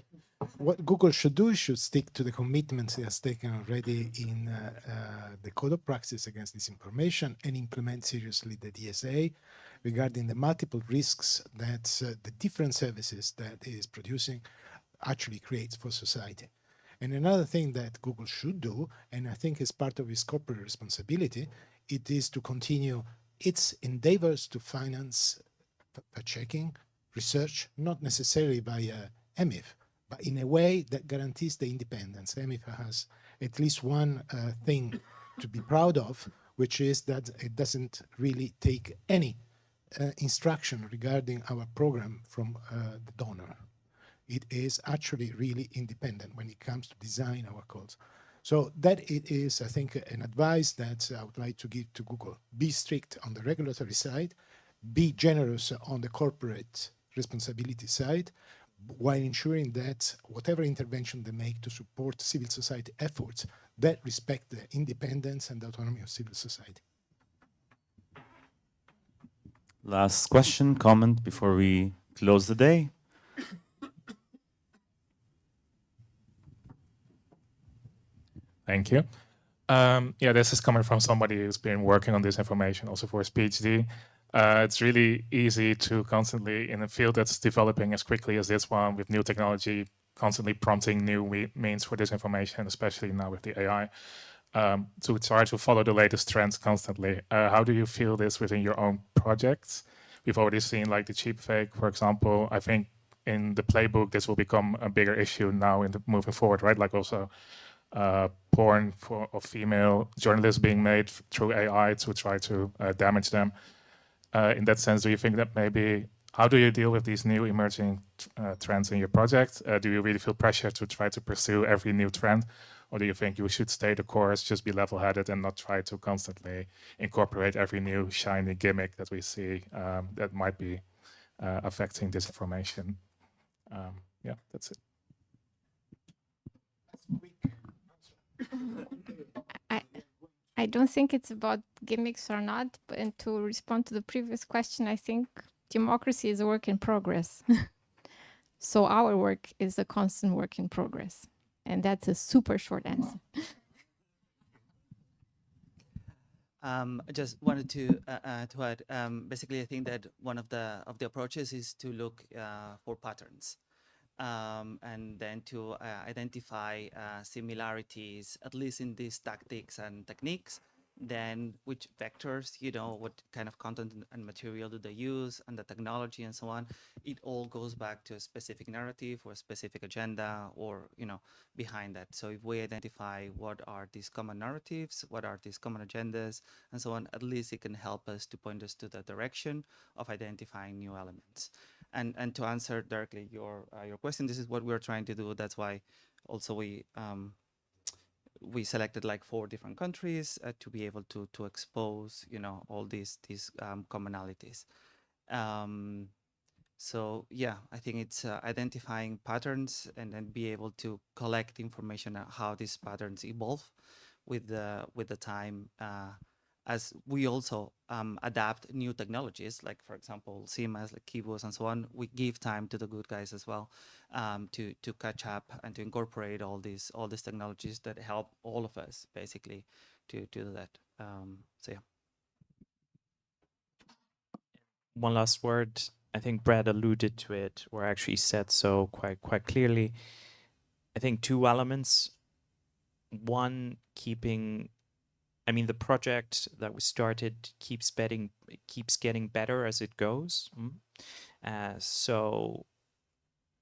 What Google should do is should stick to the commitments it has taken already in the Code of Practice Against Disinformation and implement seriously the DSA regarding the multiple risks that the different services that it is producing actually creates for society. And another thing that Google should do, and I think is part of its corporate responsibility, it is to continue its endeavors to finance fact-checking, research, not necessarily by EMIF, but in a way that guarantees the independence. EMIF has at least one thing to be proud of, which is that it doesn't really take any instruction regarding our program from the donor. it is actually really independent when it comes to design our codes. So that it is, I think, an advice that I would like to give to Google. Be strict on the regulatory side, be generous on the corporate responsibility side, while ensuring that whatever intervention they make to support civil society efforts, that respect the independence and autonomy of civil society. Last question, comment before we close the day. Thank you. Yeah, this is coming from somebody who's been working on disinformation also for his PhD. It's really easy to constantly, in a field that's developing as quickly as this one, with new technology, constantly prompting new means for disinformation, especially now with the AI, to try to follow the latest trends constantly. How do you feel this within your own projects? We've already seen like the cheap fake, for example. I think in the playbook, this will become a bigger issue now moving forward, right? Like also porn of female journalists being made through AI to try to damage them. In that sense, do you think that maybe, how do you deal with these new emerging trends in your project? Do you really feel pressure to try to pursue every new trend? Or do you think you should stay the course, just be level-headed and not try to constantly incorporate every new shiny gimmick that we see that might be affecting disinformation? Yeah, that's it. I don't think it's about gimmicks or not, but and to respond to the previous question, I think democracy is a work in progress. So our work is a constant work in progress. And that's a super short answer. I just wanted to add. Basically, I think that one of the approaches is to look for patterns, and then to identify similarities, at least in these tactics and techniques. Then which vectors, what kind of content and material do they use, and the technology and so on. It all goes back to a specific narrative or a specific agenda, or behind that. So if we identify what are these common narratives, what are these common agendas, and so on, at least it can help us to point us to the direction of identifying new elements. And to answer directly your question, this is what we're trying to do. That's why also we selected like 4 different countries to be able to expose all these commonalities. So yeah, I think it's identifying patterns and then be able to collect information on how these patterns evolve with the time, as we also adapt new technologies, like for example CMS, like keyboards and so on. We give time to the good guys as well to catch up and to incorporate all these technologies that help all of us basically to do that. So yeah. One last word. I think Brad alluded to it, or actually said so quite clearly. I think 2 elements. One, the project that we started keeps getting better as it goes. So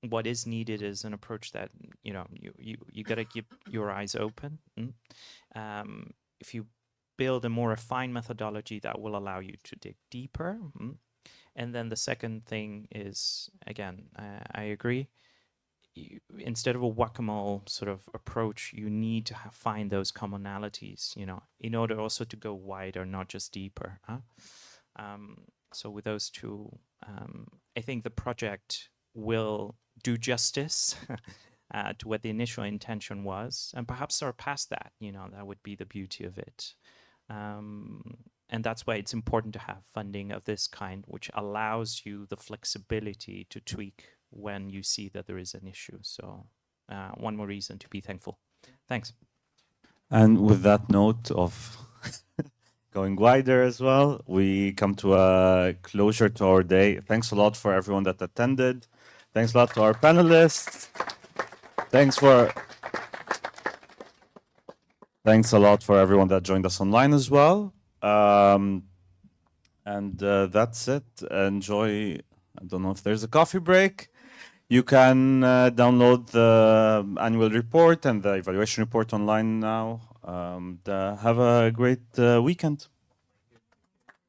what is needed is an approach that you got to keep your eyes open. If you build a more refined methodology, that will allow you to dig deeper. And then the second thing is, again, I agree. Instead of a whack-a-mole sort of approach, you need to find those commonalities, in order also to go wider, not just deeper. So with those 2, I think the project will do justice to what the initial intention was, and perhaps surpass that. That would be the beauty of it. And that's why it's important to have funding of this kind, which allows you the flexibility to tweak when you see that there is an issue. So one more reason to be thankful. Thanks. And with that note of going wider as well, we come to a closure to our day. Thanks a lot for everyone that attended. Thanks a lot to our panelists. Thanks a lot for everyone that joined us online as well. And that's it. Enjoy. I don't know if there's a coffee break. You can download the annual report and the evaluation report online now. Have a great weekend.